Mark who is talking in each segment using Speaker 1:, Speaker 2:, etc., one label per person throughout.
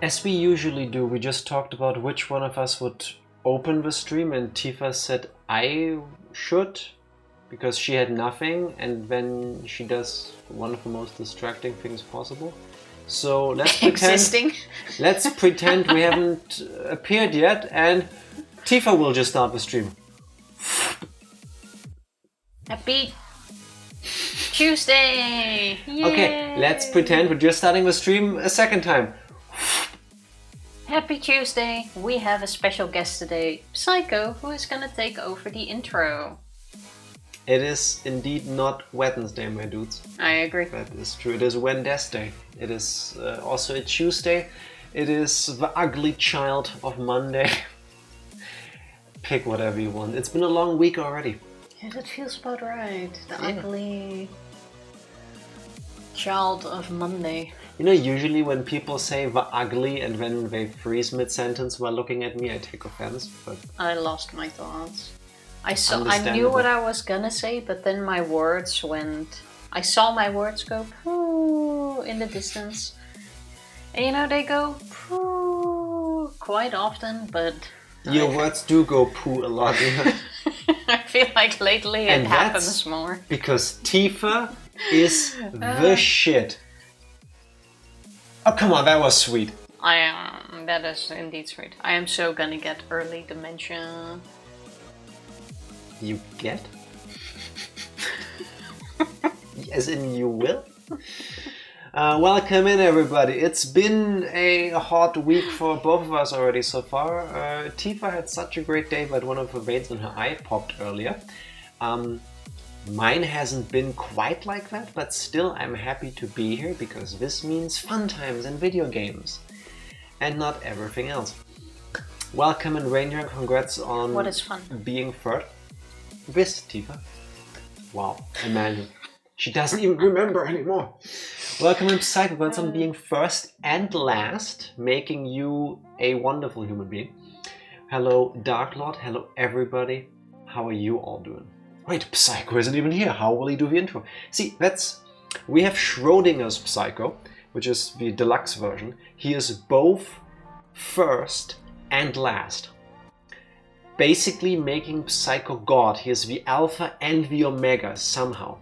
Speaker 1: As we usually do, we just talked about which one of us would open the stream, and Tifa said I should, because she had nothing, and then she does one of the most distracting things possible. So let's pretend. Let's pretend we haven't appeared yet, and Tifa will just start the stream.
Speaker 2: Happy Tuesday! Yay!
Speaker 1: Okay, let's pretend we're just starting the stream a second time.
Speaker 2: Happy Tuesday! We have a special guest today, Psycho, who is gonna take over the intro.
Speaker 1: It is indeed not Wednesday, my dudes.
Speaker 2: I agree.
Speaker 1: That is true. It is Wednesday. It is also a Tuesday. It is the ugly child of Monday. Pick whatever you want. It's been a long week already.
Speaker 2: Yeah, that feels about right. The ugly child of Monday.
Speaker 1: You know, usually when people say the ugly and then they freeze mid-sentence while looking at me, I take offense. But
Speaker 2: I lost my thoughts. I knew what I was gonna say, but then my words went... I saw my words go poo in the distance. And you know, they go poo quite often, but...
Speaker 1: Your words do go poo a lot.
Speaker 2: I feel like lately it happens more.
Speaker 1: Because Tifa is the shit. Oh, come on, that was sweet.
Speaker 2: That is indeed sweet. I am so gonna get early dementia.
Speaker 1: You get? As in you will? Welcome in, everybody. It's been a hot week for both of us already so far. Tifa had such a great day that one of the veins in her eye popped earlier. Mine hasn't been quite like that, but still I'm happy to be here because this means fun times and video games. And not everything else. Welcome in, Ranger. Congrats on
Speaker 2: what is fun?
Speaker 1: Being third. This, Tifa. Wow, imagine. She doesn't even remember anymore. Welcome in, Psycho. Congrats on being first and last, making you a wonderful human being. Hello, Dark Lord. Hello, everybody. How are you all doing? Wait, Psycho isn't even here. How will he do the intro? See, we have Schrodinger's Psycho, which is the deluxe version. He is both first and last. Basically making Psycho God. He is the alpha and the omega somehow.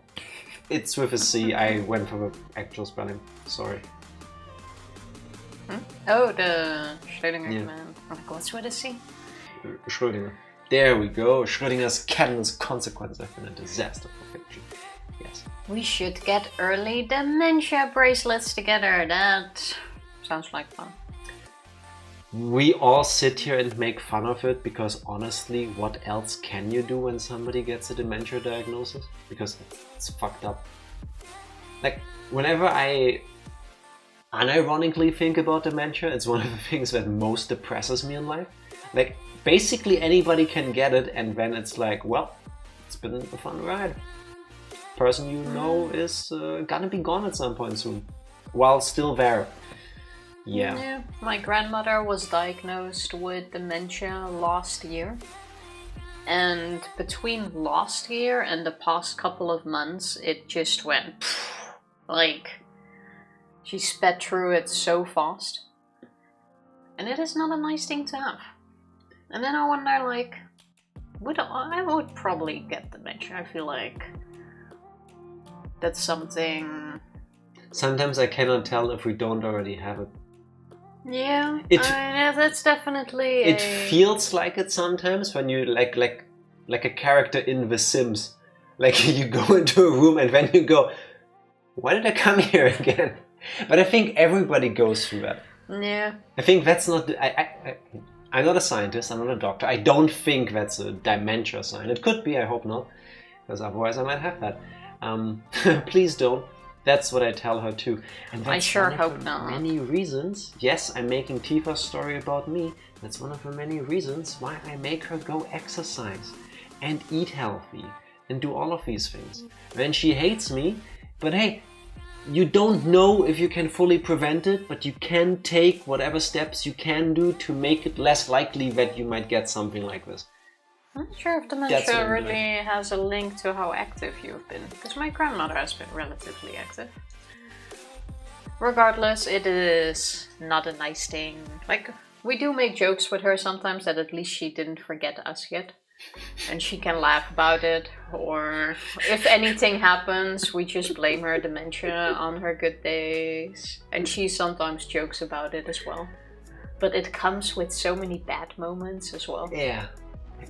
Speaker 1: It's with a C. I went for the actual spelling. Sorry.
Speaker 2: Oh, the Schrödinger man. Oh, what's with a C?
Speaker 1: Schrödinger. There we go. Schrödinger's cat and his consequence have been a disaster for fiction. Yes.
Speaker 2: We should get early dementia bracelets together. That sounds like fun.
Speaker 1: We all sit here and make fun of it because honestly, what else can you do when somebody gets a dementia diagnosis? Because it's fucked up. Like, whenever I unironically think about dementia, it's one of the things that most depresses me in life. Like, basically anybody can get it, and then it's like, well, it's been a fun ride. Person you know is gonna be gone at some point soon, while still there. Yeah.
Speaker 2: My grandmother was diagnosed with dementia last year. And between last year and the past couple of months, it just went like she sped through it so fast. And it is not a nice thing to have. And then I wonder, like, I would probably get dementia. I feel like that's something...
Speaker 1: Sometimes I cannot tell if we don't already have it.
Speaker 2: Yeah, that's definitely.
Speaker 1: It feels like it sometimes when you like a character in The Sims. Like you go into a room and then you go, "Why did I come here again?" But I think everybody goes through that.
Speaker 2: Yeah.
Speaker 1: I think that's not. I'm not a scientist. I'm not a doctor. I don't think that's a dementia sign. It could be. I hope not, because otherwise I might have that. Please don't. That's what I tell her too. And
Speaker 2: I sure hope not.
Speaker 1: Many reasons. Yes, I'm making Tifa's story about me. That's one of the many reasons why I make her go exercise and eat healthy and do all of these things. Then she hates me, but hey, you don't know if you can fully prevent it, but you can take whatever steps you can do to make it less likely that you might get something like this.
Speaker 2: I'm not sure if dementia really has a link to how active you've been, because my grandmother has been relatively active. Regardless, it is not a nice thing. Like, we do make jokes with her sometimes that at least she didn't forget us yet. And she can laugh about it. Or if anything happens, we just blame her dementia on her good days. And she sometimes jokes about it as well. But it comes with so many bad moments as well.
Speaker 1: Yeah.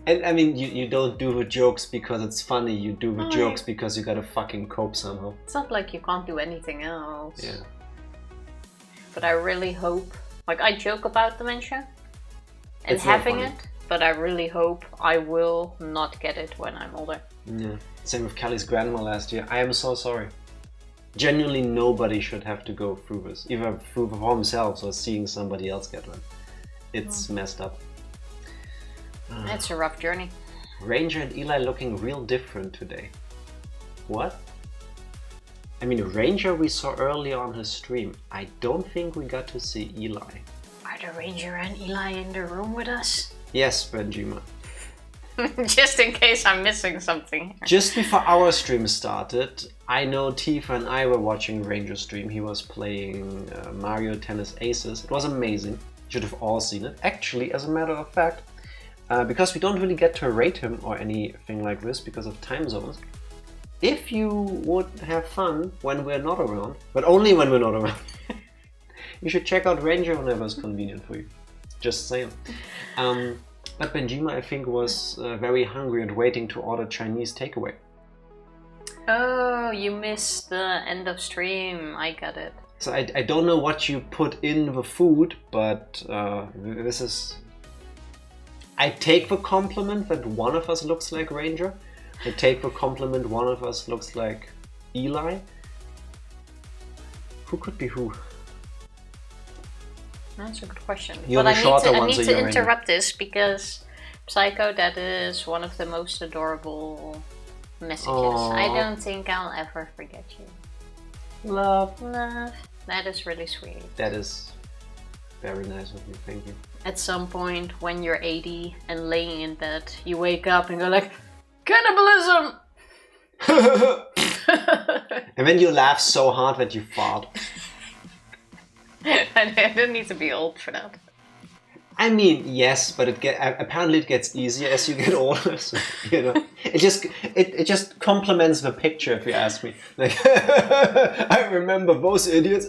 Speaker 1: And I mean, you don't do the jokes because it's funny, you do the jokes because you gotta fucking cope somehow.
Speaker 2: It's not like you can't do anything else.
Speaker 1: Yeah.
Speaker 2: But I really hope, like, I joke about dementia and
Speaker 1: It's not
Speaker 2: having
Speaker 1: funny.
Speaker 2: it, but I really hope I will not get it when I'm older.
Speaker 1: Yeah. Same with Kelly's grandma last year. I am so sorry. Genuinely, nobody should have to go through this, either through for themselves or seeing somebody else get one. It's messed up.
Speaker 2: It's a rough journey.
Speaker 1: Ranger and Eli looking real different today. What? I mean, Ranger we saw earlier on his stream. I don't think we got to see Eli.
Speaker 2: Are the Ranger and Eli in the room with us?
Speaker 1: Yes, Benjima.
Speaker 2: Just in case I'm missing something.
Speaker 1: Just before our stream started, I know Tifa and I were watching Ranger stream. He was playing Mario Tennis Aces. It was amazing. You should have all seen it. Actually, as a matter of fact, because we don't really get to rate him or anything like this because of time zones. If you would have fun when we're not around, but only when we're not around, you should check out Ranger whenever it's convenient for you. Just saying. But Benjima, I think, was very hungry and waiting to order Chinese takeaway.
Speaker 2: Oh, you missed the end of stream. I got it.
Speaker 1: So I don't know what you put in the food, but this is... I take the compliment that one of us looks like Ranger. I take the compliment one of us looks like Eli. Who could be who?
Speaker 2: That's a good question.
Speaker 1: You're
Speaker 2: But
Speaker 1: the
Speaker 2: I
Speaker 1: shorter
Speaker 2: need
Speaker 1: one,
Speaker 2: to,
Speaker 1: so
Speaker 2: I need to
Speaker 1: you're
Speaker 2: interrupt this because Psycho, that is one of the most adorable messages.
Speaker 1: Aww.
Speaker 2: I don't think I'll ever forget you.
Speaker 1: Love.
Speaker 2: Love. That is really sweet.
Speaker 1: That is very nice of you, thank you.
Speaker 2: At some point when you're 80 and laying in bed, you wake up and go like, cannibalism!
Speaker 1: And then you laugh so hard that you fart.
Speaker 2: I don't need to be old for that.
Speaker 1: I mean, yes, but apparently it gets easier as you get older. So, you know, it just complements the picture, if you ask me. Like, I remember those idiots.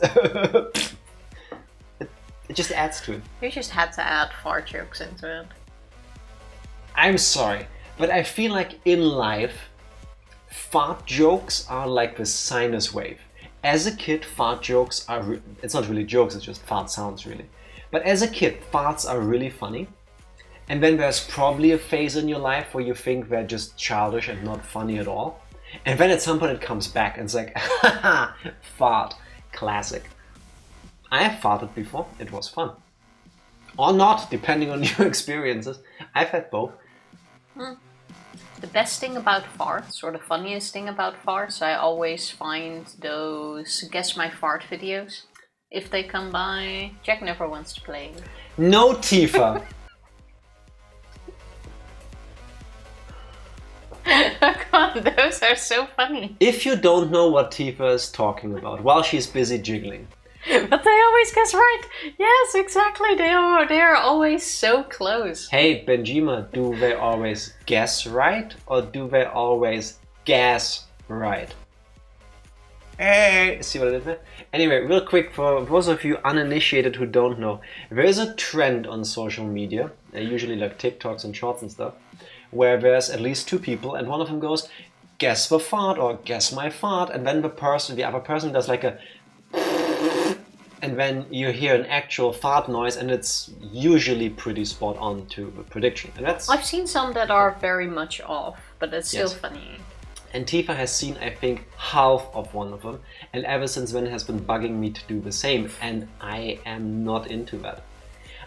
Speaker 1: It just adds to it.
Speaker 2: You just had to add fart jokes into it.
Speaker 1: I'm sorry, but I feel like in life, fart jokes are like the sinus wave. As a kid, fart jokes are... it's not really jokes, it's just fart sounds, really. But as a kid, farts are really funny. And then there's probably a phase in your life where you think they're just childish and not funny at all. And then at some point it comes back and it's like, haha, fart, classic. I have farted before, it was fun. Or not, depending on your experiences. I've had both.
Speaker 2: The best thing about farts, or the funniest thing about farts, I always find those Guess My Fart videos. If they come by, Jack never wants to play.
Speaker 1: No, Tifa!
Speaker 2: Come on, those are so funny.
Speaker 1: If you don't know what Tifa is talking about while she's busy jiggling.
Speaker 2: But they always guess right. Yes, exactly. They are always so close.
Speaker 1: Hey, Benjima, do they always guess right or do they always gas right? Hey, see what I did there? Anyway, real quick, for those of you uninitiated who don't know, there is a trend on social media, usually like TikToks and shorts and stuff, where there's at least two people and one of them goes, guess the fart or guess my fart, and then the other person does like a and then you hear an actual fart noise and it's usually pretty spot on to the prediction. And that's...
Speaker 2: I've seen some that are very much off, but it's still
Speaker 1: Yes.
Speaker 2: funny.
Speaker 1: And Tifa has seen, I think, half of one of them, and ever since then has been bugging me to do the same, and I am not into that.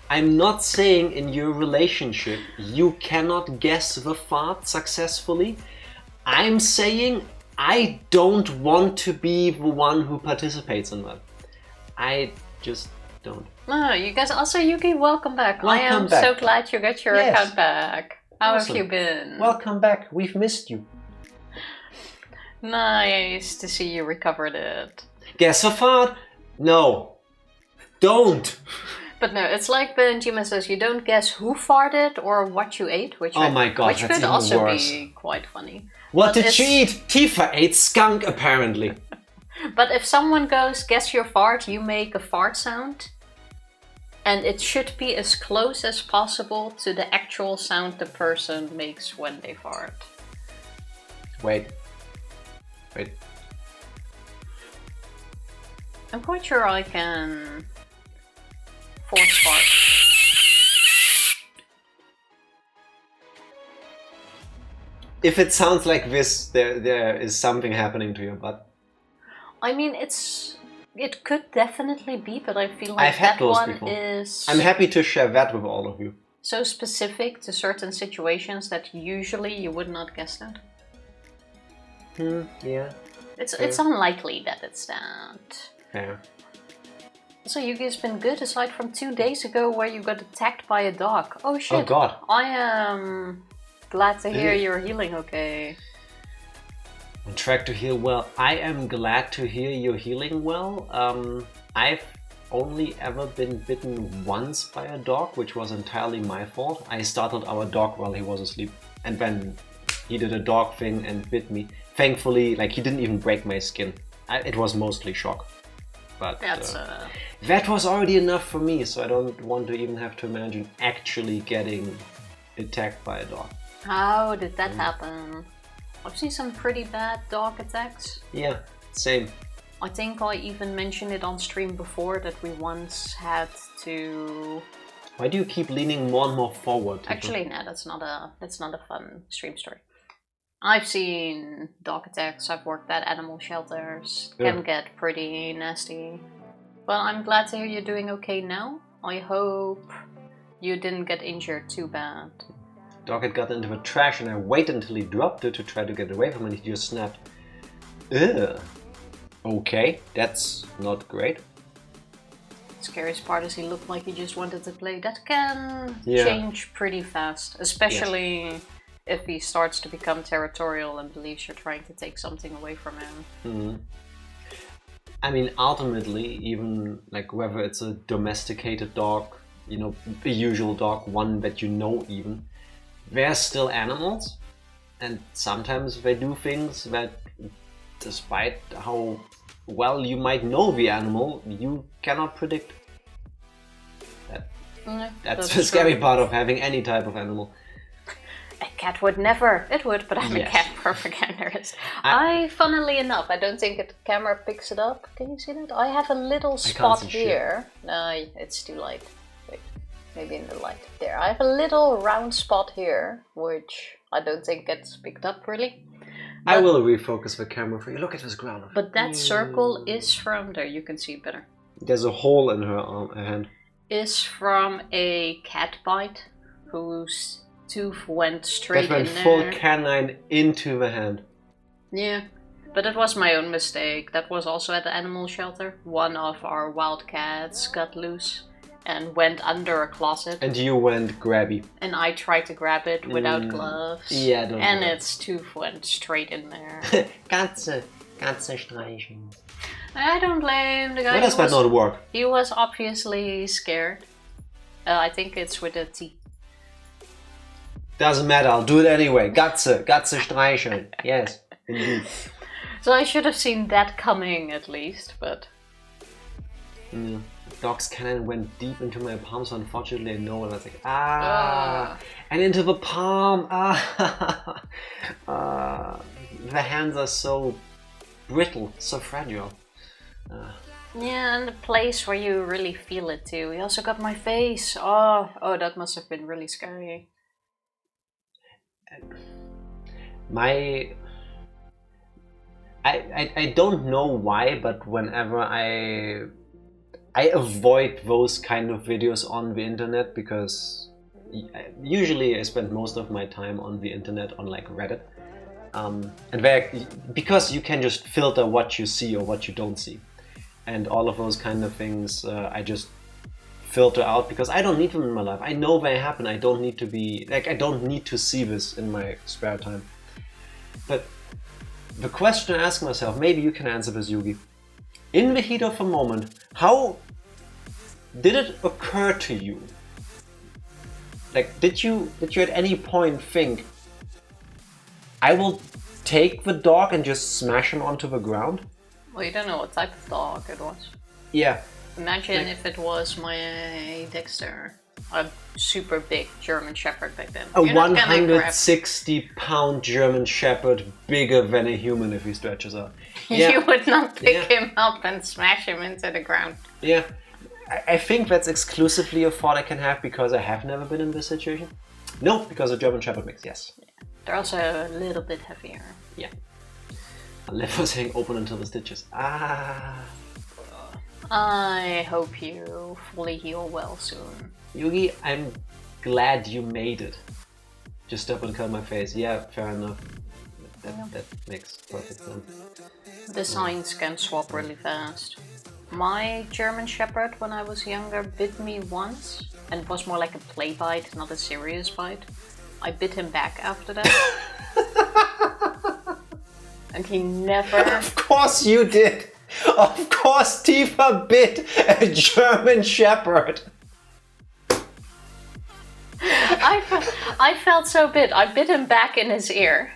Speaker 1: I'm not saying in your relationship you cannot guess the fart successfully. I'm saying I don't want to be the one who participates in that. I just don't.
Speaker 2: No, you guys. Also, Yuki, welcome back. I
Speaker 1: Welcome
Speaker 2: am
Speaker 1: back.
Speaker 2: so glad you got your
Speaker 1: Yes.
Speaker 2: account back. How
Speaker 1: Awesome.
Speaker 2: have you been?
Speaker 1: Welcome back, we've missed you.
Speaker 2: Nice to see you recovered it.
Speaker 1: Guess the fart. No. Don't!
Speaker 2: But no, it's like Benjamin says, you don't guess who farted or what you ate, which
Speaker 1: Oh my god,
Speaker 2: which
Speaker 1: that's
Speaker 2: could
Speaker 1: even
Speaker 2: also
Speaker 1: worse.
Speaker 2: be quite funny.
Speaker 1: What
Speaker 2: But
Speaker 1: did
Speaker 2: it's-
Speaker 1: she eat? Tifa ate skunk, apparently.
Speaker 2: But if someone goes, guess your fart, you make a fart sound. And it should be as close as possible to the actual sound the person makes when they fart.
Speaker 1: Wait.
Speaker 2: I'm quite sure I can force fart.
Speaker 1: If it sounds like this, there is something happening to your butt.
Speaker 2: I mean, it could definitely be, but I feel like
Speaker 1: I've had
Speaker 2: that
Speaker 1: those
Speaker 2: one
Speaker 1: before.
Speaker 2: is
Speaker 1: I'm happy to share that with all of you.
Speaker 2: so specific to certain situations that usually you would not guess that.
Speaker 1: Yeah.
Speaker 2: It's unlikely that it's that.
Speaker 1: Fair.
Speaker 2: So Yugi's been good aside from 2 days ago where you got attacked by a dog. Oh shit.
Speaker 1: Oh god.
Speaker 2: I am glad to hear you're healing okay.
Speaker 1: On track to heal well. I am glad to hear you're healing well. I've only ever been bitten once by a dog, which was entirely my fault. I startled our dog while he was asleep, and then he did a dog thing and bit me. Thankfully, like, he didn't even break my skin. It was mostly shock. But that was already enough for me, so I don't want to even have to imagine actually getting attacked by a dog.
Speaker 2: How did that happen? I've seen some pretty bad dog attacks.
Speaker 1: Yeah, same.
Speaker 2: I think I even mentioned it on stream before that we once had to...
Speaker 1: Why do you keep leaning more and more forward?
Speaker 2: Actually, no, that's not a fun stream story. I've seen dog attacks, I've worked at animal shelters, can get pretty nasty. Well, I'm glad to hear you're doing okay now. I hope you didn't get injured too bad.
Speaker 1: Dog had got into the trash and I waited until he dropped it to try to get away from it and he just snapped. Ugh. Okay, that's not great.
Speaker 2: The scariest part is he looked like he just wanted to play. That can change pretty fast, especially if he starts to become territorial and believes you're trying to take something away from him.
Speaker 1: I mean, ultimately, even like whether it's a domesticated dog, you know, a usual dog, one that you know even, they're still animals, and sometimes they do things that, despite how well you might know the animal, you cannot predict. That's the scary part of having any type of animal.
Speaker 2: A cat would never. It would, but I'm a cat propaganderist. Funnily enough, I don't think the camera picks it up. Can you see that? I have a little spot here. No, it's too light. Wait, maybe in the light. There, I have a little round spot here, which I don't think gets picked up really. But
Speaker 1: I will refocus the camera for you. Look at this ground.
Speaker 2: But that circle is from... There, you can see it better.
Speaker 1: There's a hole in her hand.
Speaker 2: Is from a cat bite whose tooth went straight in there.
Speaker 1: That went full canine into the hand.
Speaker 2: Yeah, but it was my own mistake. That was also at the animal shelter. One of our wild cats got loose and went under a closet.
Speaker 1: And you went grabby.
Speaker 2: And I tried to grab it without gloves.
Speaker 1: Yeah, don't
Speaker 2: and its tooth went straight in there.
Speaker 1: Katze streichen.
Speaker 2: I don't blame the guy.
Speaker 1: Why does that not work?
Speaker 2: He was obviously scared. I think it's with a T.
Speaker 1: Doesn't matter, I'll do it anyway. Katze streicheln. Yes, indeed.
Speaker 2: So I should have seen that coming at least, but...
Speaker 1: Dog's canine went deep into my palm, so unfortunately I know, and I was like, and into the palm, the hands are so brittle, so fragile.
Speaker 2: Yeah, and the place where you really feel it too. He also got my face. Oh, that must have been really scary.
Speaker 1: I don't know why, but whenever I avoid those kind of videos on the internet, because usually I spend most of my time on the internet on like Reddit, and because you can just filter what you see or what you don't see, and all of those kind of things I just filter out because I don't need them in my life. I know they happen. I don't need to be like, I don't need to see this in my spare time. But the question I ask myself, maybe you can answer this, Yugi. In the heat of a moment, How did it occur to you? Like, did you at any point think, I will take the dog and just smash him onto the ground?
Speaker 2: Well, you don't know what type of dog it was.
Speaker 1: Yeah.
Speaker 2: Imagine if it was my Dexter, a super big German Shepherd back then.
Speaker 1: A 160-pound German Shepherd, bigger than a human if he stretches out. Yeah.
Speaker 2: You would not pick him up and smash him into the ground.
Speaker 1: Yeah. I think that's exclusively a thought I can have because I have never been in this situation. No, because a German Shepherd mix, yes.
Speaker 2: Yeah. They're also a little bit heavier.
Speaker 1: Yeah. My lip was hanging open until the stitches. Ah.
Speaker 2: I hope you fully heal well soon.
Speaker 1: Yugi, I'm glad you made it. Just stop and cut my face. Yeah, fair enough. That makes perfect sense.
Speaker 2: The signs can swap really fast. My German Shepherd, when I was younger, bit me once, and it was more like a play bite, not a serious bite. I bit him back after that. And he never...
Speaker 1: Of course you did! Of course Tifa bit a German Shepherd!
Speaker 2: I felt so bit. I bit him back in his ear.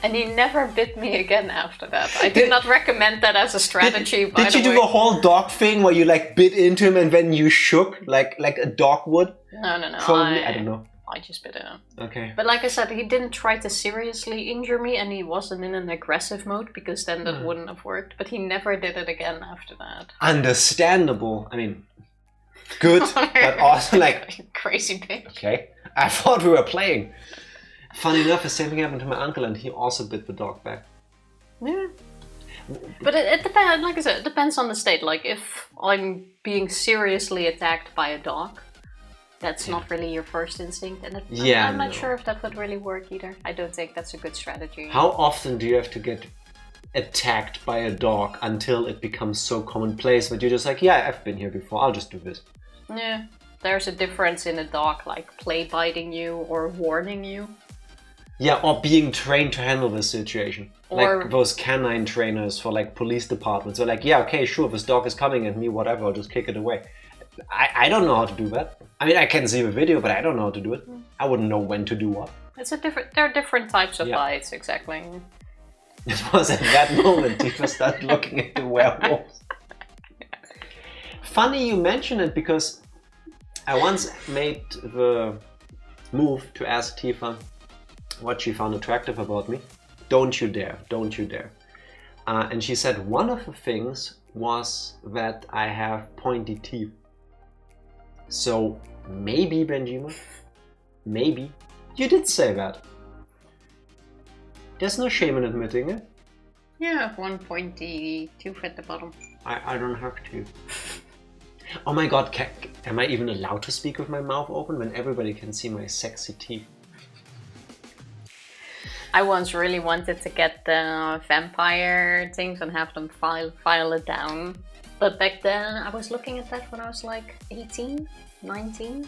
Speaker 2: And he never bit me again after that. I do not recommend that as a strategy, by the way.
Speaker 1: Did you do the whole dog thing where you like bit into him and then you shook like a dog would?
Speaker 2: No.
Speaker 1: Probably, I don't know.
Speaker 2: I just bit him.
Speaker 1: Okay.
Speaker 2: But like I said, he didn't try to seriously injure me and he wasn't in an aggressive mode because then that wouldn't have worked. But he never did it again after that.
Speaker 1: Understandable. I mean, good, but also like...
Speaker 2: Crazy bitch.
Speaker 1: Okay. I thought we were playing. Funny enough, the same thing happened to my uncle and he also bit the dog back.
Speaker 2: Yeah. But it depends, like I said, it depends on the state. Like if I'm being seriously attacked by a dog, that's not really your first instinct. And I'm not sure if that would really work either. I don't think that's a good strategy.
Speaker 1: How often do you have to get attacked by a dog until it becomes so commonplace that you're just like, yeah, I've been here before, I'll just do this?
Speaker 2: Yeah. There's a difference in a dog like play biting you or warning you.
Speaker 1: Yeah, or being trained to handle this situation. Or like those canine trainers for like police departments. They're like, yeah, okay, sure, this dog is coming at me, whatever, I'll just kick it away. I don't know how to do that. I mean, I can see the video, but I don't know how to do it. I wouldn't know when to do what.
Speaker 2: There are different types of bites, exactly.
Speaker 1: It was at that moment Tifa started looking at the werewolves. Funny you mention it because I once made the move to ask Tifa what she found attractive about me. Don't you dare, don't you dare. And she said one of the things was that I have pointy teeth. So maybe, Benjima, maybe you did say that. There's no shame in admitting it.
Speaker 2: Yeah, I have one pointy tooth at the bottom.
Speaker 1: I don't have to. Oh my god, am I even allowed to speak with my mouth open when everybody can see my sexy teeth?
Speaker 2: I once really wanted to get the vampire things and have them file it down. But back then, I was looking at that when I was like 18, 19.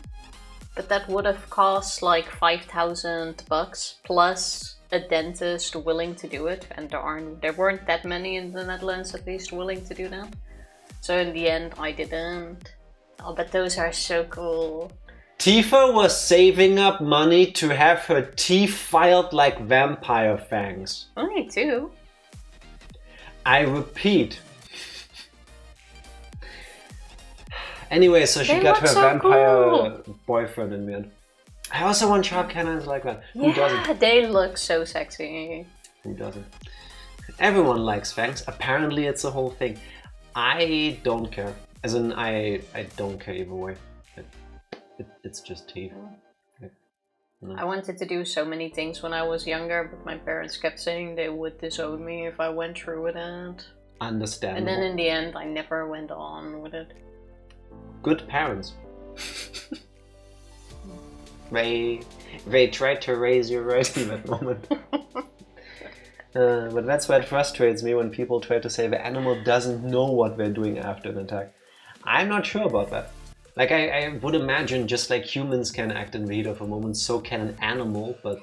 Speaker 2: But that would have cost like $5,000 plus a dentist willing to do it. And there weren't that many in the Netherlands at least willing to do that. So in the end, I didn't. Oh, but those are so cool.
Speaker 1: Tifa was saving up money to have her teeth filed like vampire fangs.
Speaker 2: Only two.
Speaker 1: I repeat. Anyway, so she got her vampire boyfriend in the end. I also want sharp canines like that. Who doesn't?
Speaker 2: They look so sexy.
Speaker 1: Who doesn't? Everyone likes fangs. Apparently it's a whole thing. I don't care. As in, I don't care either way. It's just teeth.
Speaker 2: No. I wanted to do so many things when I was younger, but my parents kept saying they would disown me if I went through with it.
Speaker 1: Understandable.
Speaker 2: And then in the end, I never went on with it.
Speaker 1: Good parents. They tried to raise you right in that moment. But that's why it frustrates me when people try to say the animal doesn't know what they're doing after an attack. I'm not sure about that. Like, I would imagine just like humans can act in the heat of a moment, so can an animal, but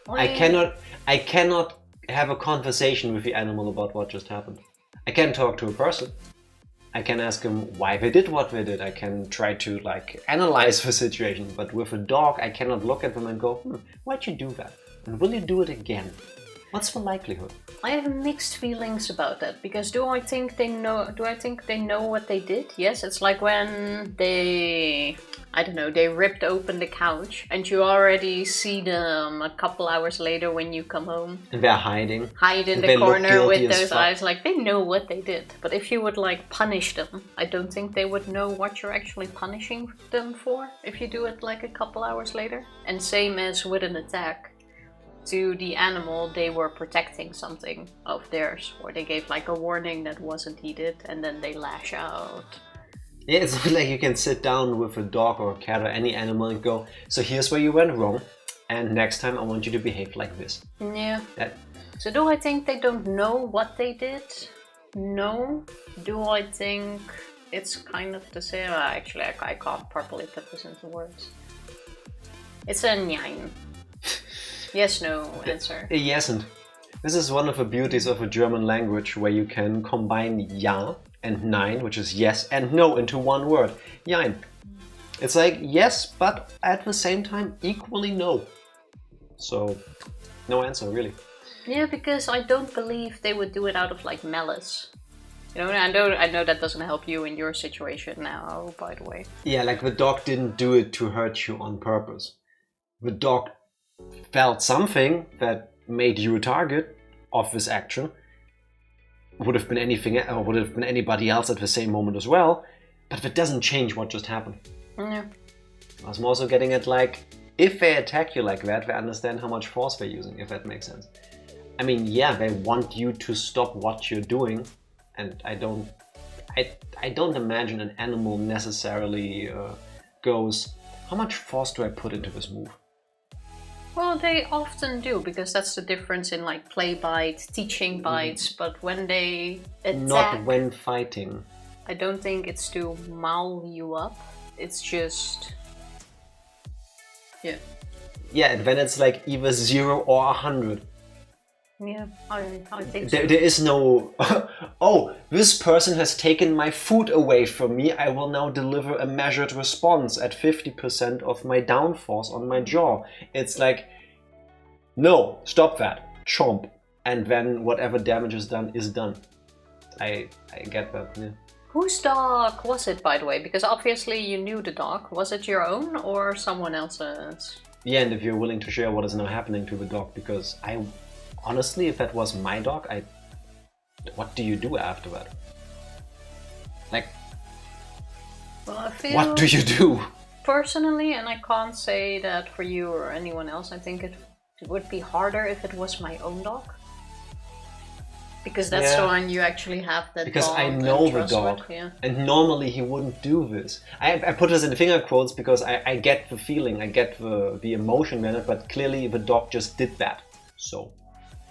Speaker 1: I cannot have a conversation with the animal about what just happened. I can talk to a person. I can ask him why they did what they did. I can try to like analyze the situation. But with a dog, I cannot look at them and go, why'd you do that? And will you do it again? What's the likelihood?
Speaker 2: I have mixed feelings about that, because do I think they know what they did? Yes, it's like when they ripped open the couch and you already see them a couple hours later when you come home.
Speaker 1: And they're hiding.
Speaker 2: Hide in the corner with those eyes, like they know what they did. But if you would like punish them, I don't think they would know what you're actually punishing them for if you do it like a couple hours later. And same as with an attack. To the animal, they were protecting something of theirs, or they gave like a warning that wasn't needed, and then they lash out.
Speaker 1: Yeah, it's not like you can sit down with a dog or a cat or any animal and go, so here's where you went wrong, and next time I want you to behave like this.
Speaker 2: Yeah. So do I think they don't know what they did? No. Do I think it's kind of the same? Actually, I can't properly put this into words. It's a nine. Yes, no answer.
Speaker 1: Yes, and this is one of the beauties of a German language, where you can combine ja and nein, which is yes and no, into one word. Jein. It's like yes, but at the same time equally no. So, no answer really.
Speaker 2: Yeah, because I don't believe they would do it out of like malice. You know, I know that doesn't help you in your situation now, by the way.
Speaker 1: Yeah, like the dog didn't do it to hurt you on purpose. The dog felt something that made you a target of this action. Would have been anything, or would have been anybody else at the same moment as well, but that doesn't change what just happened.
Speaker 2: Yeah.
Speaker 1: I was more so getting at like, if they attack you like that, they understand how much force they're using, if that makes sense. I mean, yeah, they want you to stop what you're doing, and I don't imagine an animal necessarily goes, how much force do I put into this move?
Speaker 2: Well, they often do, because that's the difference in like play bites, teaching bites, but when they attack...
Speaker 1: Not when fighting.
Speaker 2: I don't think it's to maul you up, it's just... Yeah.
Speaker 1: Yeah, and then it's like either 0 or 100.
Speaker 2: Yeah, I think so.
Speaker 1: There is no, oh, this person has taken my food away from me, I will now deliver a measured response at 50% of my downforce on my jaw. It's like, no, stop that, chomp. And then whatever damage is done is done. I get that, yeah.
Speaker 2: Whose dog was it, by the way? Because obviously you knew the dog. Was it your own or someone else's?
Speaker 1: Yeah, and if you're willing to share what is now happening to the dog, because honestly, if that was my dog, what do you do after that? Like,
Speaker 2: well, I feel
Speaker 1: what do you do?
Speaker 2: Personally, and I can't say that for you or anyone else, I think it would be harder if it was my own dog. Because that's the one you actually have that
Speaker 1: because
Speaker 2: dog.
Speaker 1: I know the dog, and normally he wouldn't do this. I put this in finger quotes because I get the feeling, I get the emotion in it, but clearly the dog just did that. So,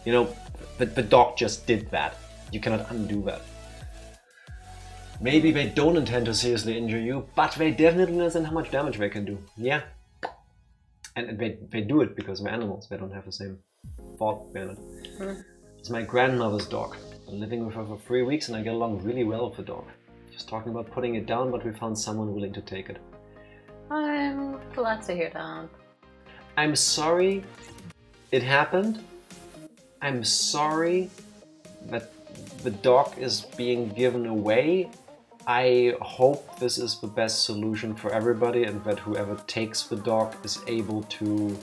Speaker 1: you know, the dog just did that. You cannot undo that. Maybe they don't intend to seriously injure you, but they definitely understand how much damage they can do. Yeah. And they do it because they're animals. They don't have the same thought behind it. It's my grandmother's dog. I'm living with her for 3 weeks and I get along really well with the dog. Just talking about putting it down, but we found someone willing to take it.
Speaker 2: I'm glad to hear that.
Speaker 1: I'm sorry it happened. I'm sorry that the dog is being given away. I hope this is the best solution for everybody and that whoever takes the dog is able to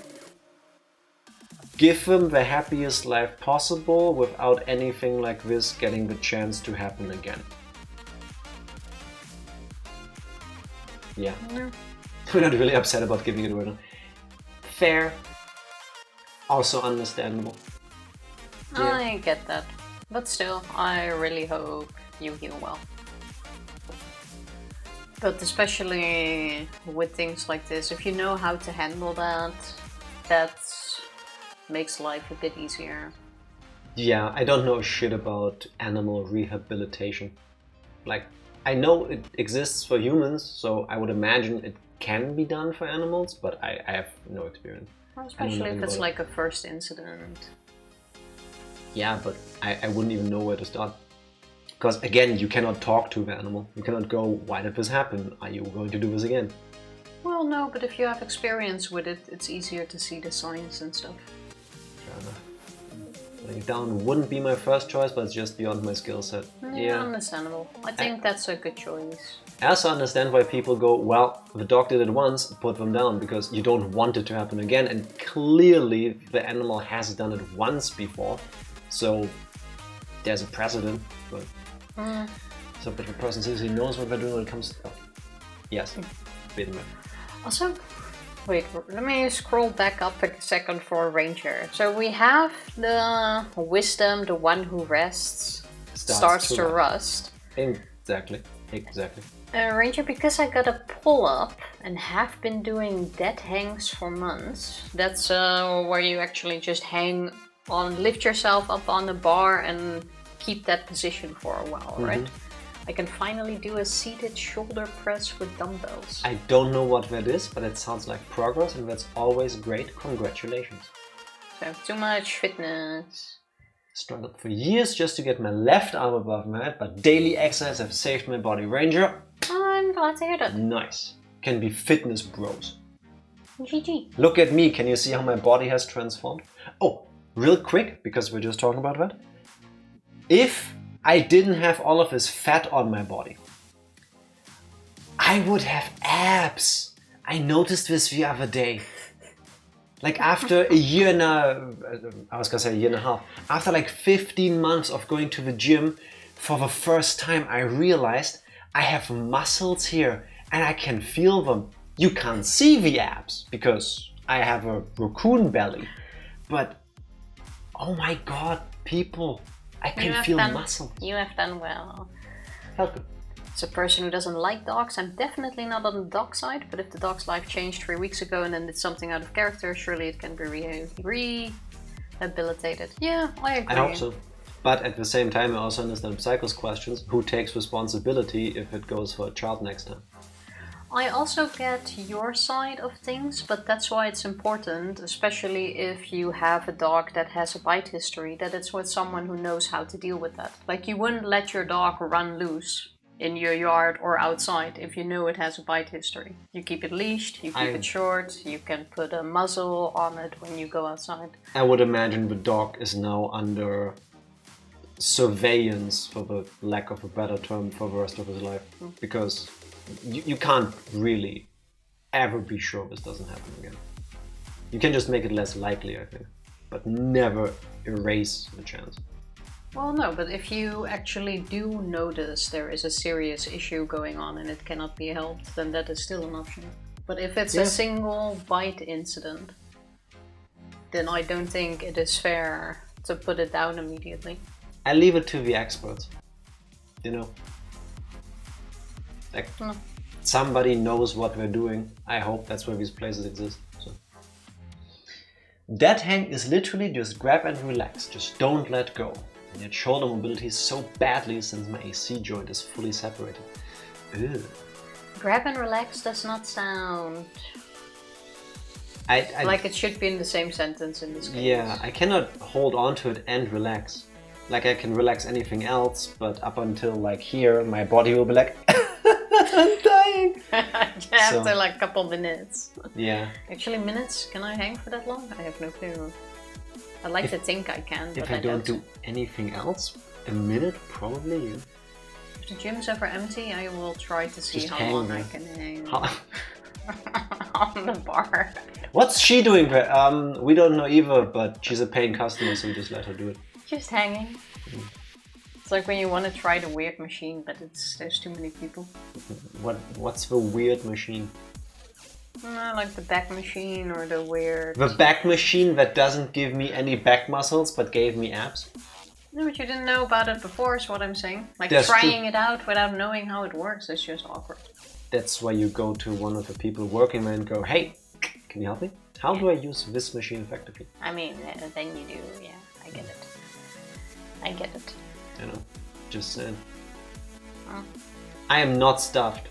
Speaker 1: give them the happiest life possible without anything like this getting the chance to happen again. Yeah. We're not really upset about giving it away now. Fair. Also understandable. Yeah.
Speaker 2: I get that. But still, I really hope you heal well. But especially with things like this, if you know how to handle that, that makes life a bit easier.
Speaker 1: Yeah, I don't know shit about animal rehabilitation. Like, I know it exists for humans, so I would imagine it can be done for animals, but I have no experience.
Speaker 2: Well, especially if it's like a first incident.
Speaker 1: Yeah, but I wouldn't even know where to start. Because again, you cannot talk to the animal. You cannot go, why did this happen? Are you going to do this again?
Speaker 2: Well, no, but if you have experience with it, it's easier to see the signs and stuff.
Speaker 1: Fair enough. Laying it down wouldn't be my first choice, but it's just beyond my skill set.
Speaker 2: Yeah, understandable. I think that's a good choice.
Speaker 1: I also understand why people go, well, the dog did it once, put them down, because you don't want it to happen again, and clearly the animal has done it once before, so there's a precedent, but so but the person seriously knows what they're doing when it comes to... Oh. Yes, bit of it.
Speaker 2: Also, wait, let me scroll back up a second for Ranger. So we have the wisdom, the one who rests, starts to rust.
Speaker 1: Exactly.
Speaker 2: Ranger, because I got a pull-up and have been doing dead hangs for months. That's where you actually just hang on, lift yourself up on the bar and keep that position for a while, right? I can finally do a seated shoulder press with dumbbells.
Speaker 1: I don't know what that is, but it sounds like progress, and that's always great. Congratulations.
Speaker 2: So, too much fitness.
Speaker 1: Struggled for years just to get my left arm above my head, but daily exercise have saved my body. Ranger,
Speaker 2: I'm glad to hear that.
Speaker 1: nice. Can be fitness bros.
Speaker 2: GG.
Speaker 1: Look at me, can you see how my body has transformed? Oh, real quick, because we're just talking about that. If I didn't have all of this fat on my body, I would have abs. I noticed this the other day. Like after a year and a half, after like 15 months of going to the gym, for the first time I realized I have muscles here and I can feel them. You can't see the abs because I have a raccoon belly, but oh my god, people, I can feel muscle.
Speaker 2: You have done well.
Speaker 1: Help.
Speaker 2: As a person who doesn't like dogs, I'm definitely not on the dog side, but if the dog's life changed 3 weeks ago and then did something out of character, surely it can be rehabilitated. Yeah, I agree.
Speaker 1: I hope so. But at the same time, I also understand Psycho's questions. Who takes responsibility if it goes for a child next time?
Speaker 2: I also get your side of things, but that's why it's important, especially if you have a dog that has a bite history, that it's with someone who knows how to deal with that. Like, you wouldn't let your dog run loose in your yard or outside if you know it has a bite history. You keep it leashed, you keep it short, you can put a muzzle on it when you go outside.
Speaker 1: I would imagine the dog is now under surveillance, for the lack of a better term, for the rest of his life. Because you can't really ever be sure this doesn't happen again. You can just make it less likely, I think, but never erase the chance.
Speaker 2: Well, no, but if you actually do notice there is a serious issue going on and it cannot be helped, then that is still an option. But if it's a single bite incident, then I don't think it is fair to put it down immediately.
Speaker 1: I leave it to the experts, you know. Like, somebody knows what we're doing. I hope that's where these places exist. So. Dead hang is literally just grab and relax, just don't let go. And yet shoulder mobility is so badly since my AC joint is fully separated. Ew.
Speaker 2: Grab and relax does not sound like it should be in the same sentence in this case.
Speaker 1: Yeah, I cannot hold on to it and relax. Like, I can relax anything else, but up until like here, my body will be like, I'm dying.
Speaker 2: After like a couple minutes.
Speaker 1: Yeah.
Speaker 2: Actually, minutes? Can I hang for that long? I have no clue. I like to think I can, but
Speaker 1: if I don't do anything else, a minute probably.
Speaker 2: If the gym's ever empty, I will try to see how long I can hang on the bar.
Speaker 1: What's she doing there? We don't know either, but she's a paying customer, so we just let her do it.
Speaker 2: Just hanging. It's like when you want to try the weird machine, but there's too many people.
Speaker 1: What's the weird machine?
Speaker 2: Like the back machine or the weird...
Speaker 1: The back machine that doesn't give me any back muscles, but gave me abs?
Speaker 2: No, but you didn't know about it before, is what I'm saying. Like,
Speaker 1: that's
Speaker 2: trying
Speaker 1: true.
Speaker 2: It out without knowing how it works is just awkward.
Speaker 1: That's why you go to one of the people working there and go, hey, can you help me? How do I use this machine effectively?
Speaker 2: I mean, then you do, yeah, I get it. I get it.
Speaker 1: You know, just saying. I am not stuffed.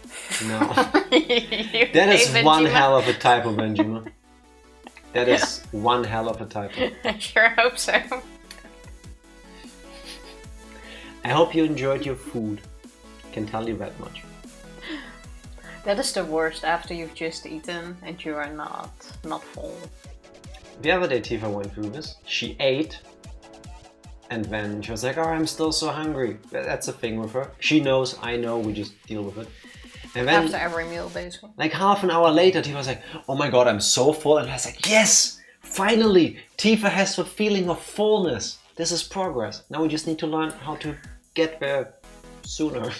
Speaker 1: No. That is one hell of a typo, Benjamin. That is one hell of a typo.
Speaker 2: I sure hope so.
Speaker 1: I hope you enjoyed your food. Can tell you that much.
Speaker 2: That is the worst after you've just eaten and you are not full.
Speaker 1: The other day Tifa went through this. She ate and then she was like, oh, I'm still so hungry. That's a thing with her. She knows, I know, we just deal with it. And then,
Speaker 2: after every meal, basically.
Speaker 1: Like half an hour later, Tifa was like, oh my god, I'm so full. And I was like, yes, finally, Tifa has the feeling of fullness. This is progress. Now we just need to learn how to get there sooner.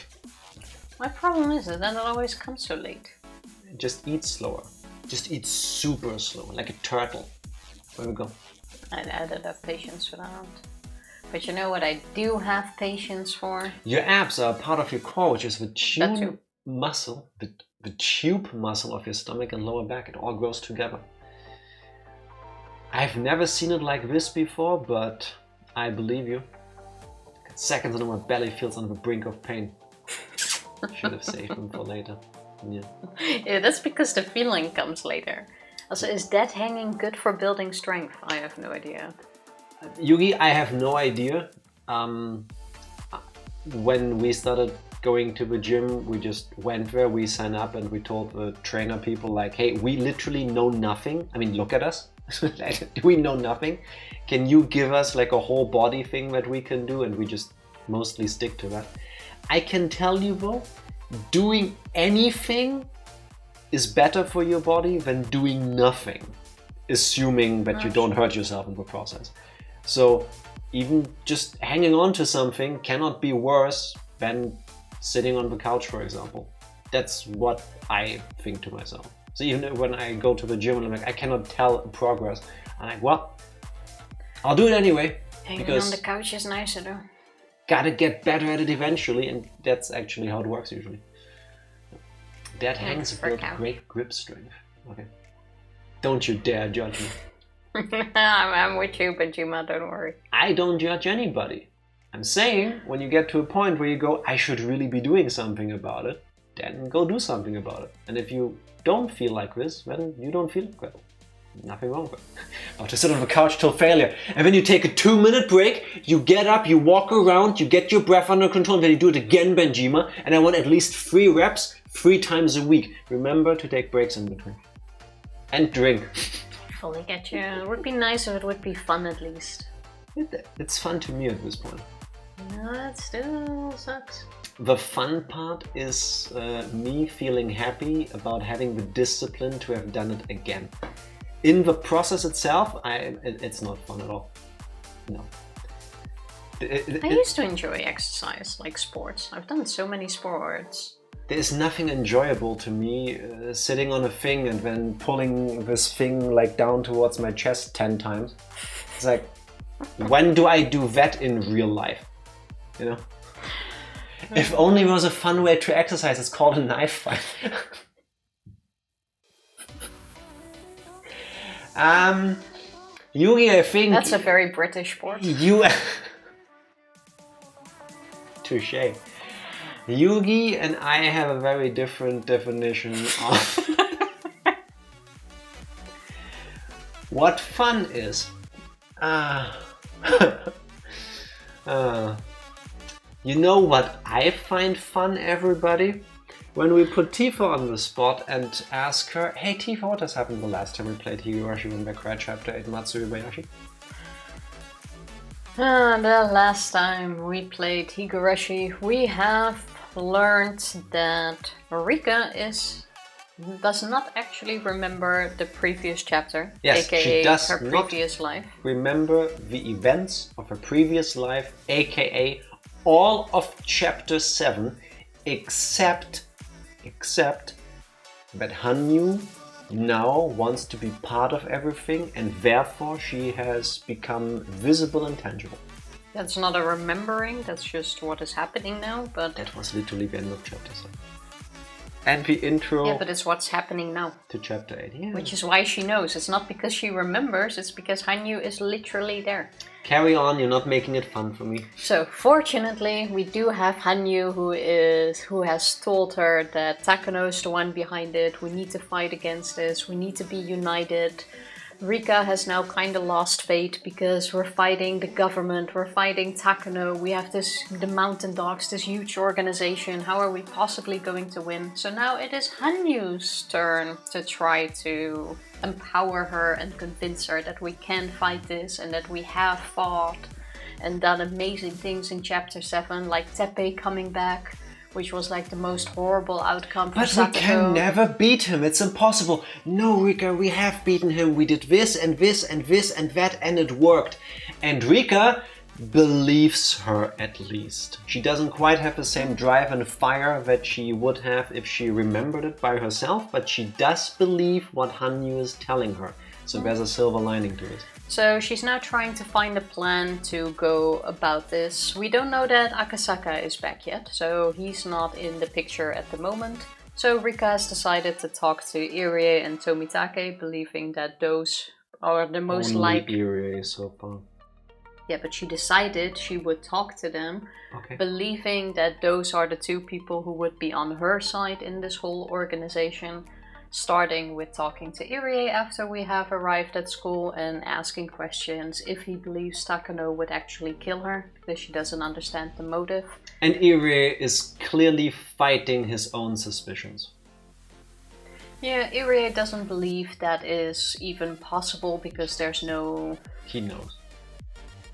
Speaker 2: My problem is that it always comes so late.
Speaker 1: Just eat slower. Just eat super slow, like a turtle. There we go.
Speaker 2: I don't have patience for that. But you know what I do have patience for?
Speaker 1: Your abs are a part of your core, which is the tube muscle, the tube muscle of your stomach and lower back. It all grows together. I've never seen it like this before, but I believe you. Seconds and my belly feels on the brink of pain. Should have saved them for later.
Speaker 2: Yeah, that's because the feeling comes later. Also, is dead hanging good for building strength? I have no idea.
Speaker 1: Yugi, I have no idea. When we started going to the gym, we just went there, we signed up and we told the trainer people like, hey, we literally know nothing. I mean, look at us. We know nothing. Can you give us like a whole body thing that we can do? And we just mostly stick to that. I can tell you though, doing anything is better for your body than doing nothing, assuming that you don't hurt yourself in the process. So even just hanging on to something cannot be worse than sitting on the couch, for example. That's what I think to myself. So even when I go to the gym and I'm like, I cannot tell progress, I'm like, well, I'll do it anyway.
Speaker 2: Hanging on the couch is nicer though.
Speaker 1: Gotta get better at it eventually, and that's actually how it works usually. Dead hangs build great grip strength. Okay. Don't you dare judge me.
Speaker 2: I'm with you, Benjima, don't worry.
Speaker 1: I don't judge anybody. I'm saying, when you get to a point where you go, I should really be doing something about it, then go do something about it. And if you don't feel like this, then you don't feel well. Nothing wrong with it. Or to sit on the couch till failure. And then you take a 2-minute break, you get up, you walk around, you get your breath under control, and then you do it again, Benjima. And I want at least 3 reps, 3 times a week. Remember to take breaks in between. And drink.
Speaker 2: Fully get you. It would be nice if it would be fun at least.
Speaker 1: It's fun to me at this point.
Speaker 2: No, that still sucks.
Speaker 1: The fun part is me feeling happy about having the discipline to have done it again. In the process itself, it's not fun at all. No.
Speaker 2: I used to enjoy exercise, like sports. I've done so many sports.
Speaker 1: There's nothing enjoyable to me sitting on a thing and then pulling this thing like down towards my chest 10 times. It's like, when do I do that in real life? You know? If only there was a fun way to exercise, it's called a knife fight. Yugi, I think...
Speaker 2: That's a very British sport.
Speaker 1: Touché. Yugi and I have a very different definition of what fun is. You know what I find fun, everybody? When we put Tifa on the spot and ask her, hey Tifa, what has happened the last time we played Higurashi when back right chapter 8 Matsuribayashi?
Speaker 2: The last time we played Higurashi, we have learned that Rika does not actually remember the previous chapter,
Speaker 1: yes,
Speaker 2: aka
Speaker 1: she does
Speaker 2: her previous life.
Speaker 1: Remember the events of her previous life, aka all of chapter 7, except that Hanyu now wants to be part of everything, and therefore she has become visible and tangible.
Speaker 2: That's not a remembering, that's just what is happening now, but...
Speaker 1: That was literally the end of chapter 7. And the intro...
Speaker 2: Yeah, but it's what's happening now.
Speaker 1: To chapter 8, yeah.
Speaker 2: Which is why she knows. It's not because she remembers, it's because Hanyu is literally there.
Speaker 1: Carry on, you're not making it fun for me.
Speaker 2: So, fortunately, we do have Hanyu who has told her that Takano is the one behind it. We need to fight against this. We need to be united. Rika has now kind of lost faith because we're fighting the government, we're fighting Takano, we have the Mountain Dogs, this huge organization, how are we possibly going to win? So now it is Hanyu's turn to try to empower her and convince her that we can fight this and that we have fought and done amazing things in chapter 7, like Teppei coming back, which was like the most horrible outcome for Sakato.
Speaker 1: But we can never beat him, it's impossible. No, Rika, we have beaten him. We did this and this and this and that and it worked. And Rika believes her at least. She doesn't quite have the same drive and fire that she would have if she remembered it by herself, but she does believe what Hanyu is telling her. So there's a silver lining to it.
Speaker 2: So she's now trying to find a plan to go about this. We don't know that Akasaka is back yet, so he's not in the picture at the moment. So Rika has decided to talk to Irie and Tomitake, believing that those are the most likely.
Speaker 1: Irie so far.
Speaker 2: Yeah, but she decided she would talk to them,
Speaker 1: Okay.
Speaker 2: believing that those are the two people who would be on her side in this whole organization. Starting with talking to Irie after we have arrived at school and asking questions if he believes Takano would actually kill her, because she doesn't understand the motive.
Speaker 1: And Irie is clearly fighting his own suspicions.
Speaker 2: Yeah, Irie doesn't believe that is even possible because there's no...
Speaker 1: He knows.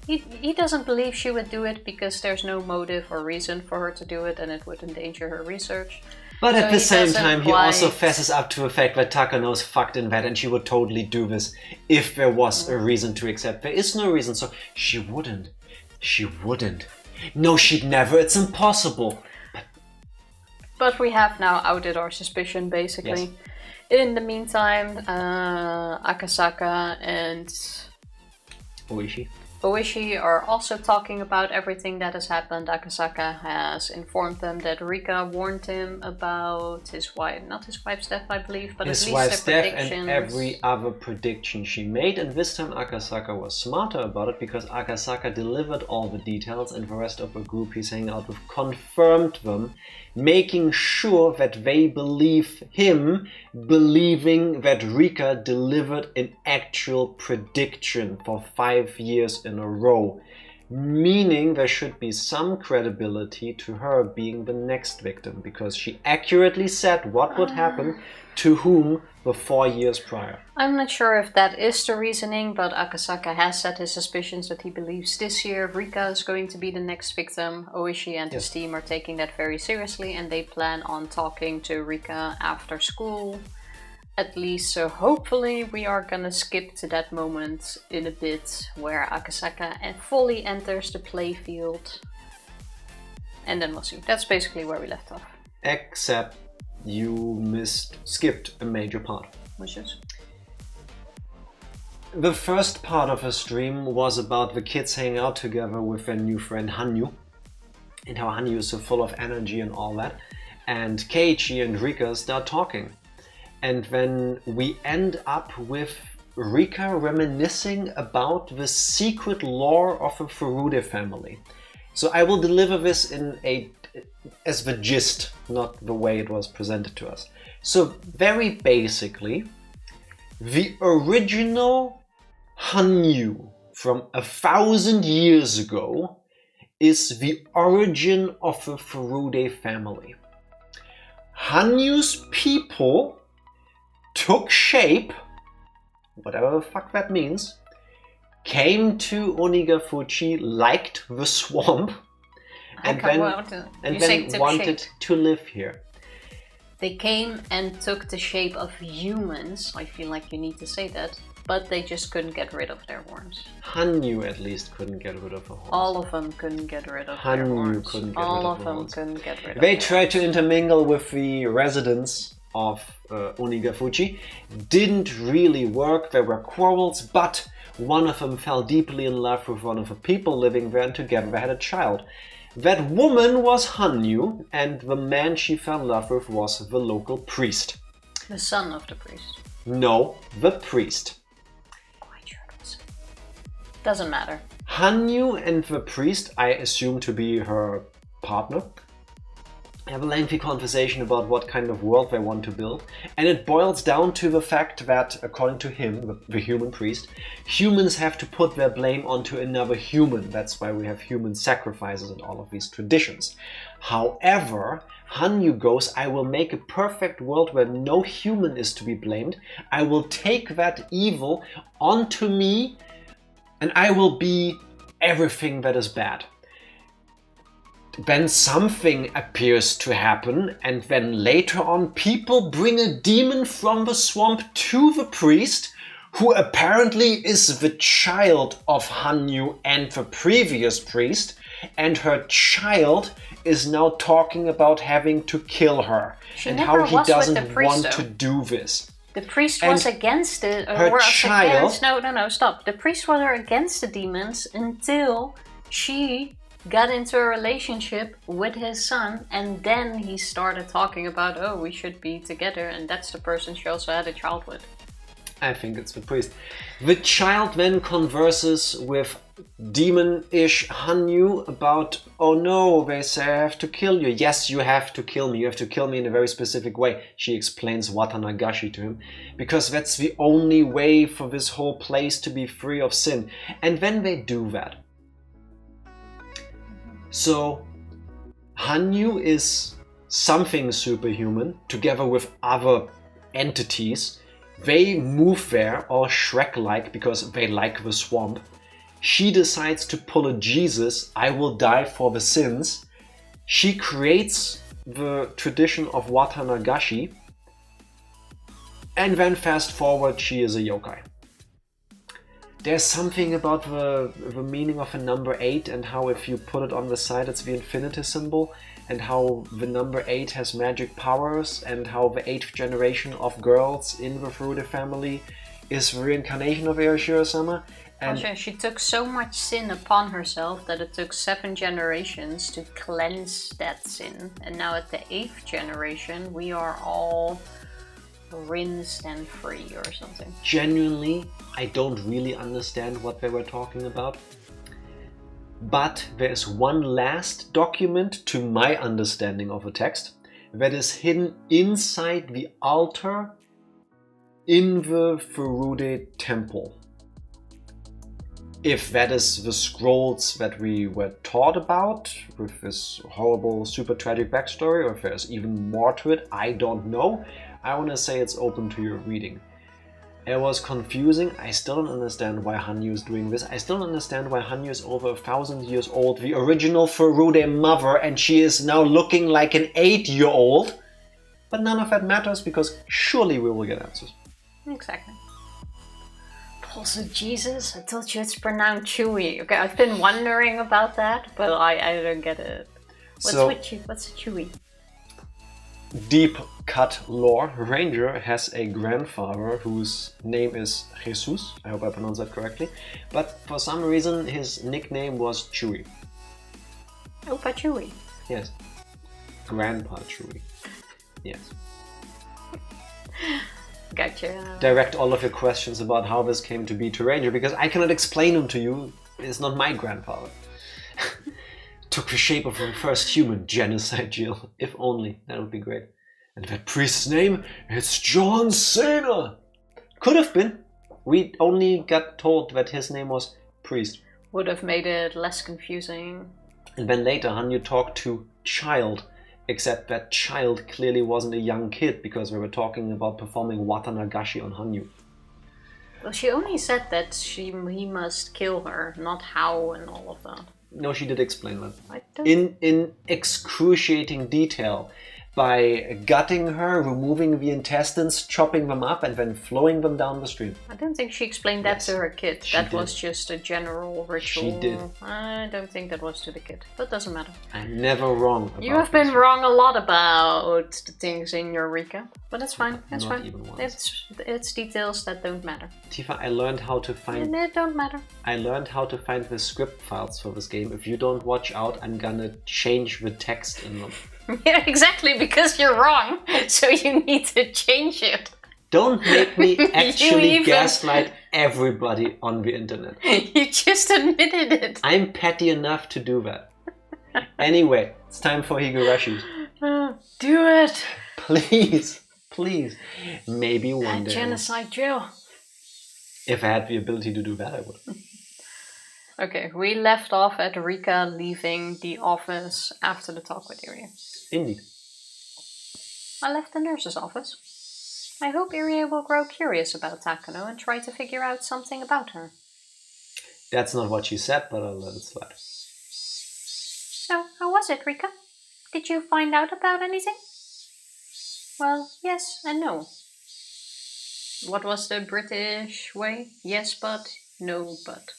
Speaker 2: He doesn't believe she would do it because there's no motive or reason for her to do it and it would endanger her research.
Speaker 1: But at the same time, he also
Speaker 2: quite-
Speaker 1: fesses up to the fact that Takano's fucked in that and she would totally do this if there was a reason to accept. There is no reason, so she wouldn't. She wouldn't. No, she'd never. It's impossible.
Speaker 2: But we have now outed our suspicion, basically.
Speaker 1: Yes.
Speaker 2: In the meantime, Akasaka and Ooishi are also talking about everything that has happened. Akasaka has informed them that Rika warned him about his wife, not his wife's death, I believe, but
Speaker 1: His
Speaker 2: at least
Speaker 1: wife's
Speaker 2: their
Speaker 1: death
Speaker 2: predictions.
Speaker 1: and every other prediction she made, and this time Akasaka was smarter about it because Akasaka delivered all the details and the rest of the group he's hanging out with confirmed them, making sure that they believe him, believing that Rika delivered an actual prediction for 5 years in a row. Meaning there should be some credibility to her being the next victim, because she accurately said what would happen to whom the 4 years prior.
Speaker 2: I'm not sure if that is the reasoning, but Akasaka has said his suspicions that he believes this year Rika is going to be the next victim. Ooishi and his team are taking that very seriously and they plan on talking to Rika after school. At least, so hopefully we are gonna skip to that moment in a bit where Akasaka fully enters the playfield. And then we'll see. That's basically where we left off.
Speaker 1: Except you skipped a major part.
Speaker 2: Which is?
Speaker 1: The first part of the stream was about the kids hanging out together with their new friend Hanyu, and how Hanyu is so full of energy and all that. And Keiichi and Rika start talking. And then we end up with Rika reminiscing about the secret lore of the Furude family. So I will deliver this as the gist, not the way it was presented to us. So very basically, the original Hanyu from 1,000 years ago is the origin of the Furude family. Hanyu's people took shape, whatever the fuck that means, came to Onigafuchi, liked the swamp, and then wanted to live here.
Speaker 2: They came and took the shape of humans. I feel like you need to say that. But they just couldn't get rid of their horns.
Speaker 1: Hanyu at least couldn't get rid of the horns.
Speaker 2: All of them couldn't get rid of their horns.
Speaker 1: Couldn't get
Speaker 2: All
Speaker 1: rid
Speaker 2: of
Speaker 1: the
Speaker 2: them
Speaker 1: horns.
Speaker 2: couldn't get rid of
Speaker 1: They
Speaker 2: their
Speaker 1: tried to
Speaker 2: horns.
Speaker 1: intermingle with the residents of Onigafuchi. Didn't really work. There were quarrels, but one of them fell deeply in love with one of the people living there, and together they had a child. That woman was Hanyu, and the man she fell in love with was the local priest.
Speaker 2: The son of the priest.
Speaker 1: No, the priest.
Speaker 2: Quite sure it was. Doesn't matter.
Speaker 1: Hanyu and the priest, I assume to be her partner, have a lengthy conversation about what kind of world they want to build, and it boils down to the fact that, according to him, the human priest, humans have to put their blame onto another human. That's why we have human sacrifices and all of these traditions. However, Hanyu goes, I will make a perfect world where no human is to be blamed. I will take that evil onto me, and I will be everything that is bad. Then something appears to happen, and then later on people bring a demon from the swamp to the priest, who apparently is the child of Hanyu and the previous priest, and her child is now talking about having to kill her and how he doesn't want to do this.
Speaker 2: The priest was against it.
Speaker 1: Her child...
Speaker 2: No, stop. The priest was against the demons until she got into a relationship with his son, and then he started talking about, oh, we should be together, and that's the person she also had a child with.
Speaker 1: I think it's the priest. The child then converses with demon-ish Hanyu about, oh no, they say I have to kill you. Yes, you have to kill me. You have to kill me in a very specific way. She explains Watanagashi to him, because that's the only way for this whole place to be free of sin. And then they do that. So Hanyu is something superhuman together with other entities. They move there all Shrek-like because they like the swamp. She decides to pull a Jesus, I will die for the sins. She creates the tradition of Watanagashi, and then fast forward, she is a yokai. There's something about the meaning of the number 8 and how if you put it on the side it's the infinity symbol, and how the number 8 has magic powers, and how the 8th generation of girls in the Furude family is the reincarnation of oyashiro-sama. And
Speaker 2: also, she took so much sin upon herself that it took 7 generations to cleanse that sin. And now at the 8th generation we are all rinsed and free or something.
Speaker 1: Genuinely, I don't really understand what they were talking about. But there is one last document, to my understanding of the text, that is hidden inside the altar in the Furude temple. If that is the scrolls that we were taught about, with this horrible, super tragic backstory, or if there's even more to it, I don't know. I want to say it's open to your reading. It was confusing. I still don't understand why Hanyu is doing this. I still don't understand why Hanyu is over 1,000 years old, the original Furude mother, and she is now looking like an 8-year-old. But none of that matters, because surely we will get answers.
Speaker 2: Exactly. Also, Jesus, I told you it's pronounced Chewy. Okay, I've been wondering about that, but I don't get it. What's a Chewy?
Speaker 1: Deep cut lore. Ranger has a grandfather whose name is Jesus. I hope I pronounced that correctly. But for some reason his nickname was Chewy.
Speaker 2: Opa Chewy.
Speaker 1: Yes. Grandpa Chewy. Yes.
Speaker 2: Gotcha.
Speaker 1: Direct all of your questions about how this came to be to Ranger, because I cannot explain him to you. It's not my grandfather. Took the shape of the first human, genocide Jill. If only, that would be great. And that priest's name, it's John Cena! Could have been. We only got told that his name was Priest.
Speaker 2: Would have made it less confusing.
Speaker 1: And then later Hanyu talked to Child, except that Child clearly wasn't a young kid, because we were talking about performing Watanagashi on Hanyu.
Speaker 2: Well, she only said that he must kill her, not how and all of that.
Speaker 1: No, she did explain that. In excruciating detail. By gutting her, removing the intestines, chopping them up, and then flowing them down the stream.
Speaker 2: I don't think she explained that to her kid. That was just a general ritual.
Speaker 1: She did.
Speaker 2: I don't think that was to the kid. But doesn't matter.
Speaker 1: I'm never wrong about
Speaker 2: You have been wrong a lot about the things in your recap. But that's fine. That's
Speaker 1: Not
Speaker 2: fine.
Speaker 1: even once.
Speaker 2: It's details that don't matter.
Speaker 1: Tifa, I learned how to find...
Speaker 2: And it don't matter.
Speaker 1: I learned how to find the script files for this game. If you don't watch out, I'm gonna change the text in them.
Speaker 2: Yeah, exactly, because you're wrong, so you need to change it.
Speaker 1: Don't make me actually gaslight everybody on the internet.
Speaker 2: You just admitted it.
Speaker 1: I'm petty enough to do that. Anyway, it's time for Higurashi.
Speaker 2: Do it!
Speaker 1: Please. Please. Maybe one day.
Speaker 2: Genocide Jill.
Speaker 1: If I had the ability to do that, I would.
Speaker 2: Okay, we left off at Rika leaving the office after the talk with Irie.
Speaker 1: Indeed.
Speaker 2: I left the nurse's office. I hope Irie will grow curious about Takano and try to figure out something about her.
Speaker 1: That's not what she said, but I'll let it slide.
Speaker 2: So, how was it, Rika? Did you find out about anything? Well, yes and no. What was the British way? Yes, but, no, but.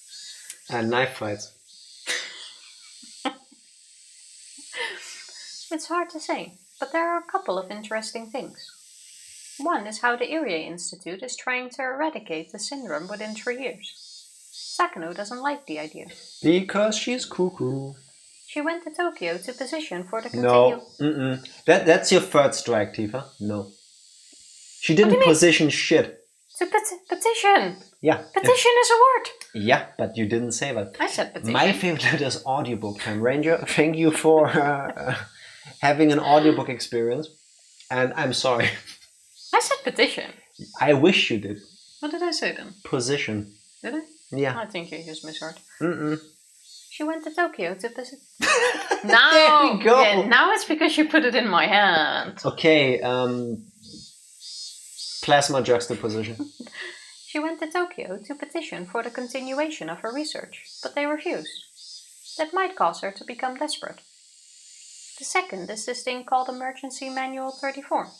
Speaker 1: And knife fights.
Speaker 2: It's hard to say, but there are a couple of interesting things. One is how the Irie Institute is trying to eradicate the syndrome within 3 years. Takano doesn't like the idea.
Speaker 1: Because she's cuckoo.
Speaker 2: She went to Tokyo to petition for the
Speaker 1: No. That's your third strike, Tifa. No. She didn't position shit.
Speaker 2: To petition!
Speaker 1: Yeah.
Speaker 2: Petition is a word!
Speaker 1: Yeah, but you didn't say that.
Speaker 2: I said petition.
Speaker 1: My favorite is audiobook time. Ranger, thank you for having an audiobook experience. And I'm sorry.
Speaker 2: I said petition.
Speaker 1: I wish you did.
Speaker 2: What did I say then?
Speaker 1: Position.
Speaker 2: Did I?
Speaker 1: Yeah.
Speaker 2: I think you just misheard.
Speaker 1: Mm-mm.
Speaker 2: She went to Tokyo to visit.
Speaker 1: There we go.
Speaker 2: Yeah, now it's because you put it in my hand.
Speaker 1: Okay, plasma juxtaposition.
Speaker 2: She went to Tokyo to petition for the continuation of her research, but they refused. That might cause her to become desperate. The second is this thing called Emergency Manual 34.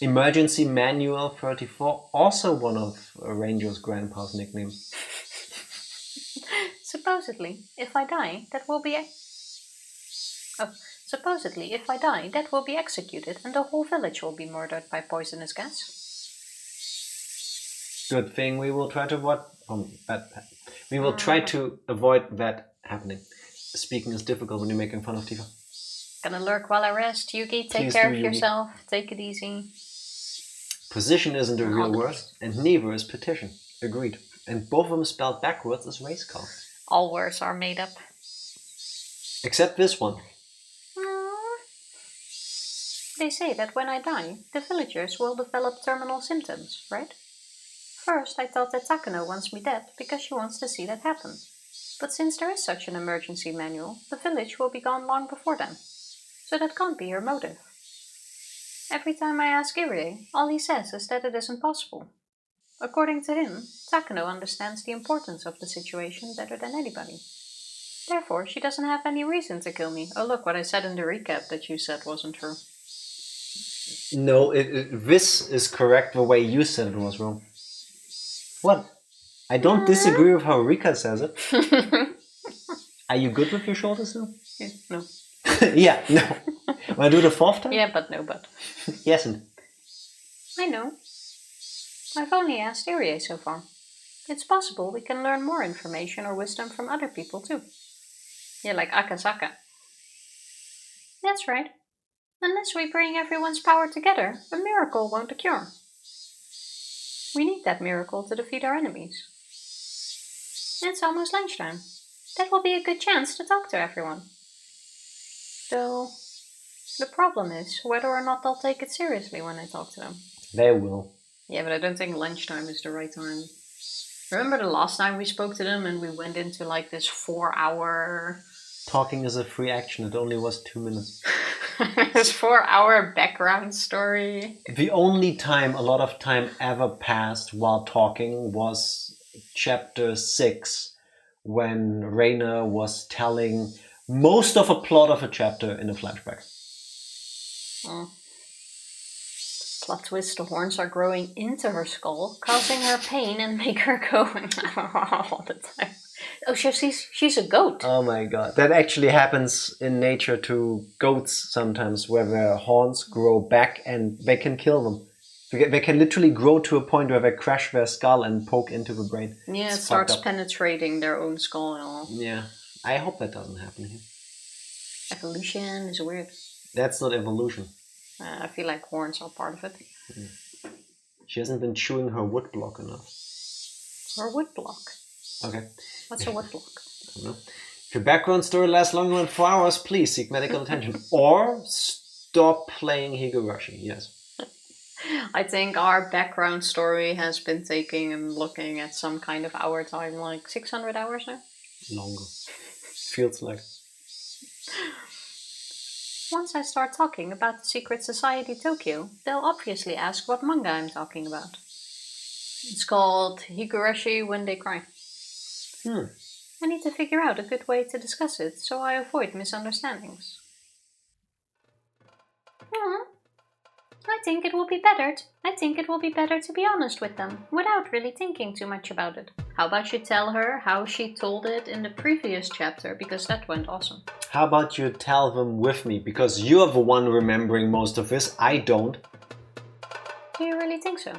Speaker 1: Emergency Manual 34, also one of Ranger's grandpa's nicknames.
Speaker 2: Supposedly, if I die, that will be executed, and the whole village will be murdered by poisonous gas.
Speaker 1: Good thing we will try to avoid that happening. Speaking is difficult when you're making fun of Tifa.
Speaker 2: Gonna lurk while I rest. Yugi, take care of yourself. Take it easy.
Speaker 1: Position isn't a real word, and neither is petition. Agreed. And both of them spelled backwards as race car.
Speaker 2: All words are made up.
Speaker 1: Except this one.
Speaker 2: They say that when I die, the villagers will develop terminal symptoms, right? First, I thought that Takano wants me dead because she wants to see that happen. But since there is such an emergency manual, the village will be gone long before then. So that can't be her motive. Every time I ask Irie, all he says is that it isn't possible. According to him, Takano understands the importance of the situation better than anybody. Therefore, she doesn't have any reason to kill me. Oh look, what I said in the recap that you said wasn't true.
Speaker 1: No, this is correct the way you said it was wrong. What? I don't disagree with how Rika says it. Are you good with your shoulders now?
Speaker 2: Yeah, no.
Speaker 1: Yeah, no. Wanna do the fourth time?
Speaker 2: Yeah, but no, but.
Speaker 1: Yes, and.
Speaker 2: I know. I've only asked Irie so far. It's possible we can learn more information or wisdom from other people too. Yeah, like Akasaka. That's right. Unless we bring everyone's power together, a miracle won't occur. We need that miracle to defeat our enemies. It's almost lunchtime. That will be a good chance to talk to everyone. Though, the problem is whether or not they'll take it seriously when I talk to them.
Speaker 1: They will.
Speaker 2: Yeah, but I don't think lunchtime is the right time. Remember the last time we spoke to them and we went into like this 4-hour...
Speaker 1: Talking is a free action, it only was 2 minutes.
Speaker 2: This 4-hour background story.
Speaker 1: The only time a lot of time ever passed while talking was chapter 6, when Reina was telling most of a plot of a chapter in a flashback.
Speaker 2: Oh. Plot twist, the horns are growing into her skull, causing her pain and make her go all the time. Oh, she's a goat.
Speaker 1: Oh my god. That actually happens in nature to goats sometimes, where their horns grow back and they can kill them. They can literally grow to a point where they crash their skull and poke into the brain.
Speaker 2: Yeah, it starts penetrating their own skull and all.
Speaker 1: Yeah. I hope that doesn't happen here.
Speaker 2: Evolution is weird.
Speaker 1: That's not evolution.
Speaker 2: I feel like horns are part of it.
Speaker 1: She hasn't been chewing her wood block enough.
Speaker 2: Or wood block.
Speaker 1: Okay.
Speaker 2: What's a wood block?
Speaker 1: I don't know. If your background story lasts longer than 4 hours, please seek medical attention. Or stop playing Higurashi, yes.
Speaker 2: I think our background story has been taking and looking at some kind of hour time, like 600 hours now.
Speaker 1: Longer. Feels like.
Speaker 2: Once I start talking about the Secret Society Tokyo, they'll obviously ask what manga I'm talking about. It's called Higurashi When They Cry. I need to figure out a good way to discuss it so I avoid misunderstandings. I think it will be better to be honest with them, without really thinking too much about it. How about you tell her how she told it in the previous chapter, because that went awesome.
Speaker 1: How about you tell them with me, because you're the one remembering most of this, I don't.
Speaker 2: Do you really think so?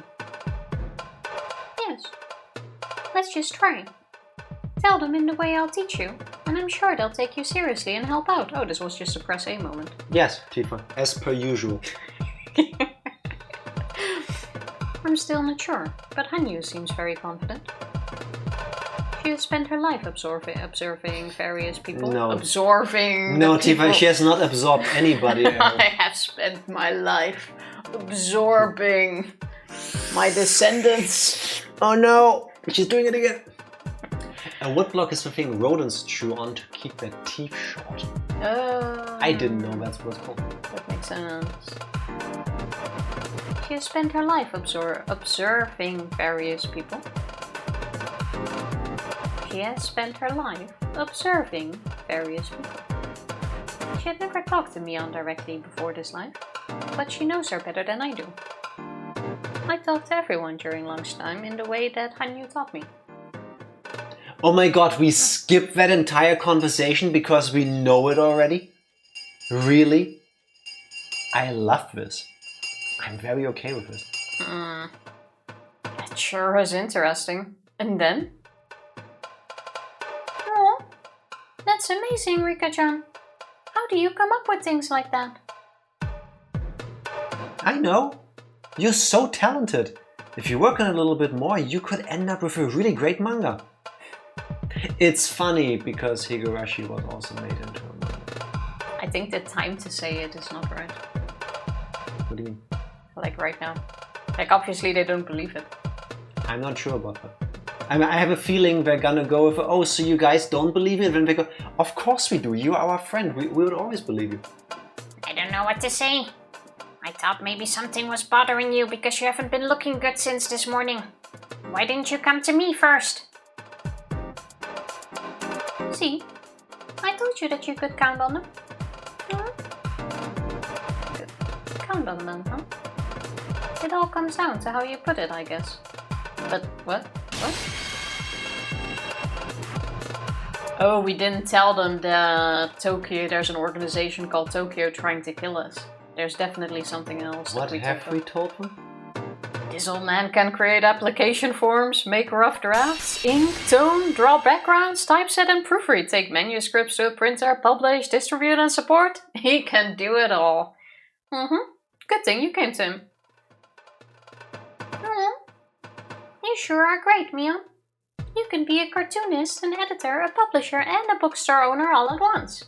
Speaker 2: Yes. Let's just try. Tell them in the way I'll teach you, and I'm sure they'll take you seriously and help out. Oh, this was just a press A moment.
Speaker 1: Yes, Tifa, as per usual.
Speaker 2: I'm still not sure, but Hanyu seems very confident. She has spent her life observing various people.
Speaker 1: No.
Speaker 2: Absorbing.
Speaker 1: No, Tifa, she has not absorbed anybody.
Speaker 2: I have spent my life absorbing my descendants.
Speaker 1: Oh no, she's doing it again. A woodblock is the thing rodents chew on to keep their teeth short. I didn't know that's what it's called.
Speaker 2: That makes sense. She has spent her life observing various people. She has spent her life observing various people. She had never talked to Mion directly before this life, but she knows her better than I do. I talk to everyone during lunchtime in the way that Hanyu taught me.
Speaker 1: Oh my god, we skipped that entire conversation because we know it already? Really? I love this. I'm very okay with this.
Speaker 2: That sure is interesting. And then? Oh, that's amazing, Rika-chan. How do you come up with things like that?
Speaker 1: I know. You're so talented. If you work on it a little bit more, you could end up with a really great manga. It's funny because Higurashi was also made into a manga.
Speaker 2: I think the time to say it is not right.
Speaker 1: What do you mean?
Speaker 2: Like right now. Like obviously they don't believe it.
Speaker 1: I'm not sure about that. I have a feeling they're gonna go with, oh, so you guys don't believe it? And they go, of course we do. You're our friend. We would always believe you.
Speaker 2: I don't know what to say. I thought maybe something was bothering you because you haven't been looking good since this morning. Why didn't you come to me first? See, I told you that you could count on them. Count on them, huh? It all comes down to how you put it, I guess. But what? What? Oh, we didn't tell them that Tokyo, there's an organization called Tokyo trying to kill us. There's definitely something else.
Speaker 1: What have we told them?
Speaker 2: This old man can create application forms, make rough drafts, ink, tone, draw backgrounds, typeset and proofread, take manuscripts to a printer, publish, distribute and support. He can do it all. Good thing you came to him. You sure are great, Mion. You can be a cartoonist, an editor, a publisher, and a bookstore owner all at once.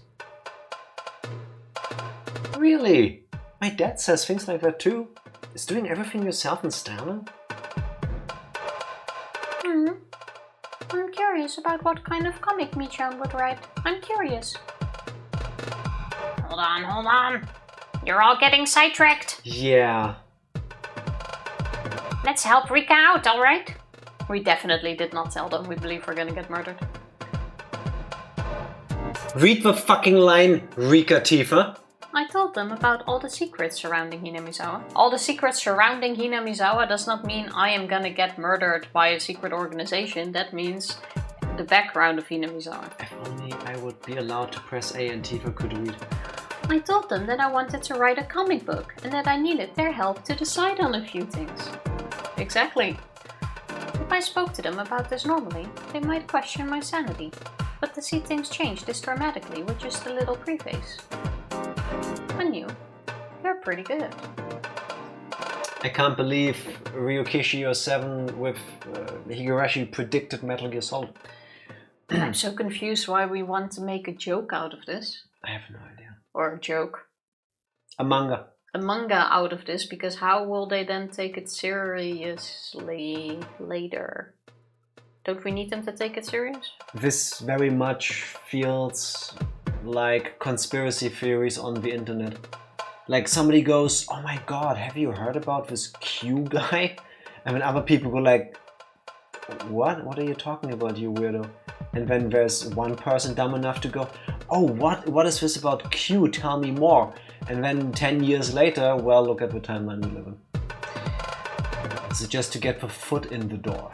Speaker 1: Really? My dad says things like that too. Is doing everything yourself in Stalin?
Speaker 2: I'm curious about what kind of comic Michan would write. I'm curious. Hold on. You're all getting sidetracked.
Speaker 1: Yeah.
Speaker 2: Let's help Rika out, alright? We definitely did not tell them we believe we're gonna get murdered.
Speaker 1: Read the fucking line, Rika Tifa.
Speaker 2: I told them about all the secrets surrounding Hinamizawa. All the secrets surrounding Hinamizawa does not mean I am gonna get murdered by a secret organization. That means the background of Hinamizawa.
Speaker 1: If only I would be allowed to press A and Tifa could read.
Speaker 2: I told them that I wanted to write a comic book and that I needed their help to decide on a few things. Exactly. If I spoke to them about this normally, they might question my sanity. But to see things change this dramatically with just a little preface. Hanyu, you're pretty good.
Speaker 1: I can't believe Ryukishi 07 with Higurashi predicted Metal Gear Solid.
Speaker 2: I'm so confused why we want to make a joke out of this.
Speaker 1: I have no idea.
Speaker 2: Or a joke.
Speaker 1: A manga.
Speaker 2: A manga out of this, because how will they then take it seriously later? Don't we need them to take it serious?
Speaker 1: This very much feels like conspiracy theories on the internet. Like somebody goes, oh my god, have you heard about this Q guy? And then other people go like, what? What are you talking about, you weirdo? And then there's one person dumb enough to go, oh, what is this about Q? Tell me more. And then 10 years later, well, look at the timeline we live in. This is just to get the foot in the door.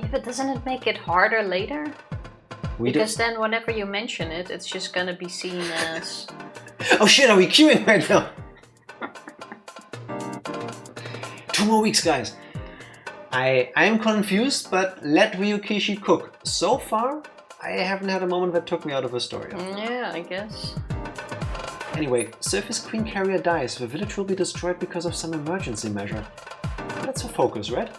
Speaker 2: Yeah, but doesn't it make it harder later? Because then whenever you mention it, it's just gonna be seen as...
Speaker 1: Oh shit, are we queuing right now? 2 more weeks, guys. I am confused, but let Ryukishi cook. So far, I haven't had a moment that took me out of the story.
Speaker 2: Yeah, I guess.
Speaker 1: Anyway, so if his queen carrier dies, the village will be destroyed because of some emergency measure. That's the focus, right?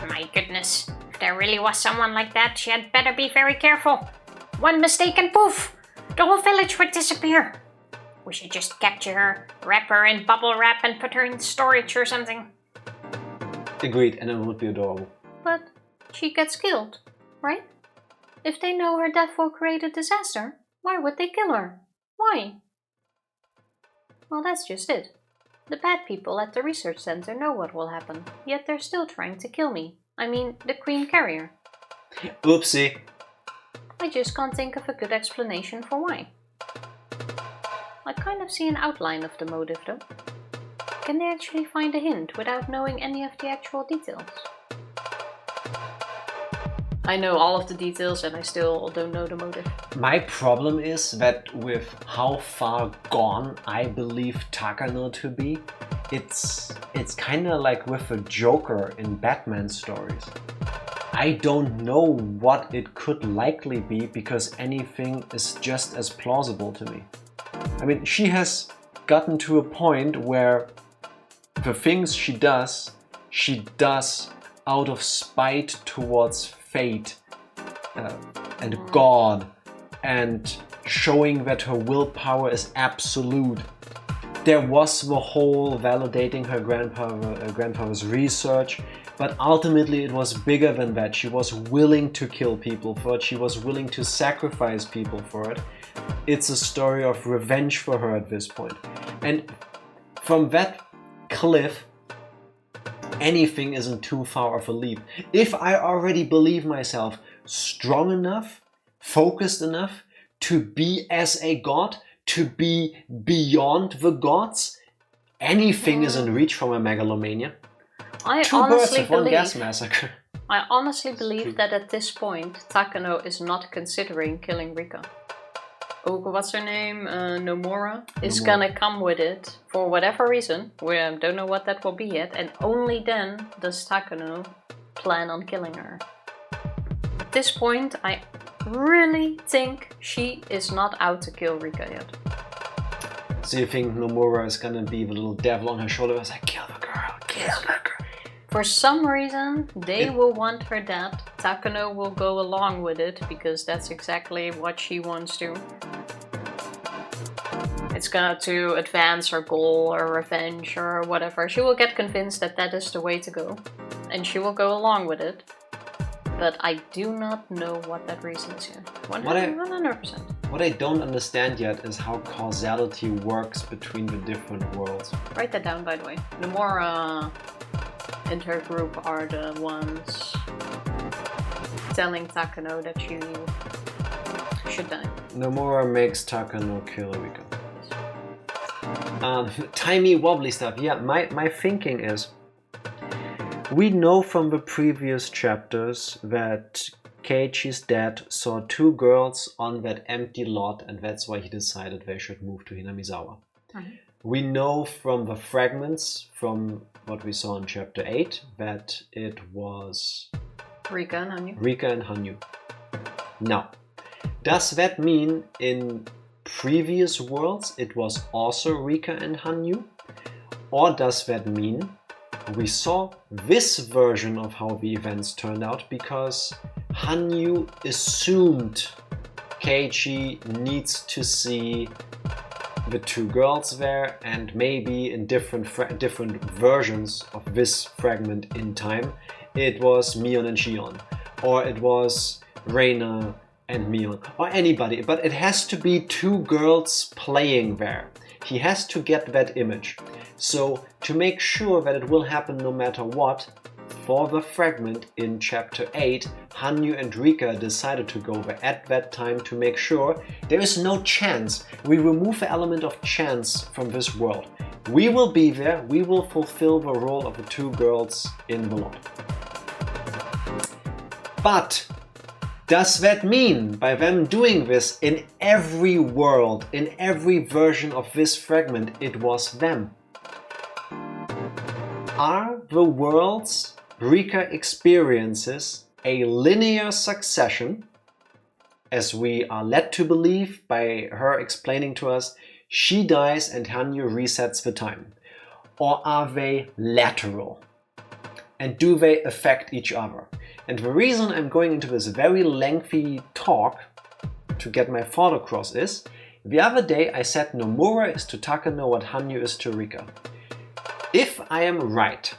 Speaker 3: My goodness, if there really was someone like that, she had better be very careful. One mistake and poof, the whole village would disappear. We should just capture her, wrap her in bubble wrap and put her in storage or something.
Speaker 1: Agreed, and it would be adorable.
Speaker 2: But she gets killed, right? If they know her death will create a disaster, why would they kill her? Why? Well, that's just it. The bad people at the research center know what will happen, yet they're still trying to kill me. I mean, the queen carrier.
Speaker 1: Oopsie.
Speaker 2: I just can't think of a good explanation for why. I kind of see an outline of the motive, though. Can they actually find a hint without knowing any of the actual details? I know all of the details and I still don't know the motive.
Speaker 1: My problem is that with how far gone I believe Takano to be, it's kind of like with the Joker in Batman stories. I don't know what it could likely be because anything is just as plausible to me. I mean, she has gotten to a point where the things she does out of spite towards fate and God, and showing that her willpower is absolute. There was the whole validating her grandfather's research, but ultimately it was bigger than that. She was willing to kill people for it. She was willing to sacrifice people for it. It's a story of revenge for her at this point. And from that cliff, anything isn't too far of a leap. If I already believe myself strong enough, focused enough to be as a god, to be beyond the gods, anything is in reach from a megalomania. Two birds with one gas massacre.
Speaker 2: I honestly believe that at this point, Takano is not considering killing Rika. Oh, what's her name? Nomura is gonna come with it for whatever reason. We don't know what that will be yet, and only then does Takano plan on killing her. At this point, I really think she is not out to kill Rika yet.
Speaker 1: So you think Nomura is gonna be the little devil on her shoulder? I was like, kill the girl, kill the girl.
Speaker 2: For some reason, they will want her dead. Takano will go along with it because that's exactly what she wants to. It's gonna to advance her goal or revenge or whatever. She will get convinced that that is the way to go, and she will go along with it. But I do not know what that reason is yet. 100%.
Speaker 1: What I don't understand yet is how causality works between the different worlds.
Speaker 2: Write that down, by the way. Nomura and her group are the ones telling Takano that she should die.
Speaker 1: Nomura makes Takano kill Rika. Timey wobbly stuff. Yeah, my thinking is, we know from the previous chapters that Keiichi's dad saw 2 girls on that empty lot, and that's why he decided they should move to Hinamizawa.
Speaker 2: Mm-hmm.
Speaker 1: We know from the fragments from what we saw in chapter 8 that it was
Speaker 2: Rika and Hanyu.
Speaker 1: Rika and Hanyu. Now, does that mean in previous worlds it was also Rika and Hanyu? Or does that mean we saw this version of how the events turned out because Hanyu assumed Keiichi needs to see the two girls there, and maybe in different versions of this fragment in time, it was Mion and Shion, or it was Reina and Mion, or anybody, but it has to be two girls playing there. He has to get that image. So to make sure that it will happen no matter what, for the fragment in chapter 8, Hanyu and Rika decided to go there at that time to make sure there is no chance. We remove the element of chance from this world. We will be there, we will fulfill the role of the two girls in the lot. But does that mean by them doing this in every world, in every version of this fragment, it was them? Are the worlds Rika experiences a linear succession, as we are led to believe by her explaining to us she dies and Hanyu resets the time? Or are they lateral? And do they affect each other? And the reason I'm going into this very lengthy talk to get my thought across is, the other day I said Nomura is to Takano what Hanyu is to Rika. If I am right,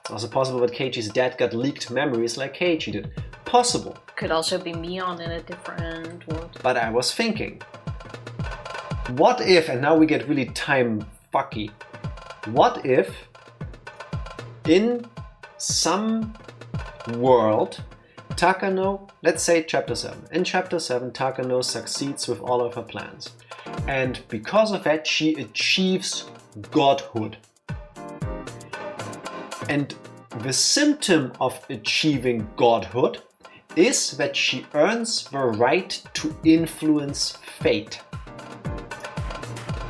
Speaker 1: it's also possible that Keiichi's dad got leaked memories like Keiichi did. Possible.
Speaker 2: Could also be Mion in a different world.
Speaker 1: But I was thinking, what if, and now we get really time fucky, what if in some world Takano, let's say chapter 7, in chapter 7 Takano succeeds with all of her plans, and because of that she achieves godhood. And the symptom of achieving godhood is that she earns the right to influence fate.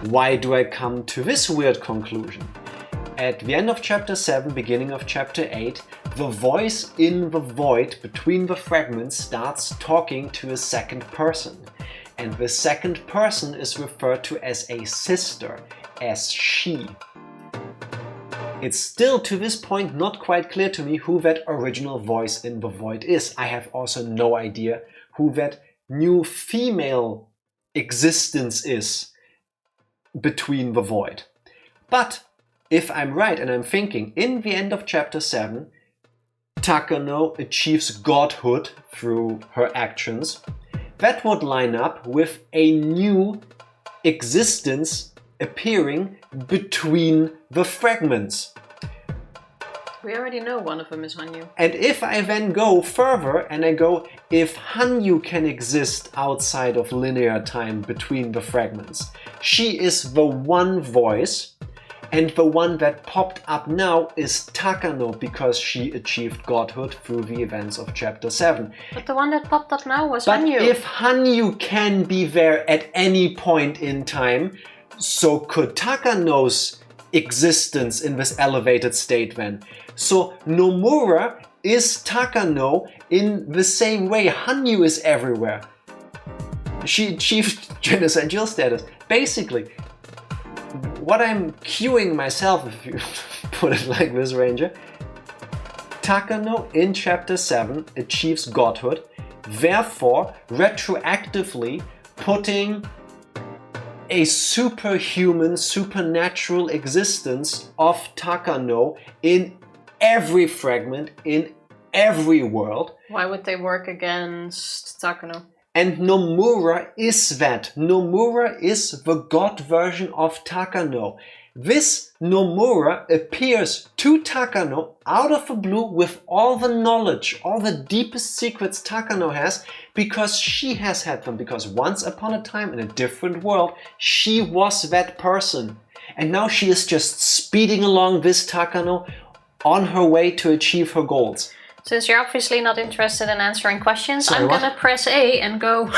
Speaker 1: Why do I come to this weird conclusion? At the end of chapter 7, beginning of chapter 8, the voice in the void between the fragments starts talking to a second person. And the second person is referred to as a sister, as she. It's still to this point not quite clear to me who that original voice in the void is. I have also no idea who that new female existence is between the void. But if I'm right and I'm thinking, in the end of chapter 7, Takano achieves godhood through her actions, that would line up with a new existence appearing between the fragments.
Speaker 2: We already know one of them is Hanyu.
Speaker 1: And if I then go further and I go, if Hanyu can exist outside of linear time between the fragments, she is the one voice, and the one that popped up now is Takano because she achieved godhood through the events of chapter 7.
Speaker 2: But the one that popped up now was
Speaker 1: But
Speaker 2: Hanyu.
Speaker 1: if Hanyu can be there at any point in time, so could Takano's existence in this elevated state then. So Nomura is Takano in the same way Hanyu is everywhere. She achieved genocide status. Basically, what I'm cueing myself, if you put it like this, Ranger, Takano in chapter 7 achieves godhood, therefore retroactively putting a superhuman, supernatural existence of Takano in every fragment, in every world.
Speaker 2: Why would they work against Takano?
Speaker 1: And Nomura is that. Nomura is the god version of Takano. This Nomura appears to Takano out of the blue with all the knowledge, all the deepest secrets Takano has, because she has had them. Because once upon a time in a different world, she was that person. And now she is just speeding along this Takano on her way to achieve her goals.
Speaker 2: Since you're obviously not interested in answering questions,
Speaker 1: Sorry,
Speaker 2: I'm
Speaker 1: what?
Speaker 2: gonna press A and go.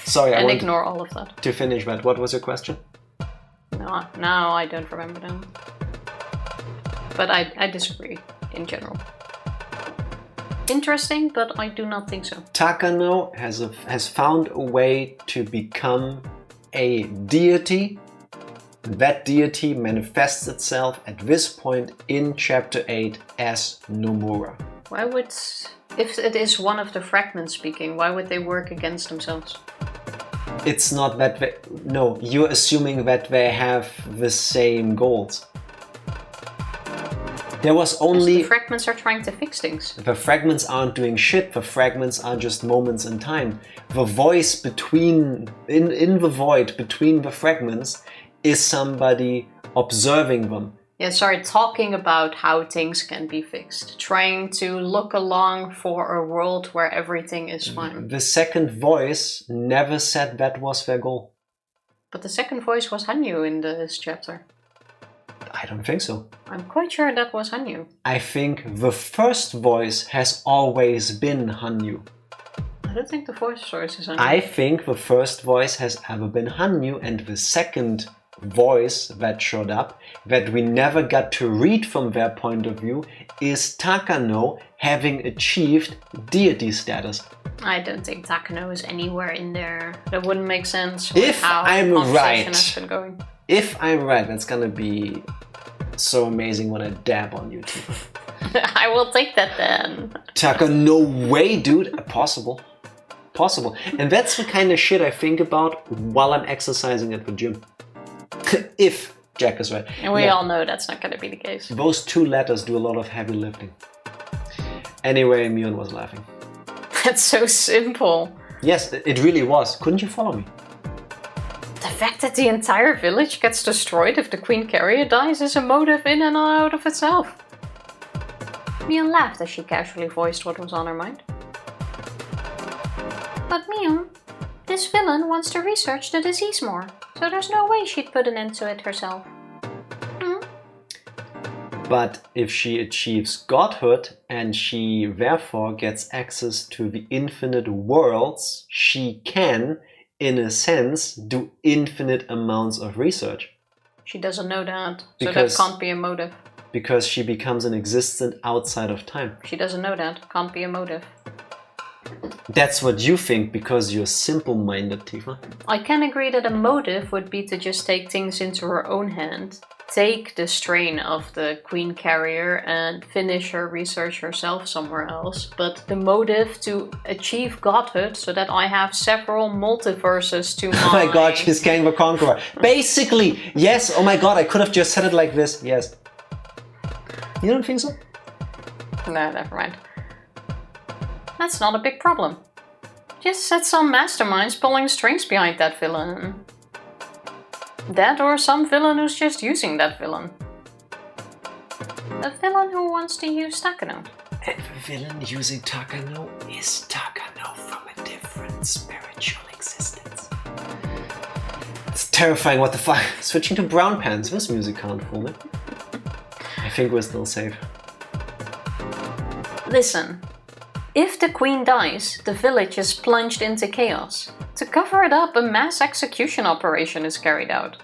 Speaker 1: Sorry, I
Speaker 2: and
Speaker 1: want
Speaker 2: ignore all of that.
Speaker 1: to finish that. What was your question?
Speaker 2: No, I don't remember them. But I disagree in general. Interesting, but I do not think so.
Speaker 1: Takano has found a way to become a deity. That deity manifests itself at this point in chapter 8 as Nomura.
Speaker 2: Why would, if it is one of the fragments speaking, why would they work against themselves?
Speaker 1: It's not that they... No, you're assuming that they have the same goals. There was only...
Speaker 2: The fragments are trying to fix things.
Speaker 1: The fragments aren't doing shit. The fragments are just moments in time. The voice between... In the void between the fragments is somebody observing them.
Speaker 2: Yeah, sorry, talking about how things can be fixed. Trying to look along for a world where everything is fine.
Speaker 1: The second voice never said that was their goal.
Speaker 2: But the second voice was Hanyu in this chapter.
Speaker 1: I don't think so.
Speaker 2: I'm quite sure that was Hanyu.
Speaker 1: I think the first voice has always been Hanyu.
Speaker 2: I don't think the first voice is Hanyu.
Speaker 1: I think the first voice has ever been Hanyu, and the second voice that showed up, that we never got to read from their point of view, is Takano having achieved deity status.
Speaker 2: I don't think Takano is anywhere in there. That wouldn't make sense with
Speaker 1: If
Speaker 2: how
Speaker 1: I'm
Speaker 2: the conversation
Speaker 1: right,
Speaker 2: has been going.
Speaker 1: If I'm right, that's gonna be so amazing when I dab on you, Tifa.
Speaker 2: I will take that then.
Speaker 1: Taka, no way, dude. Possible. And that's the kind of shit I think about while I'm exercising at the gym. If Jack is right.
Speaker 2: And we all know that's not going to be the case.
Speaker 1: Those two letters do a lot of heavy lifting. Anyway, Mion was laughing.
Speaker 2: That's so simple.
Speaker 1: Yes, it really was. Couldn't you follow me?
Speaker 2: The fact that the entire village gets destroyed if the Queen Carrier dies is a motive in and out of itself. Mion laughed as she casually voiced what was on her mind. But Mion, this villain wants to research the disease more, so there's no way she'd put an end to it herself.
Speaker 1: But if she achieves godhood and she therefore gets access to the infinite worlds, she can, in a sense, do infinite amounts of research.
Speaker 2: She doesn't know that, so that can't be a motive.
Speaker 1: Because she becomes an existent outside of time.
Speaker 2: She doesn't know that, can't be a motive.
Speaker 1: That's what you think because you're simple-minded, Tifa.
Speaker 2: I can agree that a motive would be to just take things into her own hand, take the strain of the Queen Carrier and finish her research herself somewhere else. But the motive to achieve godhood so that I have several multiverses to
Speaker 1: Oh my god, she's Kang the Conqueror. Basically, yes, oh my god, I could have just said it like this, yes. You don't think so?
Speaker 2: No, never mind. That's not a big problem. Just set some masterminds pulling strings behind that villain. That or some villain who's just using that villain. A villain who wants to use Takano.
Speaker 1: And the villain using Takano is Takano from a different spiritual existence. It's terrifying, what the fuck? Switching to brown pants, this music can't fool me. I think we're still safe.
Speaker 2: Listen. If the queen dies, the village is plunged into chaos. To cover it up, a mass execution operation is carried out.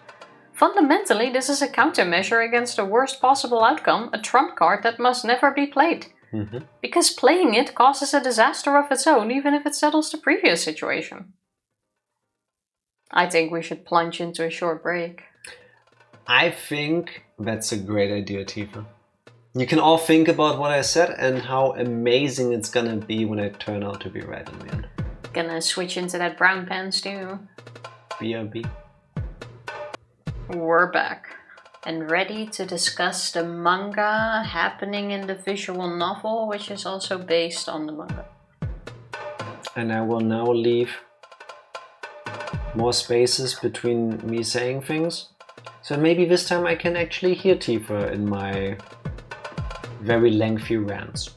Speaker 2: Fundamentally, this is a countermeasure against the worst possible outcome, a trump card that must never be played. Because playing it causes a disaster of its own, even if it settles the previous situation. I think we should plunge into a short break.
Speaker 1: I think that's a great idea, Tifa. You can all think about what I said and how amazing it's gonna be when I turn out to be right in the end.
Speaker 2: Gonna switch into that brown pants too.
Speaker 1: BRB.
Speaker 2: We're back. And ready to discuss the manga happening in the visual novel, which is also based on the manga.
Speaker 1: And I will now leave more spaces between me saying things. So maybe this time I can actually hear Tifa in my very lengthy rants.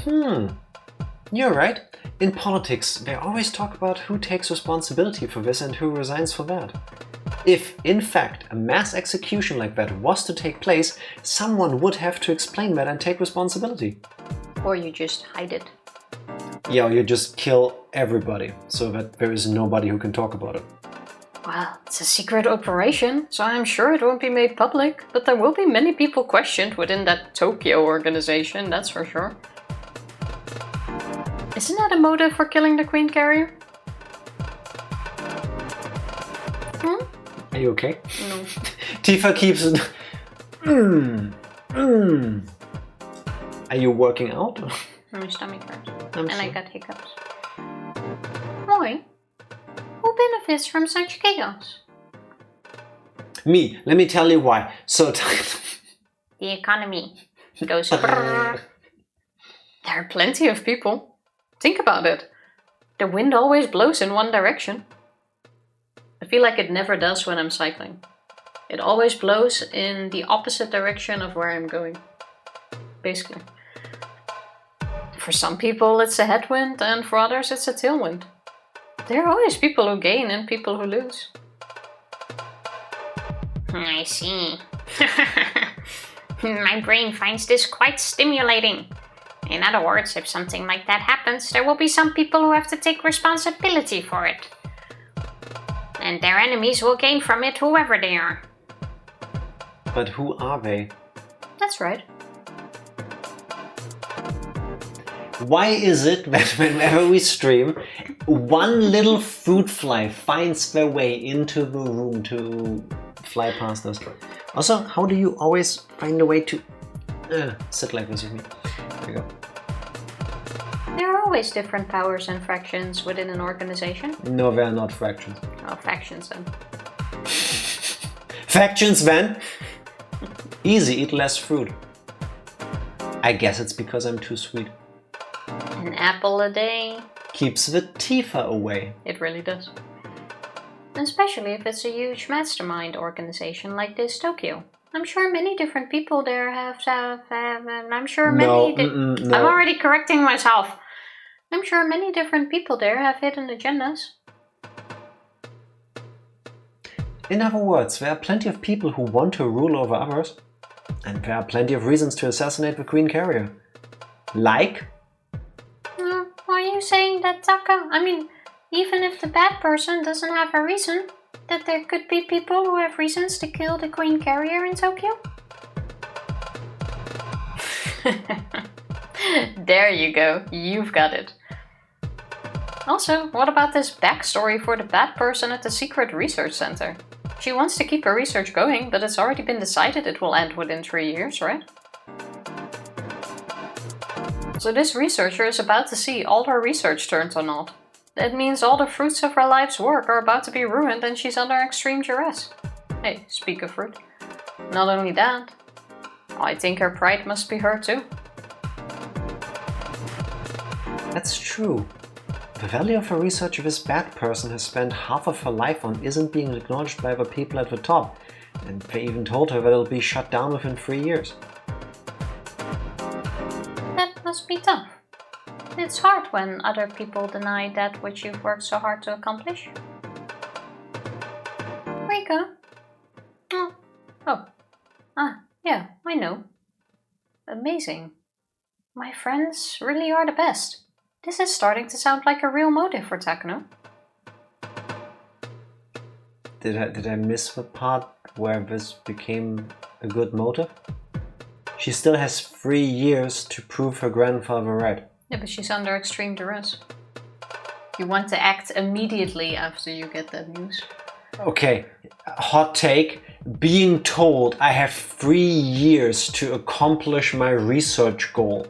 Speaker 1: You're right. In politics, they always talk about who takes responsibility for this and who resigns for that. If, in fact, a mass execution like that was to take place, someone would have to explain that and take responsibility.
Speaker 2: Or you just hide it.
Speaker 1: Yeah, or you just kill everybody, so that there is nobody who can talk about it.
Speaker 2: Well, it's a secret operation, so I'm sure it won't be made public, but there will be many people questioned within that Tokyo organization, that's for sure. Isn't that a motive for killing the Queen Carrier?
Speaker 1: Are you okay?
Speaker 2: No.
Speaker 1: Tifa keeps... Are you working out?
Speaker 2: My stomach hurts.
Speaker 1: I'm
Speaker 2: And I
Speaker 1: sorry.
Speaker 2: got hiccups. Why? benefits from such chaos?
Speaker 1: Me, let me tell you why. So,
Speaker 3: The economy goes brrr.
Speaker 2: There are plenty of people. Think about it. The wind always blows in one direction. I feel like it never does when I'm cycling. It always blows in the opposite direction of where I'm going. Basically. For some people it's a headwind and for others it's a tailwind. There are always people who gain and people who lose.
Speaker 3: I see. My brain finds this quite stimulating. In other words, if something like that happens, there will be some people who have to take responsibility for it. And their enemies will gain from it, whoever they are.
Speaker 1: but who are they?
Speaker 2: That's right.
Speaker 1: Why is it that whenever we stream, one little fruit fly finds their way into the room to fly past us? Also, how do you always find a way to sit like this with me? There we go.
Speaker 2: There are always different powers and fractions within an organization.
Speaker 1: No, they are not fractions.
Speaker 2: Oh, factions then.
Speaker 1: Factions, then? Easy, eat less fruit. I guess it's because I'm too sweet.
Speaker 2: An apple a day.
Speaker 1: Keeps the Tifa away.
Speaker 2: It really does. Especially if it's a huge mastermind organization like this Tokyo. I'm sure many different people there have I'm sure many...
Speaker 1: No.
Speaker 2: I'm already correcting myself. I'm sure many different people there have hidden agendas.
Speaker 1: In other words, there are plenty of people who want to rule over others. And there are plenty of reasons to assassinate the Queen Carrier. Like?
Speaker 2: Are you saying that, Taka? I mean, even if the bad person doesn't have a reason, that there could be people who have reasons to kill the Queen Carrier in Tokyo? There you go, you've got it. Also, what about this backstory for the bad person at the secret research center? She wants to keep her research going, but it's already been decided it will end within 3 years, right? So this researcher is about to see all her research turn to naught. That means all the fruits of her life's work are about to be ruined and she's under extreme duress. Hey, speak of fruit. Not only that, I think her pride must be hurt too.
Speaker 1: That's true. The value of a research this bad person has spent half of her life on isn't being acknowledged by the people at the top. And they even told her that it'll be shut down within 3 years.
Speaker 2: That must be tough. It's hard when other people deny that which you've worked so hard to accomplish. Rika? Yeah, I know. Amazing. My friends really are the best. This is starting to sound like a real motive for Takano.
Speaker 1: Did I miss the part where this became a good motive? She still has 3 years to prove her grandfather right.
Speaker 2: Yeah, but she's under extreme duress. You want to act immediately after you get that news.
Speaker 1: Okay, hot take. Being told I have 3 years to accomplish my research goal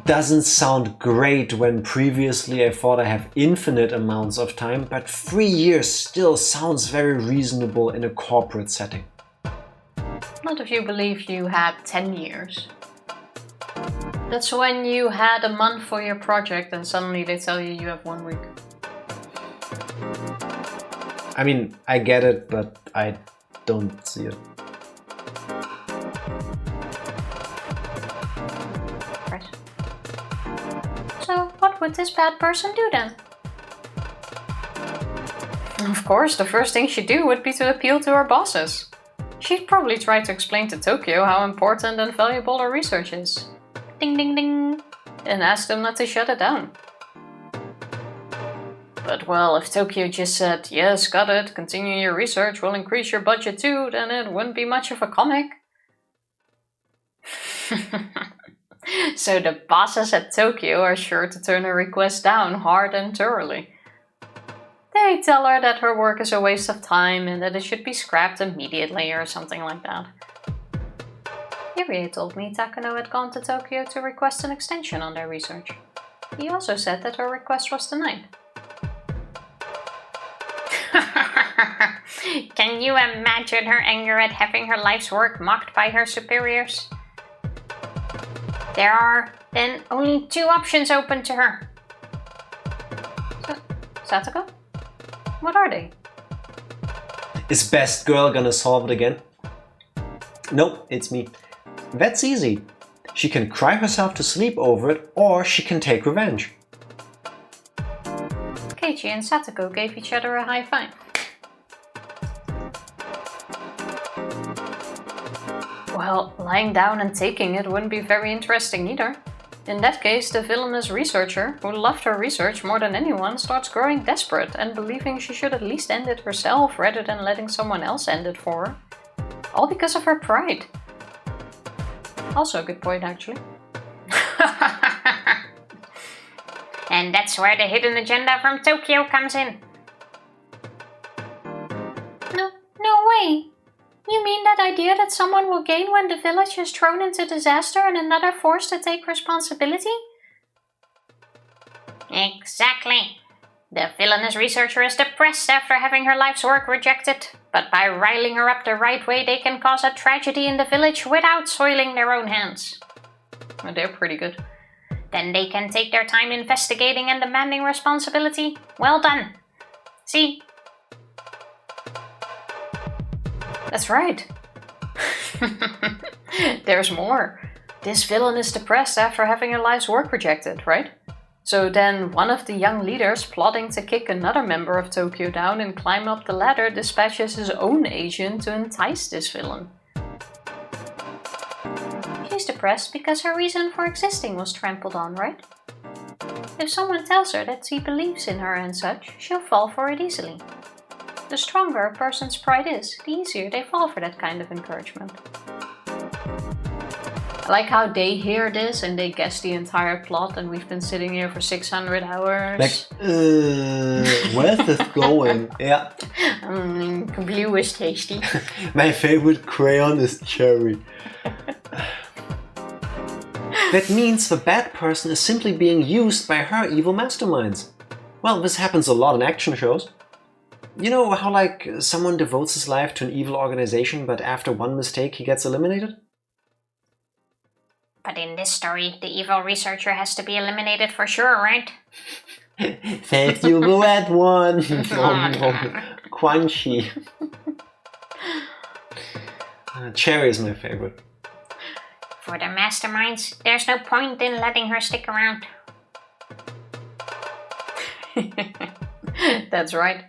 Speaker 1: doesn't sound great when previously I thought I have infinite amounts of time, but 3 years still sounds very reasonable in a corporate setting.
Speaker 2: Not if you believe you had 10 years. That's when you had a month for your project and suddenly they tell you you have 1 week.
Speaker 1: I mean, I get it, but I don't see it.
Speaker 2: Right. So, what would this bad person do then? Of course, the first thing she'd do would be to appeal to her bosses. She'd probably try to explain to Tokyo how important and valuable her research is. Ding ding ding! And ask them not to shut it down. But well, if Tokyo just said, yes, got it, continue your research, we'll increase your budget too, then it wouldn't be much of a comic. So the bosses at Tokyo are sure to turn her request down hard and thoroughly. They tell her that her work is a waste of time and that it should be scrapped immediately or something like that. Irie told me Takano had gone to Tokyo to request an extension on their research. He also said that her request was denied.
Speaker 3: Can you imagine her anger at having her life's work mocked by her superiors? There are then only 2 options open to her.
Speaker 2: Satoko? What are they?
Speaker 1: Is best girl gonna solve it again? Nope, it's me. That's easy. She can cry herself to sleep over it, or she can take revenge.
Speaker 2: Keiichi and Satoko gave each other a high five. Well, lying down and taking it wouldn't be very interesting either. In that case, the villainous researcher, who loved her research more than anyone, starts growing desperate and believing she should at least end it herself rather than letting someone else end it for her. All because of her pride. Also a good point, actually.
Speaker 3: And that's where the hidden agenda from Tokyo comes in.
Speaker 2: No way! You mean that idea that someone will gain when the village is thrown into disaster and another forced to take responsibility?
Speaker 3: Exactly. The villainous researcher is depressed after having her life's work rejected, but by riling her up the right way they can cause a tragedy in the village without soiling their own hands.
Speaker 2: Well, they're pretty good.
Speaker 3: Then they can take their time investigating and demanding responsibility. Well done. See?
Speaker 2: That's right. There's more. This villain is depressed after having her life's work rejected, right? So then one of the young leaders plotting to kick another member of Tokyo down and climb up the ladder dispatches his own agent to entice this villain. She's depressed because her reason for existing was trampled on, right? If someone tells her that he believes in her and such, she'll fall for it easily. The stronger a person's pride is, the easier they fall for that kind of encouragement. I like how they hear this and they guess the entire plot, and we've been sitting here for 600 hours.
Speaker 1: Like, where's this going? Yeah.
Speaker 2: Blue is tasty.
Speaker 1: My favorite crayon is cherry. That means the bad person is simply being used by her evil masterminds. Well, this happens a lot in action shows. You know how, like, someone devotes his life to an evil organization, but after one mistake he gets eliminated?
Speaker 3: But in this story, the evil researcher has to be eliminated for sure, right?
Speaker 1: Thank you, the red one! Crunchy. Cherry is my favorite.
Speaker 3: For the masterminds, there's no point in letting her stick around.
Speaker 2: That's right.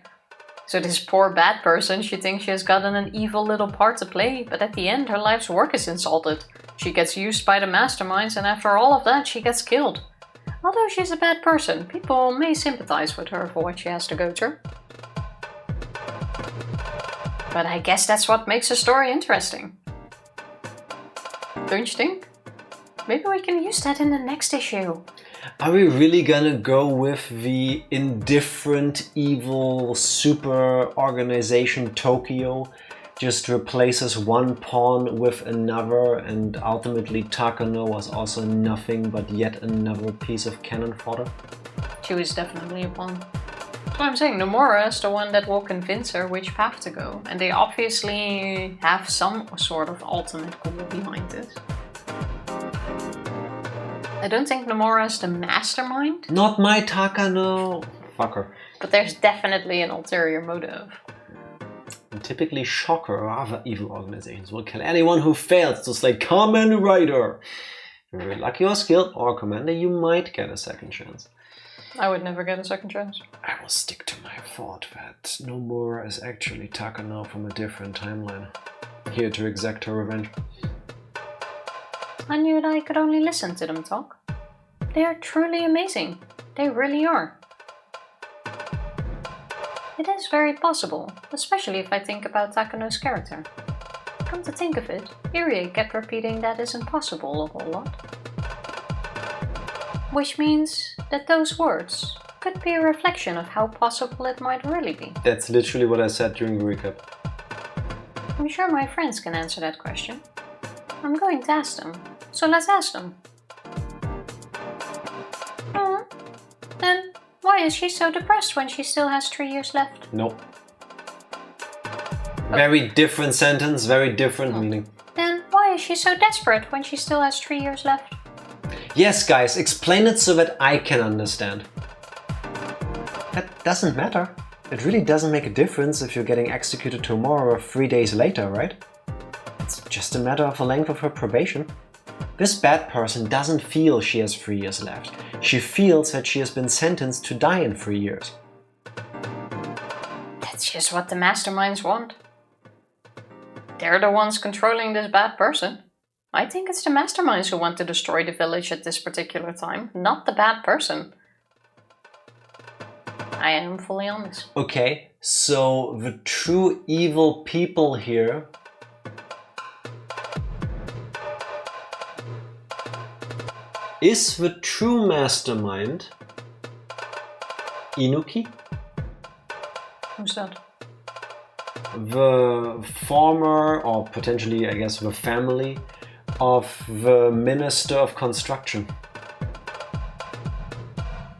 Speaker 2: So this poor bad person, she thinks she has gotten an evil little part to play, but at the end her life's work is insulted. She gets used by the masterminds, and after all of that she gets killed. Although she's a bad person, people may sympathize with her for what she has to go through. But I guess that's what makes a story interesting. Don't you think? Maybe we can use that in the next issue.
Speaker 1: Are we really gonna go with the indifferent, evil, super organization Tokyo? Just replaces one pawn with another, and ultimately Takano was also nothing but yet another piece of cannon fodder?
Speaker 2: She was definitely a pawn. That's what I'm saying, Nomura is the one that will convince her which path to go, and they obviously have some sort of ultimate goal behind it. I don't think Nomura is the mastermind.
Speaker 1: Not my Takano! Fucker.
Speaker 2: But there's definitely an ulterior motive.
Speaker 1: And typically Shocker or other evil organizations will kill anyone who fails to slay Kamen Rider. If you're very lucky or skilled or commander, you might get a second chance.
Speaker 2: I would never get a second chance.
Speaker 1: I will stick to my thought that Nomura is actually Takano from a different timeline, here to exact her revenge.
Speaker 2: I knew that I could only listen to them talk. They are truly amazing. They really are. It is very possible, especially if I think about Takano's character. Come to think of it, Irie kept repeating that isn't possible a whole lot. Which means that those words could be a reflection of how possible it might really be.
Speaker 1: That's literally what I said during the recap.
Speaker 2: I'm sure my friends can answer that question. I'm going to ask them, so let's ask them. Then why is she so depressed when she still has 3 years left?
Speaker 1: Nope. Very different sentence, very different meaning.
Speaker 2: Then why is she so desperate when she still has 3 years left?
Speaker 1: Yes, guys, explain it so that I can understand. That doesn't matter. It really doesn't make a difference if you're getting executed tomorrow or 3 days later, right? It's just a matter of the length of her probation. This bad person doesn't feel she has 3 years left. She feels that she has been sentenced to die in 3 years.
Speaker 2: That's just what the masterminds want. They're the ones controlling this bad person. I think it's the masterminds who want to destroy the village at this particular time, not the bad person. I am fully honest.
Speaker 1: Okay, so the true evil people here is the true mastermind Inuki?
Speaker 2: Who's that?
Speaker 1: The former, or potentially I guess the family, of the Minister of Construction.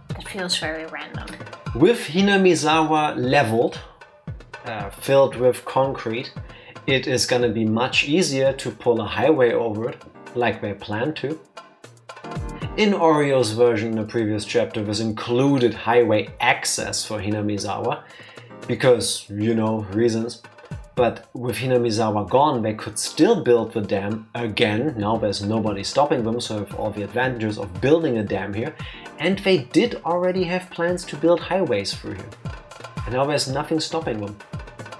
Speaker 2: That feels very random.
Speaker 1: With Hinamizawa leveled, filled with concrete, it is gonna be much easier to pull a highway over it, like they plan to. In Oreo's version in the previous chapter, this included highway access for Hinamizawa, because, you know, reasons. But with Hinamizawa gone, they could still build the dam again. Now there's nobody stopping them, so they have all the advantages of building a dam here. And they did already have plans to build highways through here. And now there's nothing stopping them.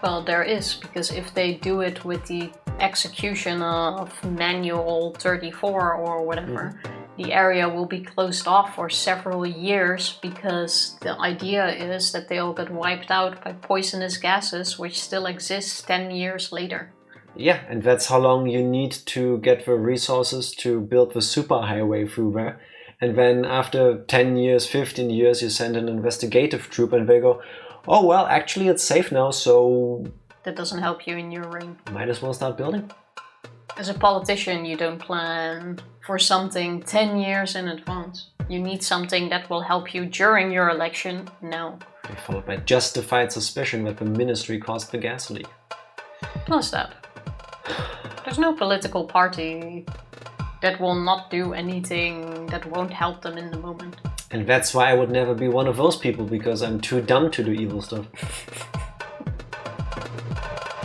Speaker 2: Well, there is, because if they do it with the execution of Manual 34 or whatever, the area will be closed off for several years, because the idea is that they all get wiped out by poisonous gases which still exist 10 years later.
Speaker 1: Yeah, and that's how long you need to get the resources to build the superhighway through there. And then after 10 years, 15 years, you send an investigative troop and they go, oh well, actually it's safe now, so...
Speaker 2: That doesn't help you in your reign.
Speaker 1: Might as well start building.
Speaker 2: As a politician, you don't plan for something 10 years in advance. You need something that will help you during your election now.
Speaker 1: Followed by justified suspicion that the ministry caused the gas leak.
Speaker 2: Plus that. There's no political party that will not do anything that won't help them in the moment.
Speaker 1: And that's why I would never be one of those people, because I'm too dumb to do evil stuff.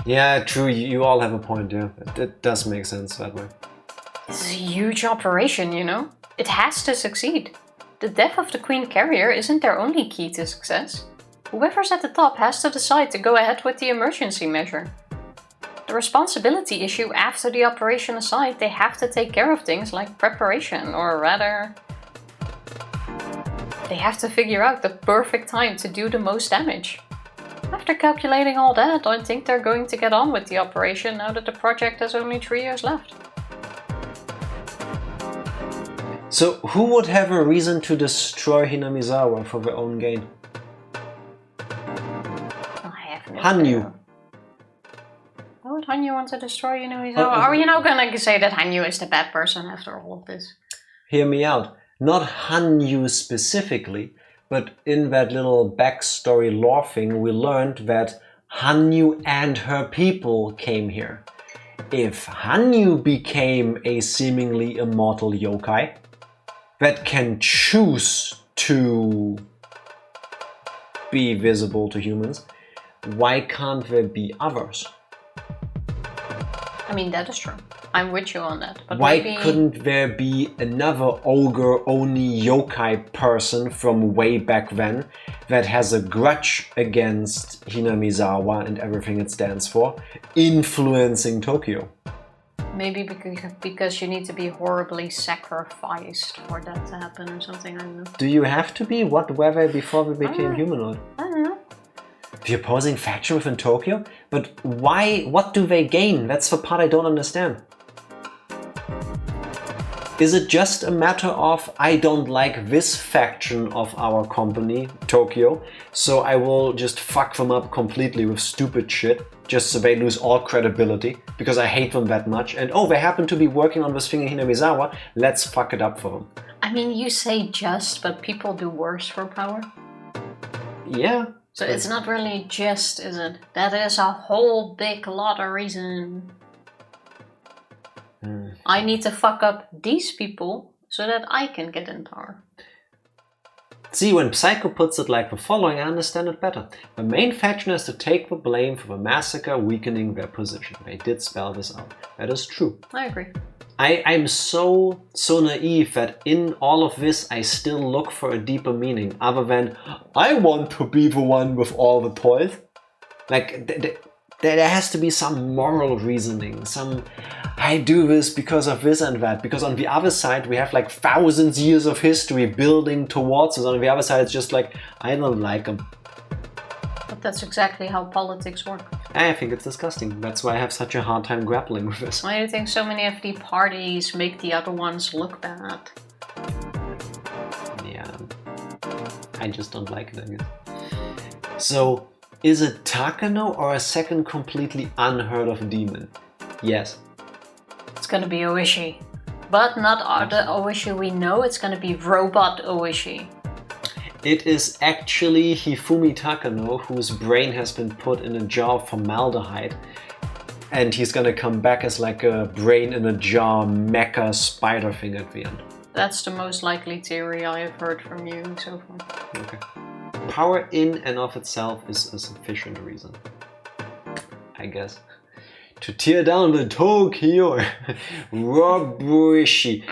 Speaker 1: Yeah, true, you all have a point, yeah. It does make sense that way.
Speaker 2: This is a huge operation, you know? It has to succeed. The death of the Queen Carrier isn't their only key to success. Whoever's at the top has to decide to go ahead with the emergency measure. The responsibility issue after the operation aside, they have to take care of things like preparation, or rather... They have to figure out the perfect time to do the most damage. After calculating all that, I think they're going to get on with the operation now that the project has only 3 years left.
Speaker 1: So who would have a reason to destroy Hinamizawa for their own gain?
Speaker 2: I have no
Speaker 1: Hanyu.
Speaker 2: clue. Why would Hanyu want to destroy Hinamizawa? Are you now gonna say that Hanyu is the bad person after all of this?
Speaker 1: Hear me out. Not Hanyu specifically, but in that little backstory lore thing, we learned that Hanyu and her people came here. If Hanyu became a seemingly immortal yokai that can choose to be visible to humans, why can't there be others?
Speaker 2: I mean, that is true. I'm with you on that. But
Speaker 1: why
Speaker 2: maybe...
Speaker 1: couldn't there be another ogre oni yokai person from way back then that has a grudge against Hinamizawa and everything it stands for, influencing Tokyo?
Speaker 2: Maybe because you need to be horribly sacrificed for that to happen or something, I don't know.
Speaker 1: Do you have to be? What were they before they became humanoid?
Speaker 2: I don't know.
Speaker 1: The opposing faction within Tokyo? But why? What do they gain? That's the part I don't understand. Is it just a matter of, I don't like this faction of our company, Tokyo, so I will just fuck them up completely with stupid shit, just so they lose all credibility, because I hate them that much, and oh, they happen to be working on this thing in Hinamizawa, let's fuck it up for them.
Speaker 2: I mean, you say just, but people do worse for power.
Speaker 1: Yeah,
Speaker 2: So it's not really just, is it? That is a whole big lot of reason. I need to fuck up these people so that I can get in power.
Speaker 1: See, when Psycho puts it like the following, I understand it better. The main faction has to take the blame for the massacre, weakening their position. They did spell this out. That is true.
Speaker 2: I agree.
Speaker 1: I'm so naive that in all of this I still look for a deeper meaning other than I want to be the one with all the toys. Like there has to be some moral reasoning, some I do this because of this and that, because on the other side we have like thousands of years of history building towards us. On the other side it's just like I don't like them.
Speaker 2: But that's exactly how politics work.
Speaker 1: I think it's disgusting. That's why I have such a hard time grappling with this.
Speaker 2: Why do you think so many of the parties make the other ones look bad?
Speaker 1: Yeah, I just don't like it, I guess. So, is it Takano or a second completely unheard of demon? Yes.
Speaker 2: It's gonna be Ooishi. But not the Ooishi we know, it's gonna be robot Ooishi.
Speaker 1: It is actually Hifumi Takano, whose brain has been put in a jar of formaldehyde. And he's gonna come back as like a brain in a jar mecha spider thing at the end.
Speaker 2: That's the most likely theory I have heard from you so far.
Speaker 1: Okay. Power in and of itself is a sufficient reason, I guess. To tear down the Tokyo Roboshi.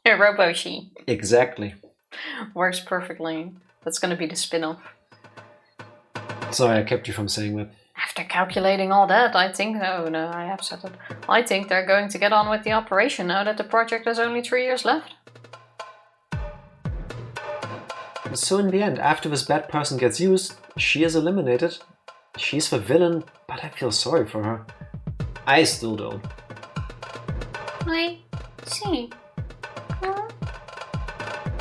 Speaker 2: Roboshi.
Speaker 1: Exactly.
Speaker 2: Works perfectly. That's gonna be the spin-off.
Speaker 1: Sorry, I kept you from saying that.
Speaker 2: After calculating all that, I think... Oh no, I have said it. I think they're going to get on with the operation now that the project has only 3 years left.
Speaker 1: So in the end, after this bad person gets used, she is eliminated. She's the villain, but I feel sorry for her. I still don't.
Speaker 3: I see.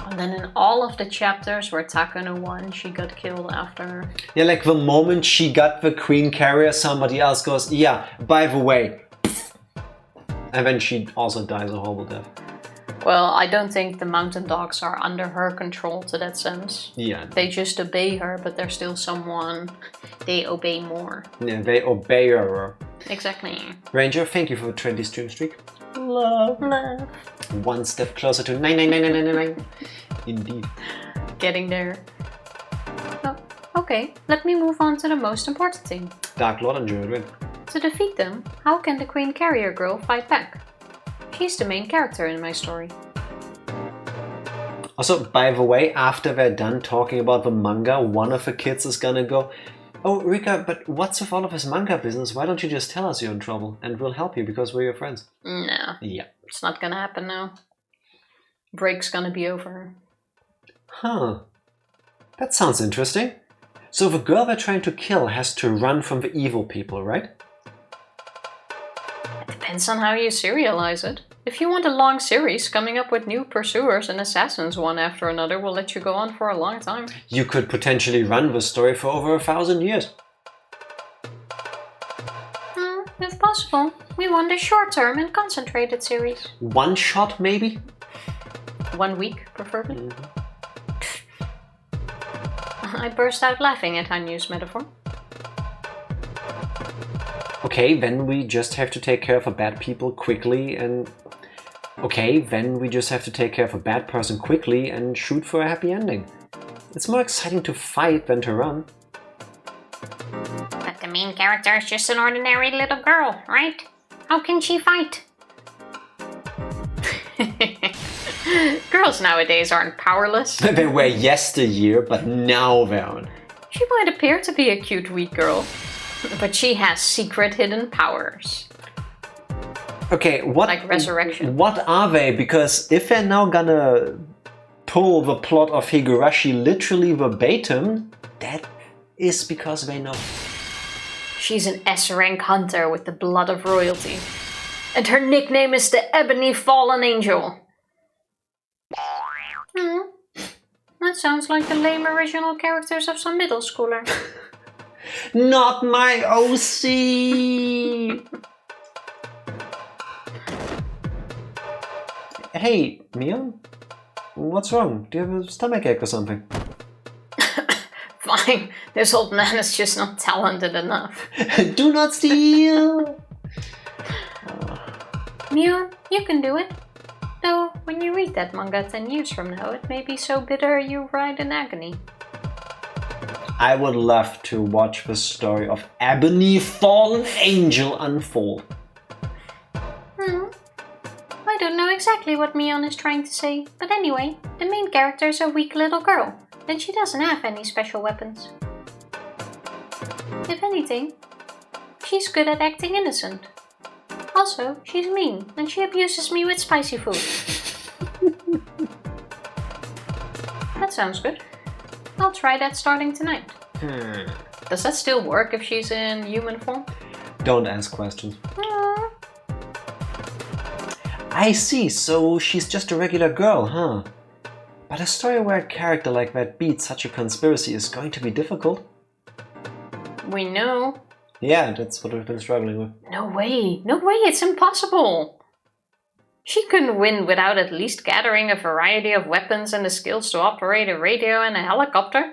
Speaker 2: And then in all of the chapters where Takano won, she got killed after.
Speaker 1: Yeah, like the moment she got the queen carrier, somebody else goes, yeah, by the way. And then she also dies a horrible death.
Speaker 2: Well, I don't think the mountain dogs are under her control to that sense.
Speaker 1: Yeah.
Speaker 2: They just obey her, but they're still someone they obey more.
Speaker 1: Yeah, they obey her.
Speaker 2: Exactly.
Speaker 1: Ranger, thank you for the 20 stream streak.
Speaker 2: Love.
Speaker 1: One step closer to 99999. Indeed.
Speaker 2: Getting there. Oh, okay, let me move on to the most important thing.
Speaker 1: Dark Lord and Druid.
Speaker 2: To defeat them, how can the Queen Carrier Girl fight back? She's the main character in my story.
Speaker 1: Also, by the way, after they're done talking about the manga, one of the kids is gonna go, oh, Rika, but what's with all of this manga business? Why don't you just tell us you're in trouble and we'll help you because we're your friends?
Speaker 2: No.
Speaker 1: Yeah.
Speaker 2: It's not gonna happen now. Break's gonna be over.
Speaker 1: Huh. That sounds interesting. So the girl they're trying to kill has to run from the evil people, right?
Speaker 2: It depends on how you serialize it. If you want a long series, coming up with new pursuers and assassins one after another will let you go on for a long time.
Speaker 1: You could potentially run the story for over 1,000 years.
Speaker 3: If possible, we want a short-term and concentrated series.
Speaker 1: One shot, maybe?
Speaker 2: 1 week, preferably.
Speaker 1: Mm-hmm.
Speaker 2: I burst out laughing at Hanyu's metaphor.
Speaker 1: Okay, then we just have to take care of the bad people quickly and... Okay, then we just have to take care of a bad person quickly and shoot for a happy ending. It's more exciting to fight than to run.
Speaker 3: But the main character is just an ordinary little girl, right? How can she fight?
Speaker 2: Girls nowadays aren't powerless.
Speaker 1: They were yesteryear, but now they aren't.
Speaker 2: She might appear to be a cute weak girl, but she has secret hidden powers.
Speaker 1: Okay, what...
Speaker 2: Like resurrection.
Speaker 1: What are they? Because if they're now gonna pull the plot of Higurashi literally verbatim, that is because they know.
Speaker 2: She's an S-rank hunter with the blood of royalty. And her nickname is the Ebony Fallen Angel.
Speaker 3: That sounds like the lame original characters of some middle schooler.
Speaker 1: Not my OC! Hey, Mia? What's wrong? Do you have a stomachache or something?
Speaker 2: Fine. like this old man is just not talented enough.
Speaker 1: Do not steal!
Speaker 3: Mion, you can do it. Though, when you read that manga 10 years from now, it may be so bitter you write in agony.
Speaker 1: I would love to watch the story of Ebony Fallen Angel unfold.
Speaker 3: I don't know exactly what Mion is trying to say, but anyway, the main character is a weak little girl, and she doesn't have any special weapons. If anything, she's good at acting innocent. Also, she's mean, and she abuses me with spicy food. That sounds good. I'll try that starting tonight.
Speaker 2: Does that still work if she's in human form?
Speaker 1: Don't ask questions. I see, so she's just a regular girl, huh? But a story where a character like that beats such a conspiracy is going to be difficult.
Speaker 2: We know.
Speaker 1: Yeah, that's what we've been struggling with.
Speaker 2: No way, it's impossible. She couldn't win without at least gathering a variety of weapons and the skills to operate a radio and a helicopter.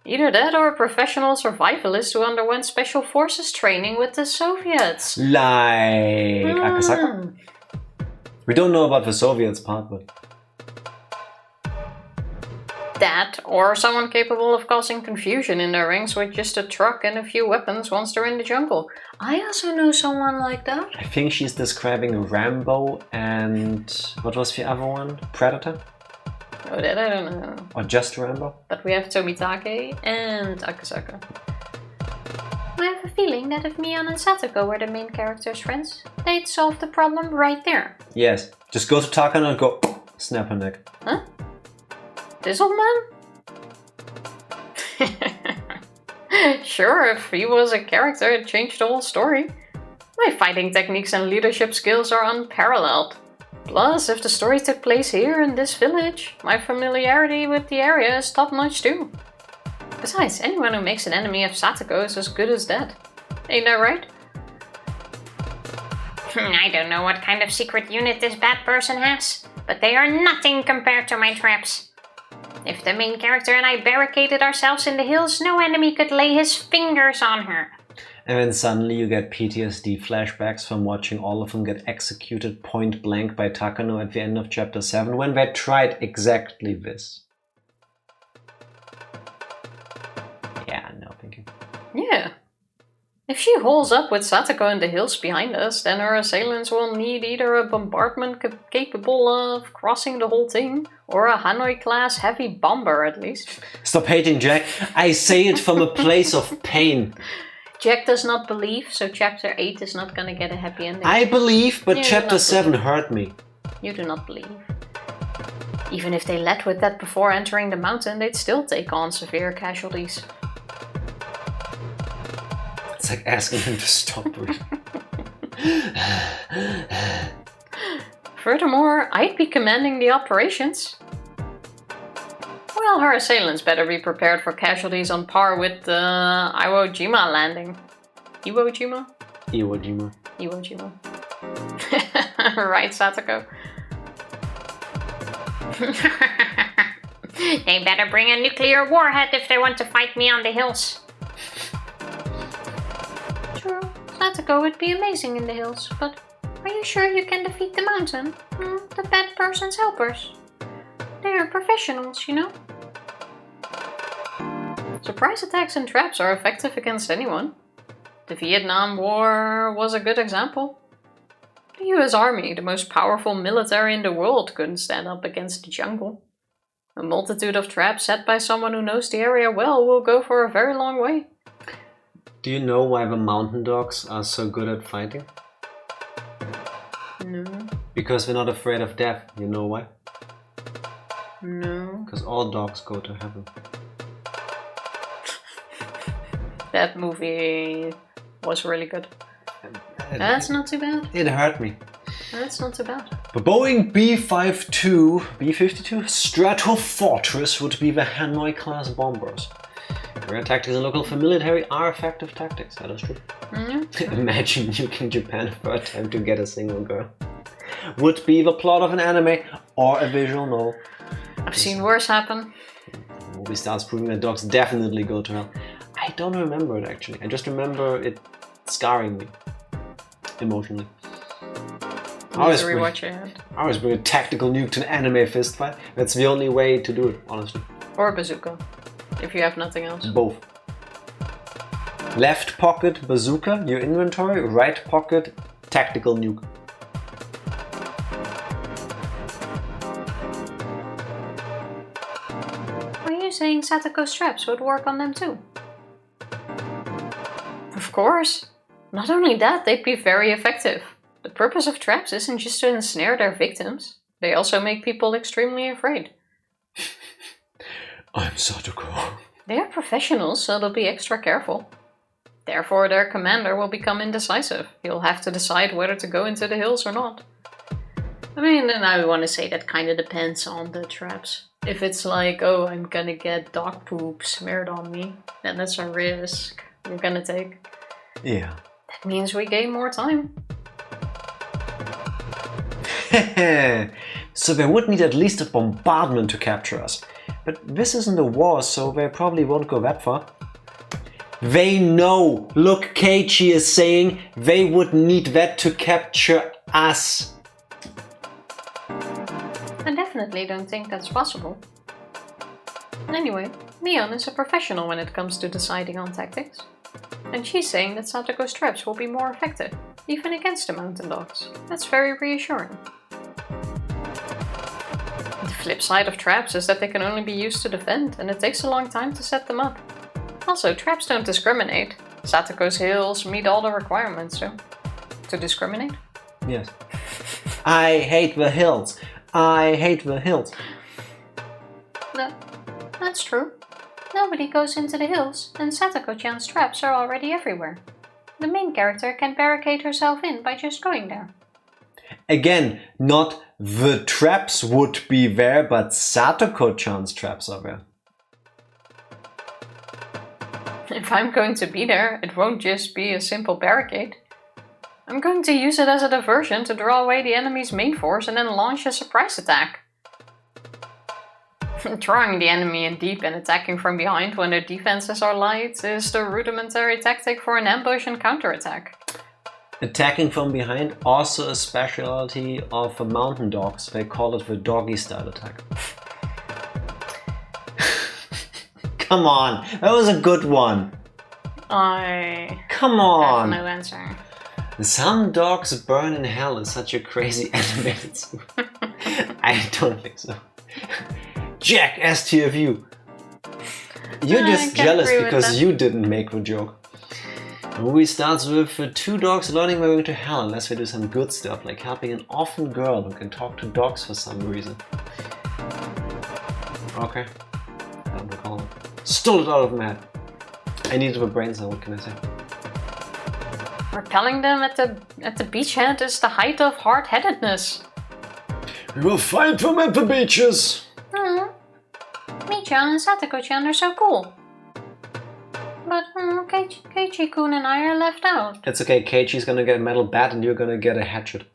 Speaker 2: Either that or a professional survivalist who underwent special forces training with the Soviets.
Speaker 1: Like Akasaka? We don't know about the Soviets part, but...
Speaker 2: That, or someone capable of causing confusion in their ranks with just a truck and a few weapons once they're in the jungle. I also know someone like that.
Speaker 1: I think she's describing Rambo and... what was the other one? Predator?
Speaker 2: Oh, that I don't know.
Speaker 1: Or just Rambo?
Speaker 2: But we have Tomitake and Akasaka.
Speaker 3: I have a feeling that if Mion and Satoko were the main characters' friends, they'd solve the problem right there.
Speaker 1: Yes. Just go to Takano and go... snap her neck.
Speaker 2: Huh? This old man? Sure, if he was a character, it changed the whole story. My fighting techniques and leadership skills are unparalleled. Plus, if the story took place here in this village, my familiarity with the area is top-notch too. Besides, anyone who makes an enemy of Satoko is as good as dead. Ain't that right?
Speaker 3: I don't know what kind of secret unit this bad person has, but they are nothing compared to my traps. If the main character and I barricaded ourselves in the hills, no enemy could lay his fingers on her.
Speaker 1: And then suddenly you get PTSD flashbacks from watching all of them get executed point blank by Takano at the end of chapter 7 when they tried exactly this. Yeah, no, thank you.
Speaker 2: Yeah. If she holes up with Satoko in the hills behind us, then her assailants will need either a bombardment capable of crossing the whole thing, or a Hanoi-class heavy bomber at least.
Speaker 1: Stop hating, Jack. I say it from a place of pain.
Speaker 2: Jack does not believe, so chapter 8 is not gonna get a happy ending.
Speaker 1: I believe, but chapter 7 hurt me.
Speaker 2: You do not believe. Even if they led with that before entering the mountain, they'd still take on severe casualties.
Speaker 1: It's like asking him to stop breathing.
Speaker 2: Furthermore, I'd be commanding the operations. Well, her assailants better be prepared for casualties on par with the Iwo Jima landing. Iwo Jima?
Speaker 1: Iwo Jima.
Speaker 2: Iwo Jima. Right, Satoko?
Speaker 3: They better bring a nuclear warhead if they want to fight me on the hills.
Speaker 2: True, Satoko would be amazing in the hills, but are you sure you can defeat the mountain? The bad person's helpers. They're professionals, you know? Surprise attacks and traps are effective against anyone. The Vietnam War was a good example. The US Army, the most powerful military in the world, couldn't stand up against the jungle. A multitude of traps set by someone who knows the area well will go for a very long way.
Speaker 1: Do you know why the mountain dogs are so good at fighting?
Speaker 2: No.
Speaker 1: Because they're not afraid of death. You know why?
Speaker 2: No.
Speaker 1: Because all dogs go to heaven.
Speaker 2: That movie was really good. That's not too bad.
Speaker 1: It hurt me.
Speaker 2: That's not too bad.
Speaker 1: The Boeing B-52 Stratofortress would be the Hanoi-class bombers. Guerrilla tactics and local military are effective tactics. That is true.
Speaker 2: Mm-hmm.
Speaker 1: Imagine nuking Japan for a time to get a single girl. Would be the plot of an anime or a visual novel.
Speaker 2: I've seen worse happen.
Speaker 1: movie starts proving that dogs definitely go to hell. I don't remember it actually. I just remember it scarring me emotionally. I always bring a tactical nuke to an anime fist fight. That's the only way to do it, honestly.
Speaker 2: Or a bazooka, if you have nothing else.
Speaker 1: Both. Left pocket bazooka, your inventory. Right pocket tactical nuke.
Speaker 2: Are you saying Satoko's traps would work on them too? Of course. Not only that, they'd be very effective. The purpose of traps isn't just to ensnare their victims. They also make people extremely afraid.
Speaker 1: I'm Satoko.
Speaker 2: They are professionals, so they'll be extra careful. Therefore, their commander will become indecisive. He'll have to decide whether to go into the hills or not. I mean, and I want to say that kind of depends on the traps. If it's like, oh, I'm gonna get dog poop smeared on me, then that's a risk we're gonna take.
Speaker 1: Yeah.
Speaker 2: That means we gain more time.
Speaker 1: So they would need at least a bombardment to capture us. But this isn't a war, so they probably won't go that far. They know! Look, Keiichi is saying they would need that to capture us.
Speaker 2: I definitely don't think that's possible. Anyway, Neon is a professional when it comes to deciding on tactics. And she's saying that Satoko's traps will be more effective, even against the mountain dogs. That's very reassuring. The flip side of traps is that they can only be used to defend, and it takes a long time to set them up. Also, traps don't discriminate. Satoko's hills meet all the requirements, so... To discriminate?
Speaker 1: Yes. I hate the hills. I hate the hills.
Speaker 2: No, that's true. Nobody goes into the hills, and Satoko-chan's traps are already everywhere. The main character can barricade herself in by just going there.
Speaker 1: Again, not the traps would be there, but Satoko-chan's traps are there.
Speaker 2: If I'm going to be there, it won't just be a simple barricade. I'm going to use it as a diversion to draw away the enemy's main force and then launch a surprise attack. Drawing the enemy in deep and attacking from behind when their defenses are light is the rudimentary tactic for an ambush and counterattack.
Speaker 1: Attacking from behind, also a specialty of the mountain dogs. They call it the doggy style attack. Come on, that was a good one. Come on.
Speaker 2: have no answer.
Speaker 1: Some dogs burn in hell is such a crazy animated scene. I don't think so. Jack, STFU. You're just jealous because you didn't make the joke. The movie starts with two dogs learning they're going to hell unless they do some good stuff, like helping an orphan girl who can talk to dogs for some reason. Okay. I don't recall it. Stole it out of my head. I needed a brain cell, what can I say?
Speaker 2: Repelling them at the beachhead is the height of hard-headedness.
Speaker 1: We will find them at the beaches!
Speaker 2: Michan and Satoko-chan are so cool. But Keiichi-kun and I are left out.
Speaker 1: It's okay, Keiichi's gonna get a metal bat and you're gonna get a hatchet.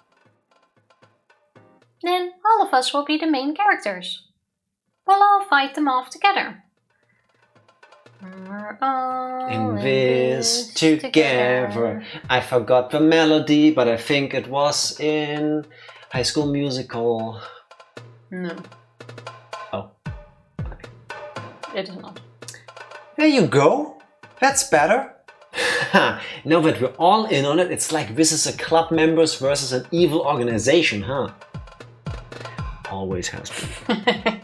Speaker 2: Then all of us will be the main characters. We'll all fight them off together. We're all
Speaker 1: in this together. I forgot the melody, but I think it was in High School Musical.
Speaker 2: No.
Speaker 1: Oh.
Speaker 2: It is not.
Speaker 1: There you go. That's better. Now that we're all in on it, it's like this is a club members versus an evil organization, huh? Always has been.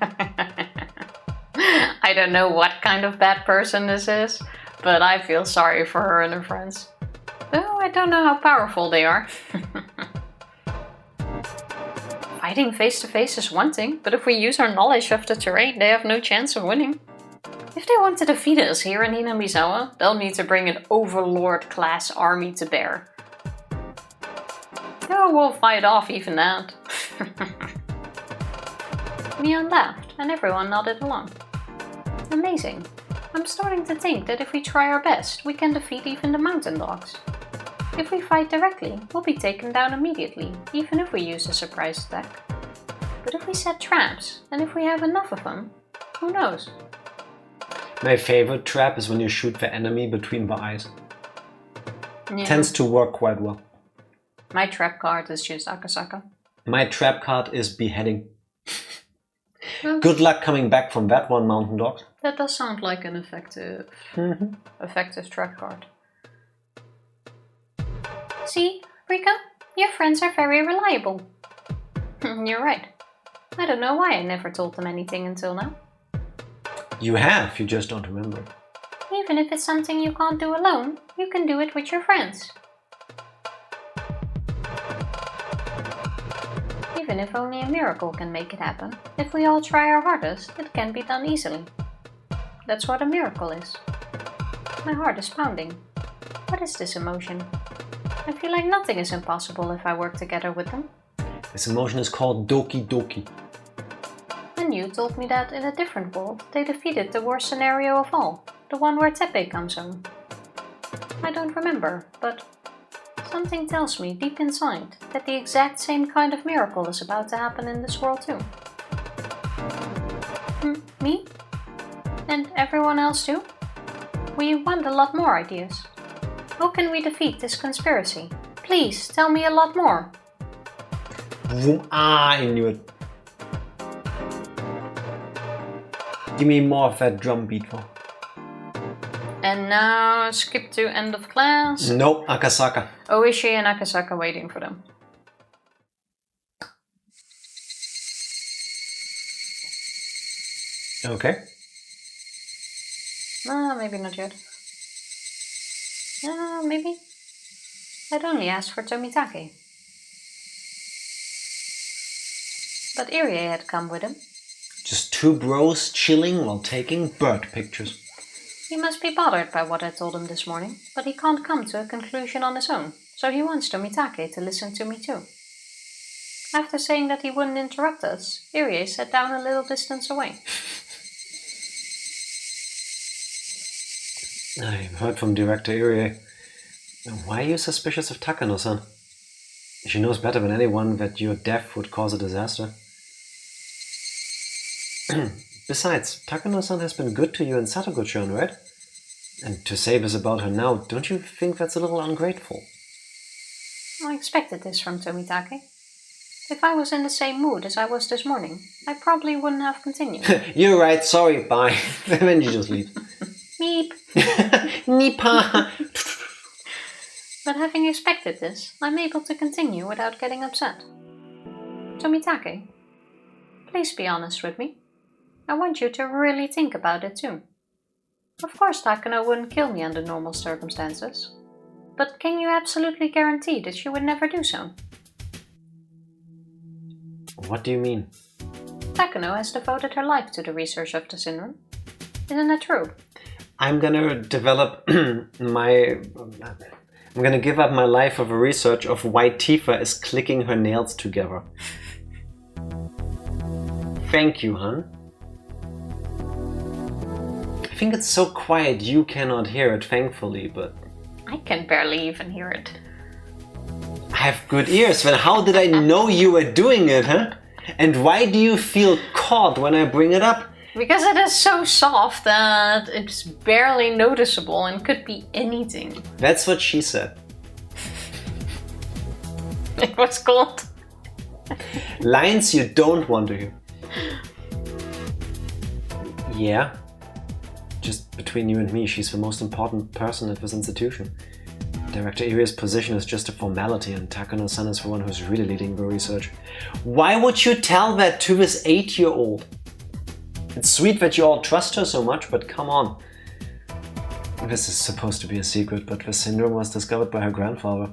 Speaker 2: I don't know what kind of bad person this is, but I feel sorry for her and her friends. Though I don't know how powerful they are. Fighting face to face is one thing, but if we use our knowledge of the terrain, they have no chance of winning. If they want to defeat us here in Hinamizawa, they'll need to bring an overlord-class army to bear. Oh, we'll fight off even that. Neon laughed, and everyone nodded along. Amazing. I'm starting to think that if we try our best, we can defeat even the mountain dogs. If we fight directly, we'll be taken down immediately, even if we use a surprise attack. But if we set traps, and if we have enough of them, who knows?
Speaker 1: My favorite trap is when you shoot the enemy between the eyes.
Speaker 2: Yeah.
Speaker 1: Tends to work quite well.
Speaker 2: My trap card is just Akasaka.
Speaker 1: My trap card is beheading.
Speaker 2: Well,
Speaker 1: Good luck coming back from that one, Mountain Dog.
Speaker 2: that does sound like an effective trap card.
Speaker 3: See, Rika, your friends are very reliable.
Speaker 2: You're right.
Speaker 3: I don't know why I never told them anything until now.
Speaker 1: You have, you just don't remember.
Speaker 3: Even if it's something you can't do alone, you can do it with your friends. Even if only a miracle can make it happen, if we all try our hardest, it can be done easily. That's what a miracle is. My heart is pounding. What is this emotion? I feel like nothing is impossible if I work together with them.
Speaker 1: This emotion is called Doki Doki.
Speaker 3: And you told me that in a different world, they defeated the worst scenario of all, the one where Teppei comes home. I don't remember, but something tells me deep inside that the exact same kind of miracle is about to happen in this world too. Me? And everyone else too? We want a lot more ideas. How can we defeat this conspiracy? Please, tell me a lot more.
Speaker 1: I knew it. Give me more of that drum beat.
Speaker 2: And now skip to end of class.
Speaker 1: Nope, Akasaka.
Speaker 2: Oishi and Akasaka waiting for them.
Speaker 1: Okay.
Speaker 2: Maybe not yet.
Speaker 3: Maybe. I'd only asked for Tomitake. But Irie had come with him.
Speaker 1: Just two bros chilling while taking bird pictures.
Speaker 3: He must be bothered by what I told him this morning, but he can't come to a conclusion on his own, so he wants Tomitake to listen to me too. After saying that he wouldn't interrupt us, Irie sat down a little distance away.
Speaker 1: I've heard from Director Irie. Why are you suspicious of Takano-san? She knows better than anyone that your death would cause a disaster. Besides, Takano-san has been good to you in Satogo-chan, right? And to say this about her now, don't you think that's a little ungrateful?
Speaker 3: I expected this from Tomitake. If I was in the same mood as I was this morning, I probably wouldn't have continued.
Speaker 1: You're right, sorry, bye. Then you just leave.
Speaker 3: Meep.
Speaker 1: Nipa!
Speaker 3: But having expected this, I'm able to continue without getting upset. Tomitake, please be honest with me. I want you to really think about it too. Of course Takano wouldn't kill me under normal circumstances. But can you absolutely guarantee that she would never do so?
Speaker 1: What do you mean?
Speaker 3: Takano has devoted her life to the research of the syndrome. Isn't that true?
Speaker 1: I'm gonna develop I'm gonna give up my life of a research of why Tifa is clicking her nails together. Thank you, hon. I think it's so quiet you cannot hear it, thankfully, but...
Speaker 2: I can barely even hear it.
Speaker 1: I have good ears, then how did I know you were doing it, huh? And why do you feel caught when I bring it up?
Speaker 2: Because it is so soft that it's barely noticeable and could be anything.
Speaker 1: That's what she said.
Speaker 2: It was called
Speaker 1: Lines you don't want to hear. Yeah. Just between you and me, she's the most important person at this institution. Director Irie's position is just a formality, and Takano-san is the one who's really leading the research. Why would you tell that to this 8-year-old? It's sweet that you all trust her so much, but come on. This is supposed to be a secret, but the syndrome was discovered by her grandfather.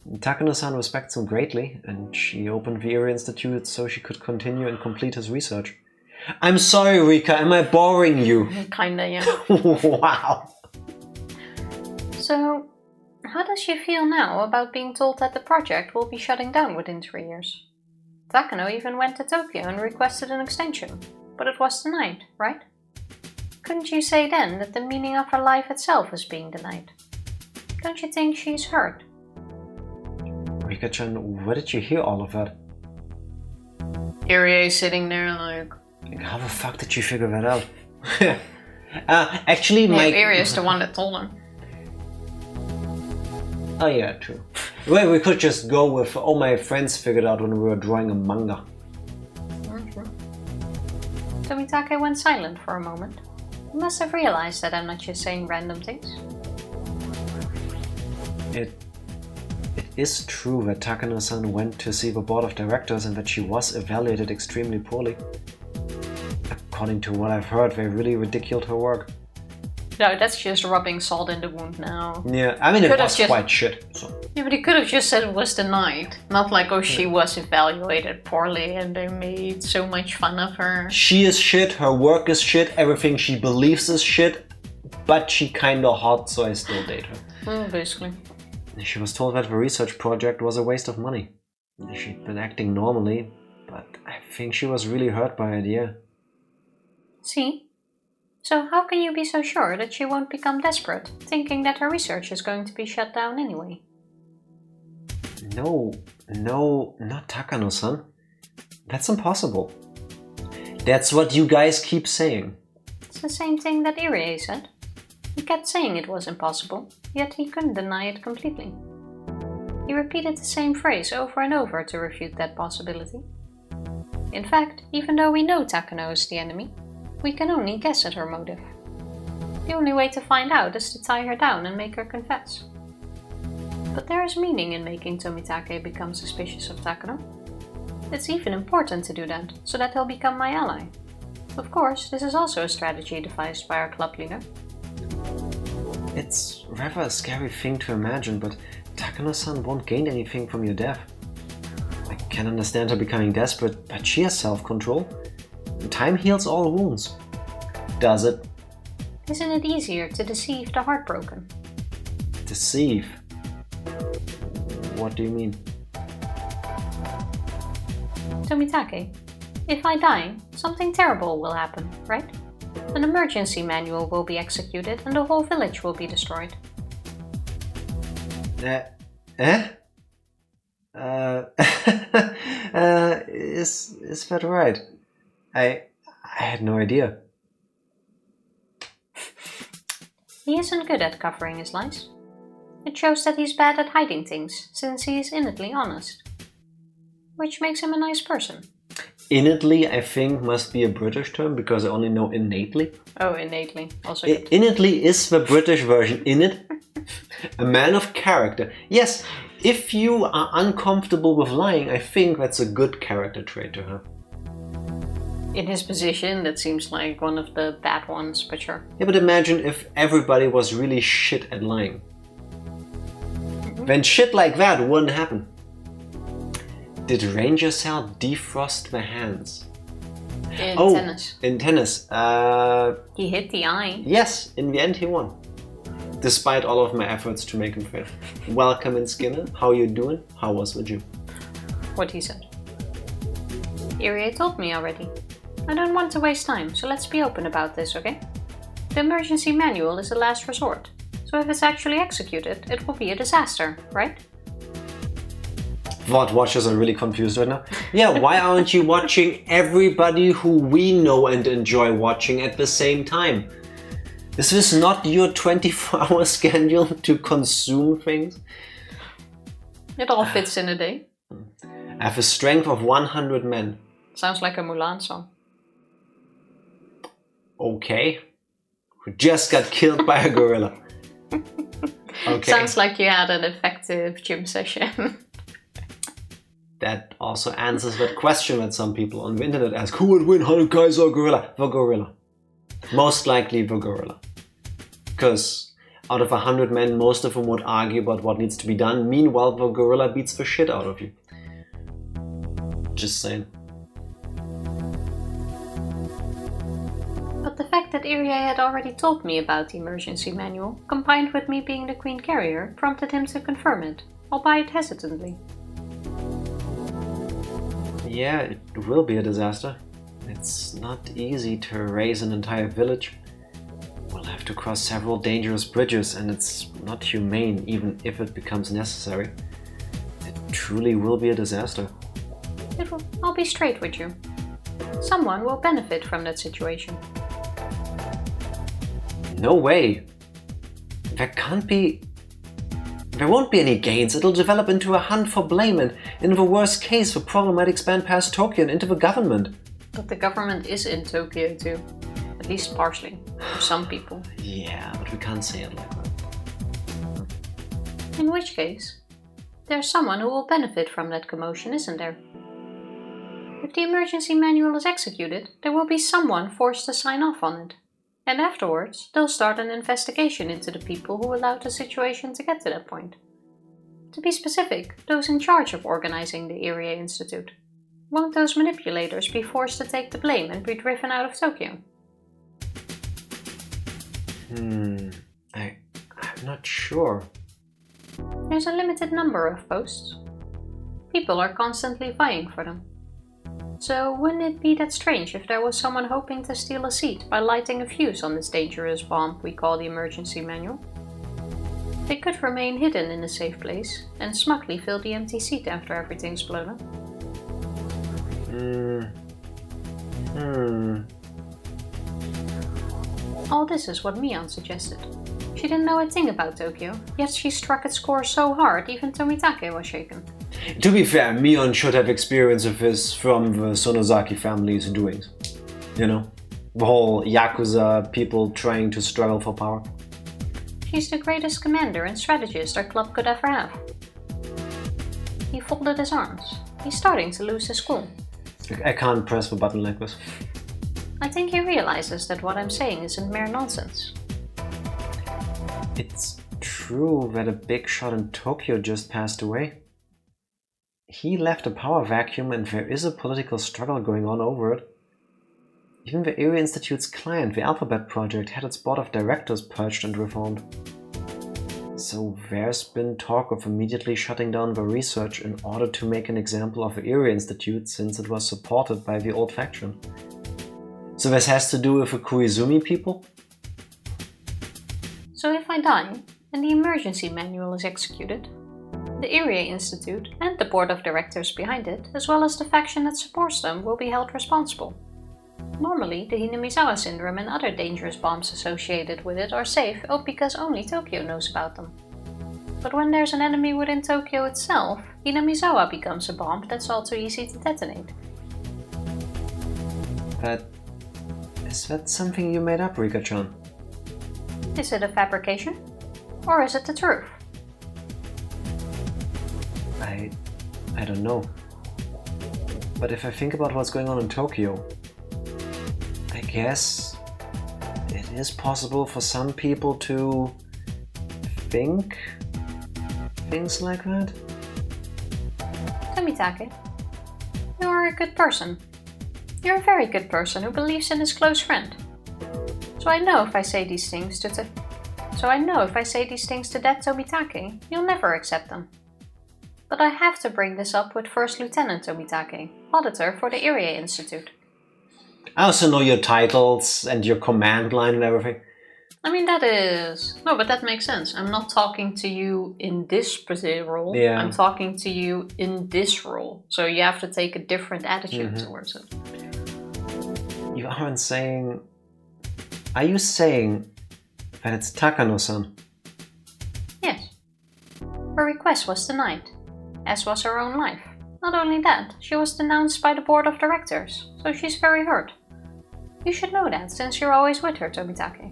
Speaker 1: Takano-san respects him greatly, and she opened the Irie Institute so she could continue and complete his research. I'm sorry, Rika, am I boring you?
Speaker 2: kinda, yeah.
Speaker 1: Wow.
Speaker 3: So, how does she feel now about being told that the project will be shutting down within 3 years? Takano even went to Tokyo and requested an extension, but it was denied, right? Couldn't you say then that the meaning of her life itself is being denied? Don't you think she's hurt?
Speaker 1: Rika-chan, where did you hear all of that?
Speaker 2: Irie sitting there like...
Speaker 1: How the fuck did you figure that out? Actually,
Speaker 2: Yeah,
Speaker 1: my...
Speaker 2: Iria is the one that told him.
Speaker 1: Oh yeah, true. Well, we could just go with, oh, my friends figured out when we were drawing a manga.
Speaker 2: Tomitake went silent for a moment. He must have realized that I'm not just saying random things.
Speaker 1: It is true that Takano-san went to see the board of directors and that she was evaluated extremely poorly. According to what I've heard, they really ridiculed her work.
Speaker 2: No, that's just rubbing salt in the wound now.
Speaker 1: Yeah, I mean, it
Speaker 2: Could have
Speaker 1: was
Speaker 2: just-
Speaker 1: quite shit. So.
Speaker 2: Yeah, but he could have just said it was denied. Not like, oh, she was evaluated poorly and they made so much fun of her.
Speaker 1: She is shit, her work is shit, everything she believes is shit, but she kinda hot, so I still date her.
Speaker 2: Well, basically.
Speaker 1: She was told that the research project was a waste of money. She'd been acting normally, but I think she was really hurt by it, yeah.
Speaker 2: See? So how can you be so sure that she won't become desperate, thinking that her research is going to be shut down anyway?
Speaker 1: No, not Takano-san. That's impossible. That's what you guys keep saying.
Speaker 2: It's the same thing that Irie said. He kept saying it was impossible, yet he couldn't deny it completely. He repeated the same phrase over and over to refute that possibility. In fact, even though we know Takano is the enemy, we can only guess at her motive. The only way to find out is to tie her down and make her confess. But there is meaning in making Tomitake become suspicious of Takano. It's even important to do that, so that he'll become my ally. Of course, this is also a strategy devised by our club leader.
Speaker 1: It's rather a scary thing to imagine, but Takano-san won't gain anything from your death. I can understand her becoming desperate, but she has self-control. Time heals all wounds. Does it?
Speaker 2: Isn't it easier to deceive the heartbroken?
Speaker 1: Deceive? What do you mean?
Speaker 2: Tomitake, if I die, something terrible will happen, right? An emergency manual will be executed and the whole village will be destroyed.
Speaker 1: Is that right? I had no idea.
Speaker 2: He isn't good at covering his lies. It shows that he's bad at hiding things, since he is innately honest. Which makes him a nice person.
Speaker 1: Innately, I think, must be a British term, because I only know innately.
Speaker 2: Oh, innately. Also good.
Speaker 1: Innately is the British version. Innate, a man of character. Yes, if you are uncomfortable with lying, I think that's a good character trait to have.
Speaker 2: In his position, that seems like one of the bad ones, but sure.
Speaker 1: Yeah, but imagine if everybody was really shit at lying. Then shit like that wouldn't happen. Did Ranger Cell defrost the hands?
Speaker 2: In
Speaker 1: Oh,
Speaker 2: tennis.
Speaker 1: in tennis.
Speaker 2: He hit the eye.
Speaker 1: Yes, in the end he won. Despite all of my efforts to make him fail. Welcome in Skinner. How you doing? How was the gym?
Speaker 2: What he said. Irie told me already. I don't want to waste time, so let's be open about this, okay? The emergency manual is a last resort, so if it's actually executed, it will be a disaster, right?
Speaker 1: VOD watchers are really confused right now. Yeah, why aren't you watching everybody who we know and enjoy watching at the same time? Is this not your 24-hour schedule to consume things?
Speaker 2: It all fits in a day.
Speaker 1: I have a strength of 100 men.
Speaker 2: Sounds like a Mulan song.
Speaker 1: Okay. Who just got killed by a gorilla. Okay.
Speaker 2: Sounds like you had an effective gym session.
Speaker 1: That also answers that question that some people on the internet ask. Who would win, 100 guys or gorilla? The gorilla. Most likely the gorilla. Because out of 100 men, most of them would argue about what needs to be done. Meanwhile, the gorilla beats the shit out of you. Just saying.
Speaker 2: But the fact that Irie had already told me about the emergency manual, combined with me being the Queen Carrier, prompted him to confirm it, albeit hesitantly.
Speaker 1: Yeah, it will be a disaster. It's not easy to erase an entire village. We'll have to cross several dangerous bridges, and it's not humane, even if it becomes necessary. It truly will be a disaster.
Speaker 2: I'll be straight with you. Someone will benefit from that situation.
Speaker 1: No way. There won't be any gains. It'll develop into a hunt for blame, and in the worst case, the problem might expand past Tokyo and into the government.
Speaker 2: But the government is in Tokyo too. At least partially. For some people.
Speaker 1: Yeah, but we can't say it like that.
Speaker 2: In which case, there's someone who will benefit from that commotion, isn't there? If the emergency manual is executed, there will be someone forced to sign off on it. And afterwards, they'll start an investigation into the people who allowed the situation to get to that point. To be specific, those in charge of organizing the Irie Institute. Won't those manipulators be forced to take the blame and be driven out of Tokyo?
Speaker 1: I'm not sure.
Speaker 2: There's a limited number of posts. People are constantly vying for them. So wouldn't it be that strange if there was someone hoping to steal a seat by lighting a fuse on this dangerous bomb we call the emergency manual? They could remain hidden in a safe place and smugly fill the empty seat after everything's blown up. All this is what Mion suggested. She didn't know a thing about Tokyo, yet she struck its core so hard even Tomitake was shaken.
Speaker 1: To be fair, Mion should have experience of this from the Sonozaki family's doings. You know, the whole Yakuza people trying to struggle for power.
Speaker 2: She's the greatest commander and strategist our club could ever have. He folded his arms. He's starting to lose his cool.
Speaker 1: I can't press the button like this.
Speaker 2: I think he realizes that what I'm saying isn't mere nonsense.
Speaker 1: It's true that a big shot in Tokyo just passed away. He left a power vacuum and there is a political struggle going on over it. Even the Irie Institute's client, the Alphabet Project, had its board of directors purged and reformed. So there's been talk of immediately shutting down the research in order to make an example of the Irie Institute since it was supported by the old faction. So this has to do with the Koizumi people?
Speaker 2: So if I die, and the emergency manual is executed, the Irie Institute and the board of directors behind it, as well as the faction that supports them, will be held responsible. Normally, the Hinamizawa syndrome and other dangerous bombs associated with it are safe because only Tokyo knows about them. But when there's an enemy within Tokyo itself, Hinamizawa becomes a bomb that's all too easy to detonate.
Speaker 1: Is that something you made up, Rika-chan?
Speaker 2: Is it a fabrication? Or is it the truth?
Speaker 1: I don't know. But if I think about what's going on in Tokyo, I guess it is possible for some people to think things like that.
Speaker 2: Tomitake, you're a good person. You're a very good person who believes in his close friend. So I know if I say these things to that Tomitake, you'll never accept them. But I have to bring this up with First Lieutenant Tomitake, auditor for the Irie Institute.
Speaker 1: I also know your titles and your command line and everything.
Speaker 2: I mean, that makes sense. I'm not talking to you in this specific role.
Speaker 1: Yeah.
Speaker 2: I'm talking to you in this role. So you have to take a different attitude towards it.
Speaker 1: You aren't saying... Are you saying that it's Takano-san?
Speaker 2: Yes. Her request was denied, as was her own life. Not only that, she was denounced by the board of directors, so she's very hurt. You should know that, since you're always with her, Tomitake.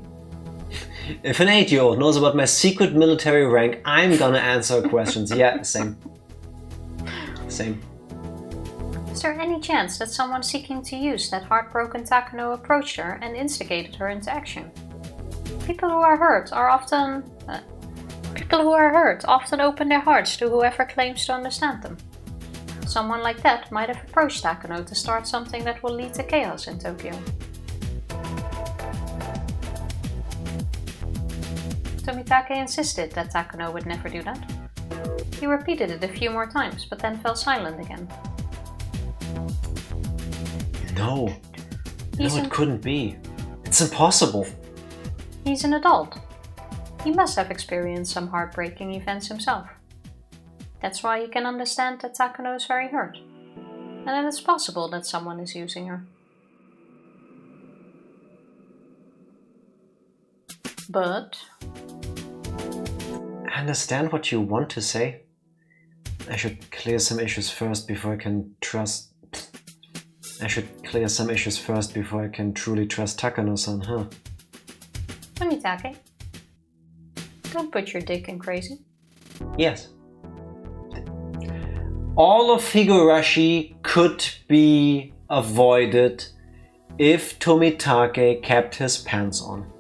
Speaker 1: If an 8-year-old knows about my secret military rank, I'm gonna answer questions. Yeah, same. Same.
Speaker 2: Is there any chance that someone seeking to use that heartbroken Takano approached her and instigated her into action? People who are hurt often open their hearts to whoever claims to understand them. Someone like that might have approached Takano to start something that will lead to chaos in Tokyo. Tomitake insisted that Takano would never do that. He repeated it a few more times, but then fell silent again.
Speaker 1: No, it couldn't be. It's impossible.
Speaker 2: He's an adult. He must have experienced some heartbreaking events himself. That's why he can understand that Takano is very hurt, and that it's possible that someone is using her. But
Speaker 1: I understand what you want to say. I should clear some issues first before I can trust... I should clear some issues first before I can truly trust Takano-san, huh?
Speaker 2: Tomitake, don't put your dick in crazy.
Speaker 1: Yes. All of Higurashi could be avoided if Tomitake kept his pants on.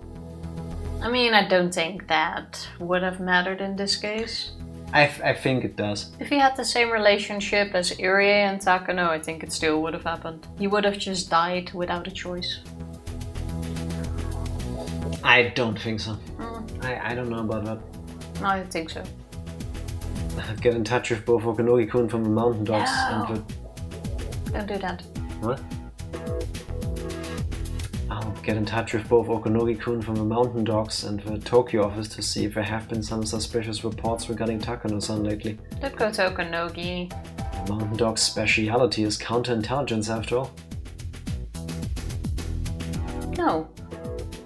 Speaker 2: I mean, I don't think that would have mattered in this case.
Speaker 1: I think it does.
Speaker 2: If he had the same relationship as Irie and Takano, I think it still would have happened. He would have just died without a choice.
Speaker 1: I don't think so. I don't know about that.
Speaker 2: No, I think so.
Speaker 1: Get in touch with both Okanogi-kun from the Mountain Dogs and
Speaker 2: No. Don't do that.
Speaker 1: What? I'll get in touch with both Okanogi-kun from the Mountain Dogs and the Tokyo office to see if there have been some suspicious reports regarding Takano-san lately.
Speaker 2: Don't go to Okanogi.
Speaker 1: The Mountain Dogs' speciality is counterintelligence after all.
Speaker 2: No.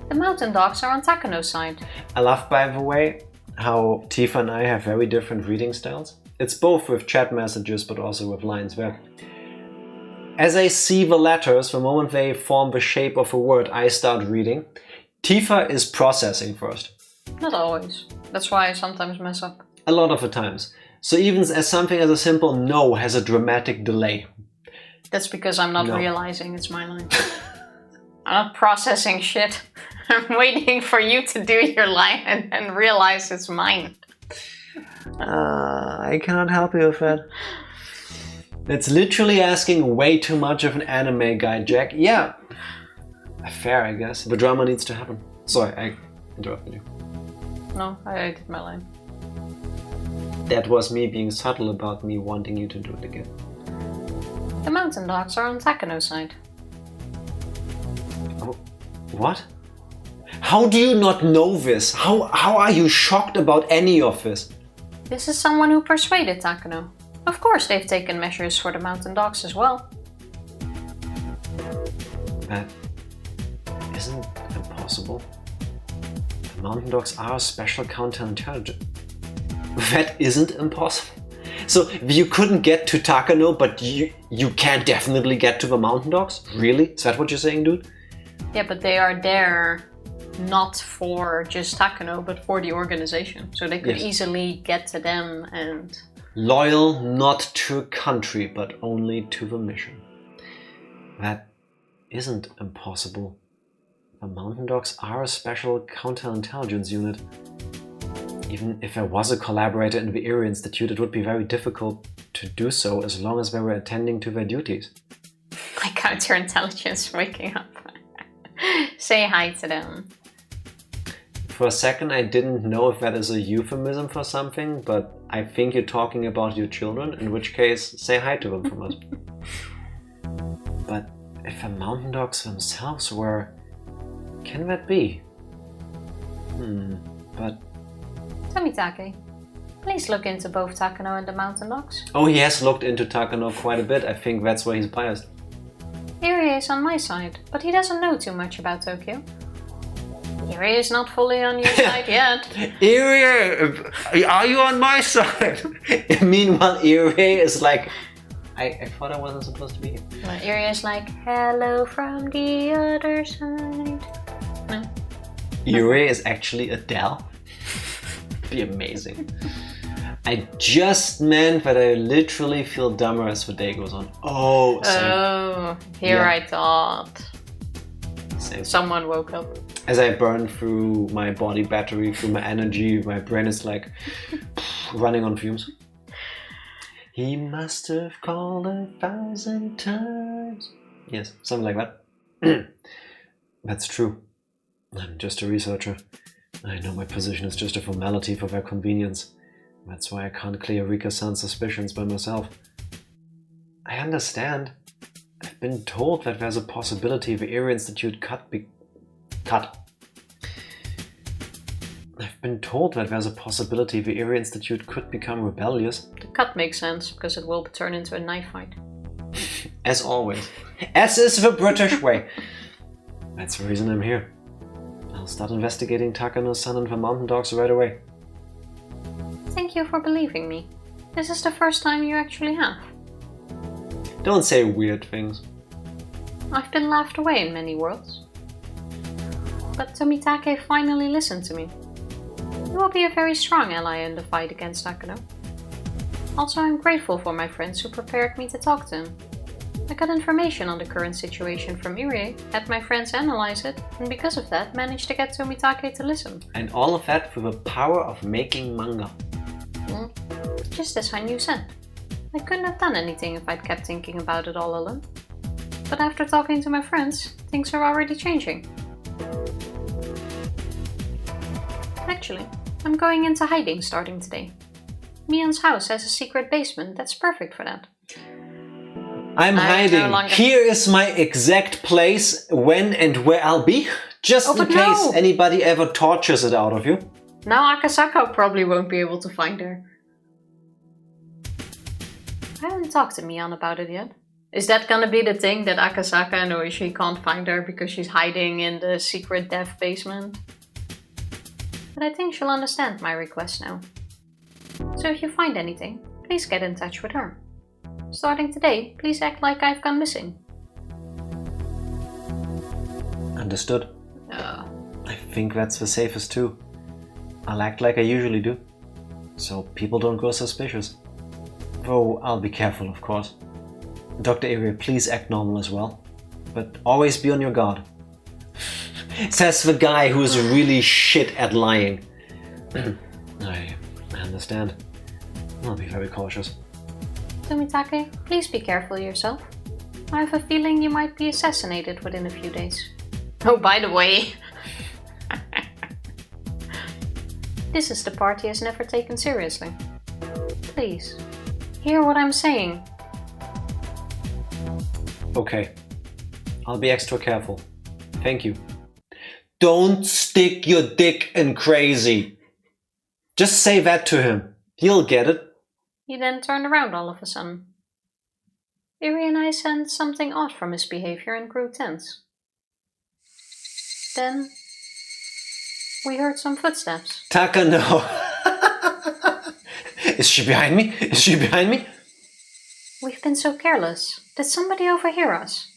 Speaker 2: The mountain dogs are on Takano's side.
Speaker 1: I love, by the way, how Tifa and I have very different reading styles. It's both with chat messages but also with lines where as I see the letters, the moment they form the shape of a word, I start reading. Tifa is processing first.
Speaker 2: Not always. That's why I sometimes mess up.
Speaker 1: A lot of the times. So even as something as a simple no has a dramatic delay.
Speaker 2: That's because I'm not realizing it's my line. I'm not processing shit. I'm waiting for you to do your line and then realize it's mine.
Speaker 1: I cannot help you with that. It's literally asking way too much of an anime guy, Jack. Yeah, fair, I guess. The drama needs to happen. Sorry, I interrupted you.
Speaker 2: No, I did my line.
Speaker 1: That was me being subtle about me wanting you to do it again.
Speaker 2: The mountain dogs are on Takano's side.
Speaker 1: Oh, what? How do you not know this? How are you shocked about any of this?
Speaker 2: This is someone who persuaded Takano. Of course they've taken measures for the mountain dogs as well.
Speaker 1: That isn't impossible. The mountain dogs are a special counterintelligence. That isn't impossible. So you couldn't get to Takano, but you can definitely get to the mountain dogs? Really? Is that what you're saying, dude?
Speaker 2: Yeah, but they are there not for just Takano, but for the organization. So they could easily get to them and...
Speaker 1: Loyal not to a country, but only to the mission. That isn't impossible. The mountain dogs are a special counterintelligence unit. Even if there was a collaborator in the Erie Institute, it would be very difficult to do so as long as they were attending to their duties.
Speaker 2: My counterintelligence waking up. Say hi to them.
Speaker 1: For a second I didn't know if that is a euphemism for something, but I think you're talking about your children, in which case say hi to them from us. But if the mountain dogs themselves were... Can that be? But...
Speaker 2: Tomitake, please look into both Takano and the mountain dogs.
Speaker 1: Oh, he has looked into Takano quite a bit. I think that's why he's biased.
Speaker 2: Irie is on my side, but he doesn't know too much about Tokyo. Irie is not fully on your side yet.
Speaker 1: Irie, are you on my side? Meanwhile, Irie is like... I thought I wasn't supposed to be here.
Speaker 2: Well, Irie is like, hello from the other side. No.
Speaker 1: Irie is actually Adele. Be amazing. I just meant that I literally feel dumber as the day goes on. Oh, same.
Speaker 2: Oh, here
Speaker 1: Yeah.
Speaker 2: I thought.
Speaker 1: Same.
Speaker 2: Someone woke up.
Speaker 1: As I burn through my body battery, through my energy, my brain is like running on fumes. He must have called 1,000 times. Yes, something like that. That's true. I'm just a researcher. I know my position is just a formality for their convenience. That's why I can't clear Rika-san's suspicions by myself. I understand. I've been told that there's a possibility the Erie Institute cut. I've been told that there's a possibility the Erie Institute could become rebellious.
Speaker 2: The cut makes sense, because it will turn into a knife fight.
Speaker 1: As always. As is the British way. That's the reason I'm here. I'll I'll start investigating Takano-san and the mountain dogs right away.
Speaker 2: Thank you for believing me. This is the first time you actually have.
Speaker 1: Don't say weird things.
Speaker 2: I've been laughed away in many worlds. But Tomitake finally listened to me. You will be a very strong ally in the fight against Takano. Also, I'm grateful for my friends who prepared me to talk to him. I got information on the current situation from Irie, had my friends analyze it, and because of that managed to get Tomitake to listen.
Speaker 1: And all of that through the power of making manga.
Speaker 2: Just as Hanyu said. I couldn't have done anything if I'd kept thinking about it all alone. But after talking to my friends, things are already changing. Actually, I'm going into hiding starting today. Mion's house has a secret basement that's perfect for that.
Speaker 1: I'm hiding. Here is my exact place, when and where I'll be, just in case anybody ever tortures it out of you.
Speaker 2: Now Akasaka probably won't be able to find her. I haven't talked to Mion about it yet. Is that gonna be the thing, that Akasaka and Oishi can't find her because she's hiding in the secret dev basement? But I think she'll understand my request now. So if you find anything, please get in touch with her. Starting today, please act like I've gone missing.
Speaker 1: Understood. I think that's the safest too. I'll act like I usually do, so people don't go suspicious. Though I'll be careful, of course. Dr. Irie, please act normal as well, but always be on your guard. Says the guy who's really shit at lying. I understand. I'll be very cautious.
Speaker 2: Tomitake, please be careful yourself. I have a feeling you might be assassinated within a few days. Oh, by the way. This is the part he has never taken seriously. Please, hear what I'm saying.
Speaker 1: Okay. I'll be extra careful. Thank you. Don't stick your dick in crazy. Just say that to him. He'll get it.
Speaker 2: He then turned around all of a sudden. Irie and I sensed something odd from his behavior and grew tense. Then we heard some footsteps.
Speaker 1: Takano! Is she behind me? Is she behind me?
Speaker 2: We've been so careless. Did somebody overhear us?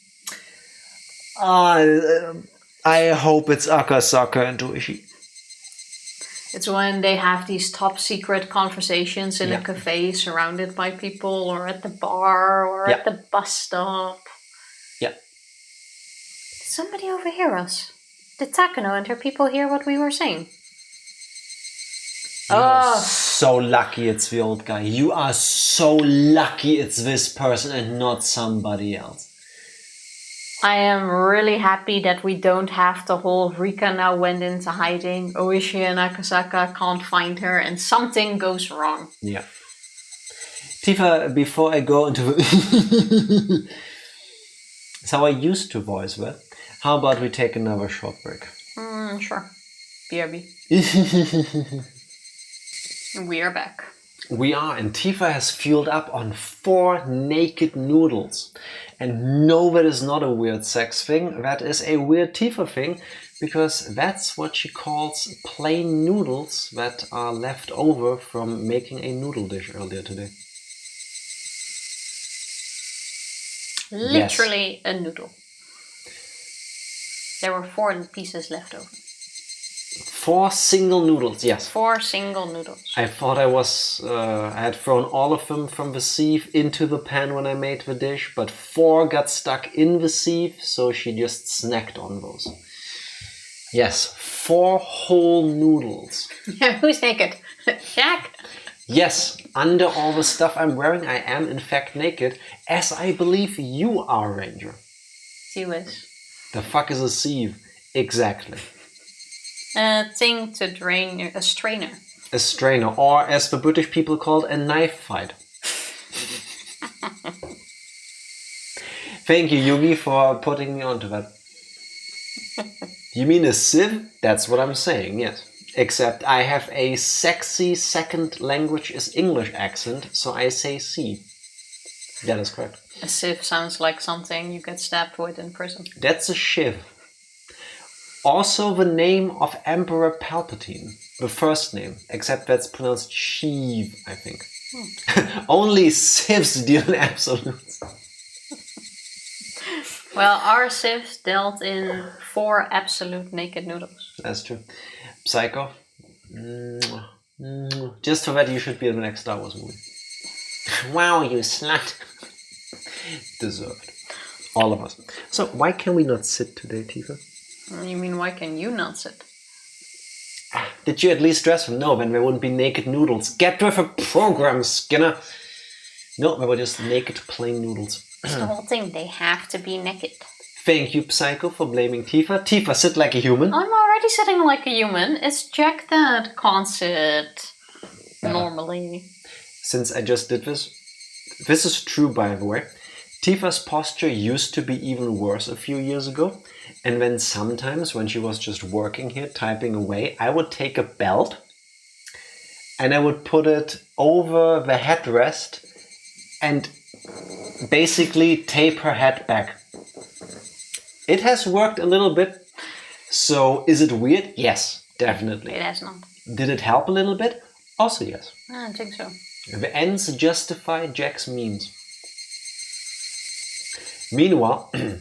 Speaker 1: I hope it's Akasaka and Oishi.
Speaker 2: It's when they have these top secret conversations in a cafe surrounded by people, or at the bar, or at the bus stop.
Speaker 1: Yeah.
Speaker 2: Did somebody overhear us? Did Takano and her people hear what we were saying?
Speaker 1: You're so lucky it's the old guy. You are so lucky it's this person and not somebody else.
Speaker 2: I am really happy that we don't have the whole Rika now went into hiding, Oishi and Akasaka can't find her, and something goes wrong.
Speaker 1: Yeah. Tifa, before I go into the... It's how I used to voice that. How about we take another short break?
Speaker 2: Sure. BRB. We are back.
Speaker 1: We are, and Tifa has fueled up on 4 naked noodles. And no, that is not a weird sex thing, that is a weird Tifa thing, because that's what she calls plain noodles that are left over from making a noodle dish earlier today.
Speaker 2: Literally a noodle. There were 4 pieces left over.
Speaker 1: 4 single noodles, yes.
Speaker 2: 4 single noodles.
Speaker 1: I thought I had thrown all of them from the sieve into the pan when I made the dish, but 4 got stuck in the sieve, so she just snacked on those. Yes, 4 whole noodles.
Speaker 2: Yeah, who's naked? Jack?
Speaker 1: Yes, under all the stuff I'm wearing, I am in fact naked, as I believe you are, Ranger.
Speaker 2: She was.
Speaker 1: The fuck is a sieve? Exactly.
Speaker 2: A thing to drain, a strainer.
Speaker 1: A strainer, or as the British people call it, a knife fight. Thank you, Yugi, for putting me onto that. You mean a sieve? That's what I'm saying, yes. Except I have a sexy second language is English accent, so I say sieve. That is correct.
Speaker 2: A sieve sounds like something you get stabbed with in prison.
Speaker 1: That's a shiv. Also the name of Emperor Palpatine. The first name. Except that's pronounced Sheev, I think. Only Siths deal in absolutes.
Speaker 2: Well, our Sith dealt in 4 absolute naked noodles.
Speaker 1: That's true. Psycho. Just for that, you should be in the next Star Wars movie. Wow, you slut. Deserved. All of us. So, why can we not sit today, Tifa?
Speaker 2: You mean, why can you not sit?
Speaker 1: Did you at least dress them? No, then there wouldn't be naked noodles. Get with a program, Skinner. No, there were just naked plain noodles.
Speaker 3: It's the whole thing. They have to be naked.
Speaker 1: Thank you, Psycho, for blaming Tifa. Tifa, sit like a human.
Speaker 2: I'm already sitting like a human. It's Jack that can't sit normally.
Speaker 1: Since I just did this is true, by the way. Tifa's posture used to be even worse a few years ago. And then sometimes when she was just working here, typing away, I would take a belt and I would put it over the headrest and basically tape her head back. It has worked a little bit. So is it weird? Yes, definitely.
Speaker 2: It has not.
Speaker 1: Did it help a little bit? Also yes.
Speaker 2: I don't think so.
Speaker 1: The ends justify Jack's means. Meanwhile,
Speaker 2: I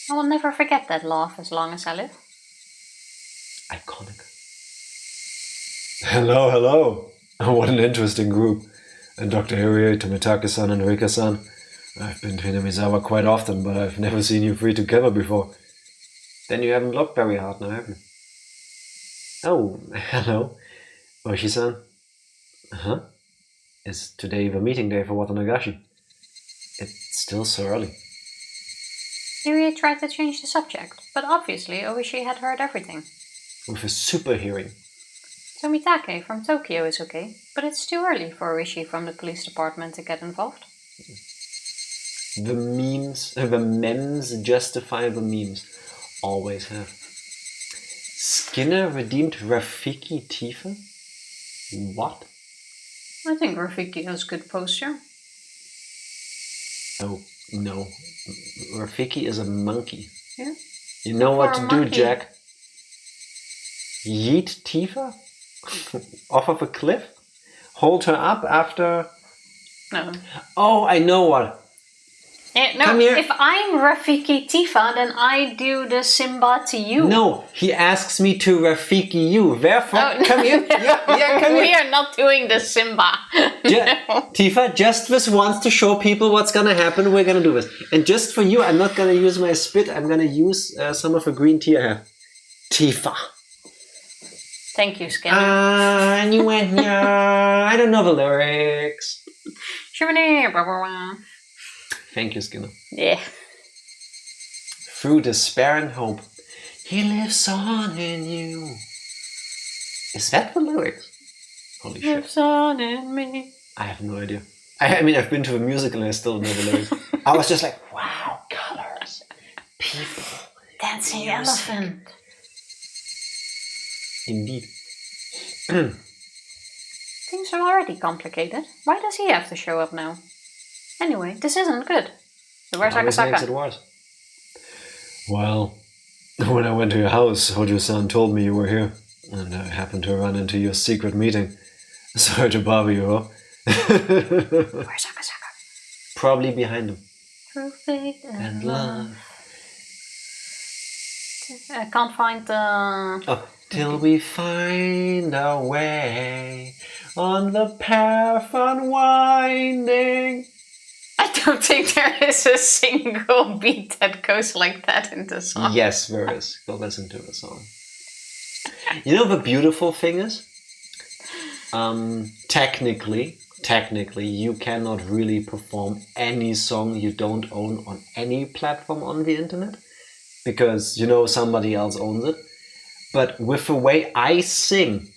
Speaker 2: will never forget that laugh as long as I live.
Speaker 1: iconic. Hello, hello. What an interesting group. And Dr. Hirie, Tomitake-san and Rika-san. I've been to Hinamizawa quite often, but I've never seen you three together before. Then you haven't looked very hard now, have you? Oh, hello. Ooishi-san. Huh? Is today the meeting day for Watanagashi? It's still so early.
Speaker 2: Hirie tried to change the subject, but obviously Ooishi had heard everything.
Speaker 1: With a super hearing.
Speaker 2: Tomitake from Tokyo is okay, but it's too early for Ooishi from the police department to get involved.
Speaker 1: The memes justify the memes. Always have. Skinner redeemed Rafiki Tifa? What?
Speaker 2: I think Rafiki has good posture.
Speaker 1: Oh, no. Rafiki is a monkey.
Speaker 2: Yeah.
Speaker 1: You know what to do,
Speaker 2: monkey.
Speaker 1: Jack. Yeet Tifa? Off of a cliff? Hold her up after...
Speaker 2: No.
Speaker 1: Oh, I know what.
Speaker 2: No,
Speaker 1: Come here.
Speaker 2: if I'm Rafiki Tifa, then I do the Simba to you.
Speaker 1: No, he asks me to Rafiki you. Therefore, come here. Yeah, come
Speaker 2: We
Speaker 1: here.
Speaker 2: are not doing the Simba.
Speaker 1: Tifa, just this once to show people what's gonna happen, we're gonna do this. And just for you, I'm not gonna use my spit, I'm gonna use some of the green tea I have. Tifa.
Speaker 2: Thank you, Skinner.
Speaker 1: And you went, yeah, I don't know the lyrics. Thank you, Skinner.
Speaker 2: Yeah.
Speaker 1: Through despair and hope, he lives on in you. Is that the lyrics? Holy shit.
Speaker 2: Lives on in me.
Speaker 1: I have no idea. I mean, I've been to a musical and I still don't know the lyrics. I was just like, wow, colors, people,
Speaker 2: Dancing
Speaker 1: music.
Speaker 2: elephant.
Speaker 1: Indeed.
Speaker 2: Things are already complicated. Why does he have to show up now? Anyway, this isn't good. So where's
Speaker 1: Always makes it
Speaker 2: Akasaka?
Speaker 1: worse. Well, when I went to your house, Hojo-san told me you were here, and I happened to run into your secret meeting. Sorry to bother you, huh?
Speaker 2: Where's Akasaka?
Speaker 1: Probably behind him.
Speaker 2: Through faith
Speaker 1: And love.
Speaker 2: I can't find the...
Speaker 1: Oh, till we find our way on the path unwinding.
Speaker 2: I don't think there is a single beat that goes like that in the song.
Speaker 1: Yes, there is. Go listen to the song. You know the beautiful thing is? Technically, you cannot really perform any song you don't own on any platform on the internet. Because, you know, somebody else owns it. But with the way I sing,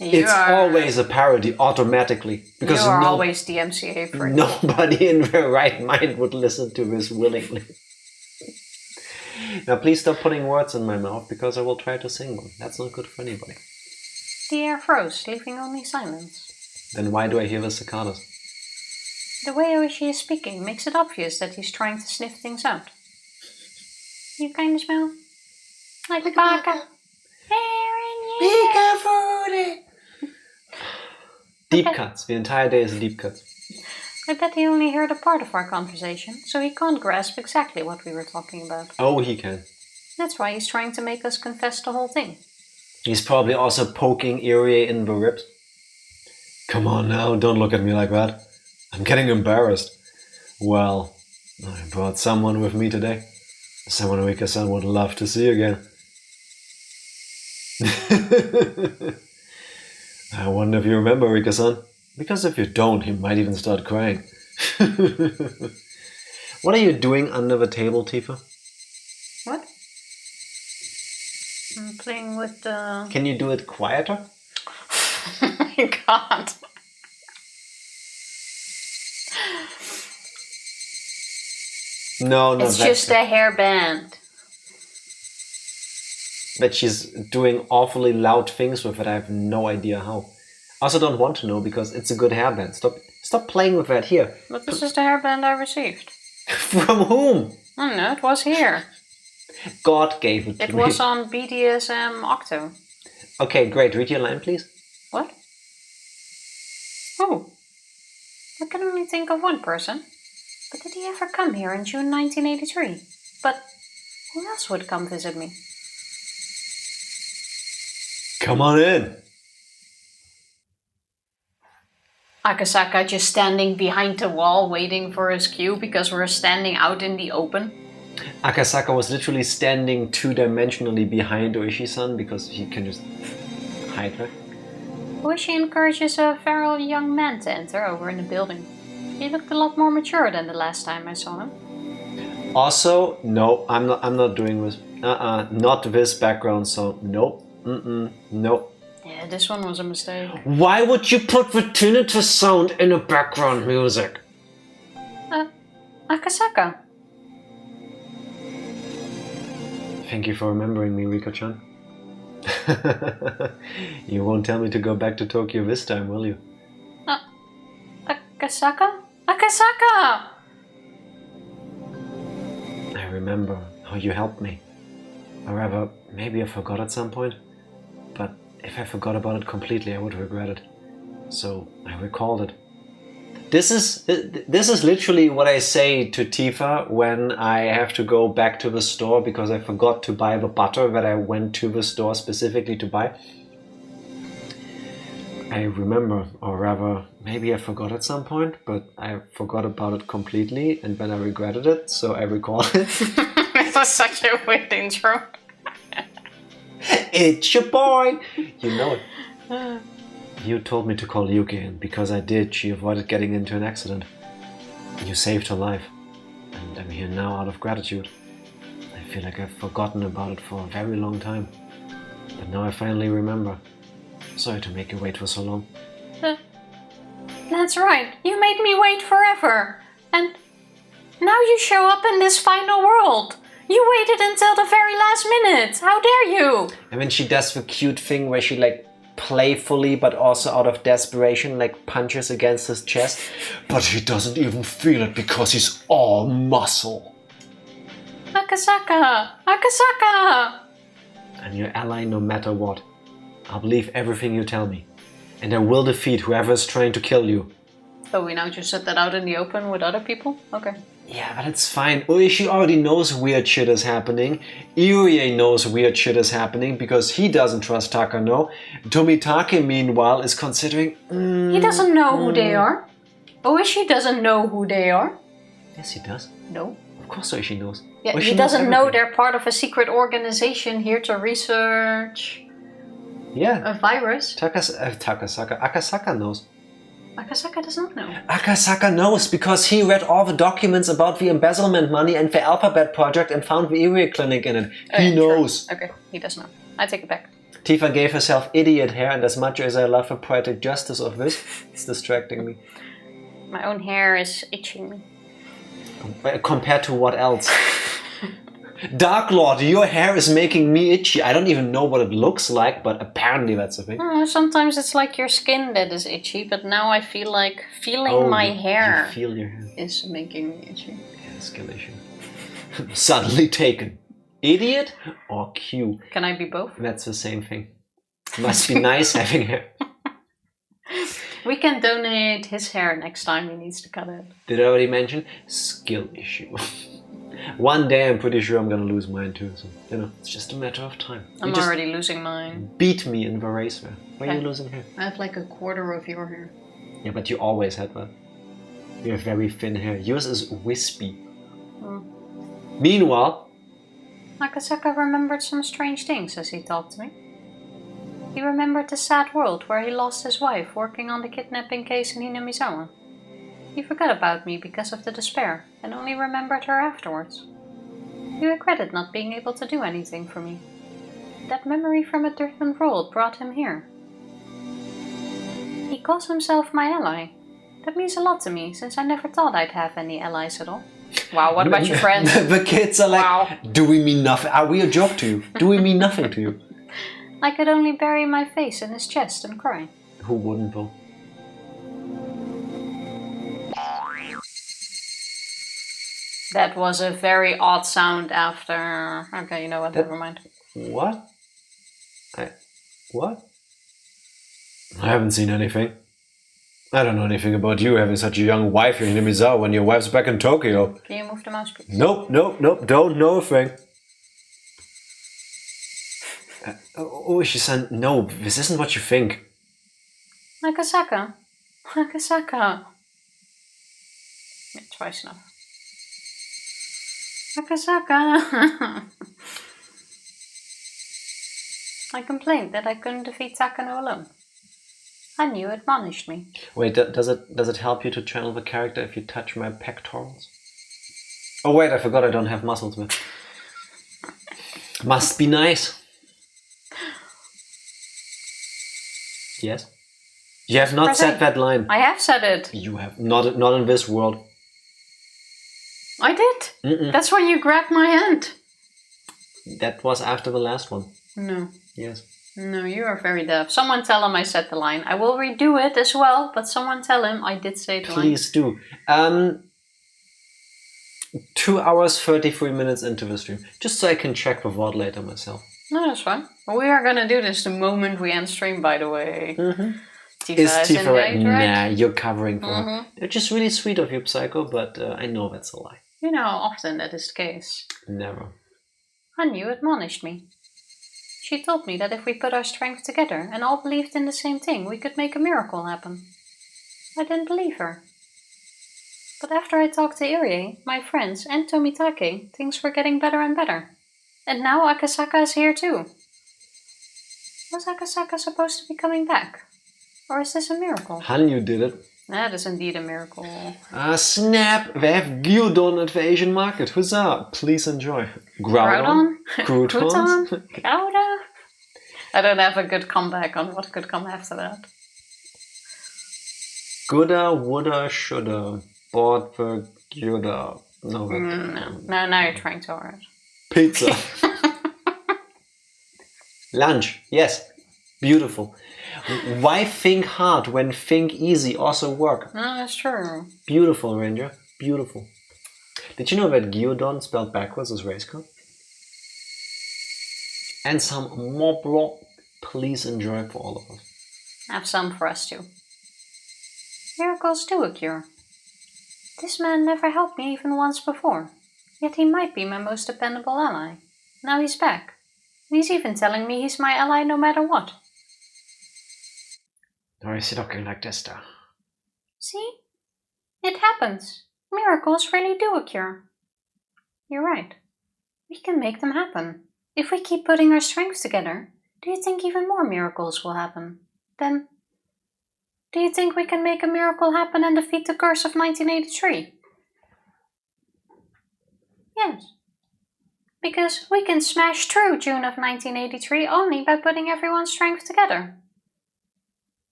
Speaker 1: it's always a parody automatically. Because
Speaker 2: you are always the MCA for it.
Speaker 1: nobody in their right mind would listen to this willingly. Now please stop putting words in my mouth because I will try to sing them. That's not good for anybody.
Speaker 2: The air froze, leaving only silence.
Speaker 1: Then why do I hear the cicadas?
Speaker 2: The way Ooishi is speaking makes it obvious that he's trying to sniff things out. You kind of smell like baka.
Speaker 1: Pika fruity! Deep cuts. The entire day is a deep cut.
Speaker 2: I bet he only heard a part of our conversation, so he can't grasp exactly what we were talking about.
Speaker 1: Oh, he can.
Speaker 2: That's why he's trying to make us confess the whole thing.
Speaker 1: He's probably also poking Irie in the ribs. Come on now, don't look at me like that. I'm getting embarrassed. Well, I brought someone with me today. Someone Rika-san would love to see again. I wonder if you remember Rika-san. Because if you don't, he might even start crying. What are you doing under the table, Tifa?
Speaker 2: What? I'm playing with the...
Speaker 1: Can you do it quieter?
Speaker 2: I can't.
Speaker 1: No,
Speaker 2: It's just a hairband.
Speaker 1: But she's doing awfully loud things with it. I have no idea how. I also don't want to know because it's a good hairband. Stop playing with that. Here.
Speaker 2: But this is the hairband I received.
Speaker 1: From whom?
Speaker 2: I don't know, it was here.
Speaker 1: God gave it to me.
Speaker 2: It was on BDSM Octo.
Speaker 1: Okay, great. Read your line, please.
Speaker 2: What? Oh. I can only think of one person. But did he ever come here in June 1983? But who else would come visit me?
Speaker 1: Come on in.
Speaker 2: Akasaka just standing behind the wall waiting for his cue because we're standing out in the open.
Speaker 1: Akasaka was literally standing two-dimensionally behind Ooishi-san because he can just hide her.
Speaker 2: Ooishi encourages a feral young man to enter over in the building. He looked a lot more mature than the last time I saw him.
Speaker 1: Also, no, I'm not doing this. Not this background song. Nope. Nope.
Speaker 2: Yeah, this one was a mistake.
Speaker 1: Why would you put the tinnitus sound in a background music?
Speaker 2: Akasaka.
Speaker 1: Thank you for remembering me, Riko-chan. You won't tell me to go back to Tokyo this time, will you?
Speaker 2: Akasaka? Akasaka!
Speaker 1: I remember how you helped me. However, maybe I forgot at some point. But if I forgot about it completely, I would regret it. So I recalled it. This is literally what I say to Tifa when I have to go back to the store because I forgot to buy the butter that I went to the store specifically to buy. I remember, or rather, maybe I forgot at some point, but I forgot about it completely and then I regretted it, so I recalled it.
Speaker 2: This was such a weird intro.
Speaker 1: It's your boy! You know it. You told me to call Yuki, and because I did, she avoided getting into an accident. You saved her life, and I'm here now out of gratitude. I feel like I've forgotten about it for a very long time, but now I finally remember. Sorry to make you wait for so long.
Speaker 2: That's right, you made me wait forever. And now you show up in this final world. You waited until the very last minute. How dare you?
Speaker 1: And then she does the cute thing where she playfully but also out of desperation punches against his chest. But he doesn't even feel it because he's all muscle.
Speaker 2: Akasaka! Akasaka!
Speaker 1: I'm your ally no matter what. I'll believe everything you tell me. And I will defeat whoever is trying to kill you.
Speaker 2: So we now just set that out in the open with other people? Okay.
Speaker 1: Yeah, but it's fine. Ooishi already knows weird shit is happening. Irie knows weird shit is happening because he doesn't trust Takano. Tomitake, meanwhile, is considering...
Speaker 2: he doesn't know who they are. Ooishi doesn't know who they are.
Speaker 1: Yes, he does.
Speaker 2: No.
Speaker 1: Of course Ooishi knows.
Speaker 2: Yeah,
Speaker 1: Ooishi
Speaker 2: he
Speaker 1: knows
Speaker 2: doesn't know
Speaker 1: everything.
Speaker 2: they're part of a secret organization here to research...
Speaker 1: Yeah.
Speaker 2: a virus.
Speaker 1: Akasaka knows.
Speaker 2: Akasaka does not know.
Speaker 1: Akasaka knows because he read all the documents about the embezzlement money and the Alphabet Project and found the Irie clinic in it. He knows.
Speaker 2: Sure. Okay, he does know. I take it back.
Speaker 1: Tifa gave herself idiot hair, and as much as I love the poetic justice of this, it's distracting me.
Speaker 2: My own hair is itching me.
Speaker 1: Compared to what else? Dark Lord, your hair is making me itchy. I don't even know what it looks like, but apparently that's a thing.
Speaker 2: Sometimes it's like your skin that is itchy, but now I feel like feeling my hair
Speaker 1: You feel your hair.
Speaker 2: is making me itchy.
Speaker 1: Yeah, skin issue. Suddenly taken. Idiot or Q?
Speaker 2: Can I be both?
Speaker 1: That's the same thing. Must be nice having hair.
Speaker 2: We can donate his hair next time he needs to cut it.
Speaker 1: Did I already mention? Skill issue. One day I'm pretty sure I'm gonna lose mine too. So, you know, it's just a matter of time.
Speaker 2: I'm already losing mine.
Speaker 1: Beat me in the race there. Why are you
Speaker 2: Okay.
Speaker 1: losing hair?
Speaker 2: I have like a quarter of your hair.
Speaker 1: Yeah, but you always had that. You have very thin hair. Yours is wispy. Meanwhile,
Speaker 3: Akasaka remembered some strange things as he talked to me. He remembered the sad world where he lost his wife working on the kidnapping case in Hinamizawa. He forgot about me because of the despair and only remembered her afterwards. He regretted not being able to do anything for me. That memory from a different world brought him here. He calls himself my ally. That means a lot to me since I never thought I'd have any allies at all.
Speaker 2: Wow, what about your friends?
Speaker 1: the kids are like,
Speaker 2: Wow.
Speaker 1: do we mean nothing? Are we a joke to you? Do we mean nothing to you?
Speaker 3: I could only bury my face in his chest and cry.
Speaker 1: Who wouldn't, though?
Speaker 2: That was a very odd sound after... Okay, you know what, never mind.
Speaker 1: What? What? I haven't seen anything. I don't know anything about you having such a young wife here in Hinamizawa when your wife's back in Tokyo.
Speaker 2: Can you move the mouse, please?
Speaker 1: Nope, don't know a thing. Ooishi-san, no, this isn't what you think.
Speaker 3: Akasaka. Akasaka.
Speaker 2: Yeah, twice enough.
Speaker 3: Akasaka. I complained that I couldn't defeat Takano alone. Hanyu admonished me.
Speaker 1: Wait, does it help you to channel the character if you touch my pectorals? Oh wait, I forgot I don't have muscles with. Must be nice. Yes? You have not said that line.
Speaker 2: I have said it.
Speaker 1: You have not in this world.
Speaker 2: I did. That's when you grabbed my hand.
Speaker 1: That was after the last one.
Speaker 2: No.
Speaker 1: Yes.
Speaker 2: No, you are very deaf. Someone tell him I said the line. I will redo it as well, but someone tell him I did say the line.
Speaker 1: Please do. 2 hours 33 minutes into the stream, just so I can check the VOD later myself.
Speaker 2: No, that's fine. We are gonna do this the moment we end stream, by the way. Tifa
Speaker 1: Is
Speaker 2: is in
Speaker 1: Tifa right?
Speaker 2: date, right?
Speaker 1: Nah, you're covering for her. They're just really sweet of you, Psycho, but I know that's a lie.
Speaker 2: You know how often that is the case.
Speaker 1: Never.
Speaker 3: Hanyu admonished me. She told me that if we put our strength together and all believed in the same thing, we could make a miracle happen. I didn't believe her. But after I talked to Irie, my friends, and Tomitake, things were getting better and better. And now Akasaka is here too. Was Akasaka supposed to be coming back? Or is this a miracle?
Speaker 1: Hanyu did it.
Speaker 2: That is indeed a miracle.
Speaker 1: Ah, snap! They have gyudon at the Asian market. Huzzah! Please enjoy. Groudon? Croutons?
Speaker 2: Gouda? I don't have a good comeback on what could come after that.
Speaker 1: Goulda, woulda, shoulda. Bought the gyuda. No,
Speaker 2: No, now you're trying too hard.
Speaker 1: Pizza. Lunch. Yes. Beautiful. Why think hard when think easy also work?
Speaker 2: No, that's true.
Speaker 1: Beautiful, Ranger. Beautiful. Did you know that gyudon spelled backwards is race car? And some more block. Please enjoy for all of us.
Speaker 2: Have some for us too.
Speaker 3: Miracles do occur. This man never helped me even once before, yet he might be my most dependable ally. Now he's back, and he's even telling me he's my ally no matter what.
Speaker 1: Or is he talking like this, though?
Speaker 3: See? It happens. Miracles really do occur. You're right. We can make them happen. If we keep putting our strength together, do you think even more miracles will happen? Then, do you think we can make a miracle happen and defeat the curse of 1983? Yes. Because we can smash through June of 1983 only by putting everyone's strength together.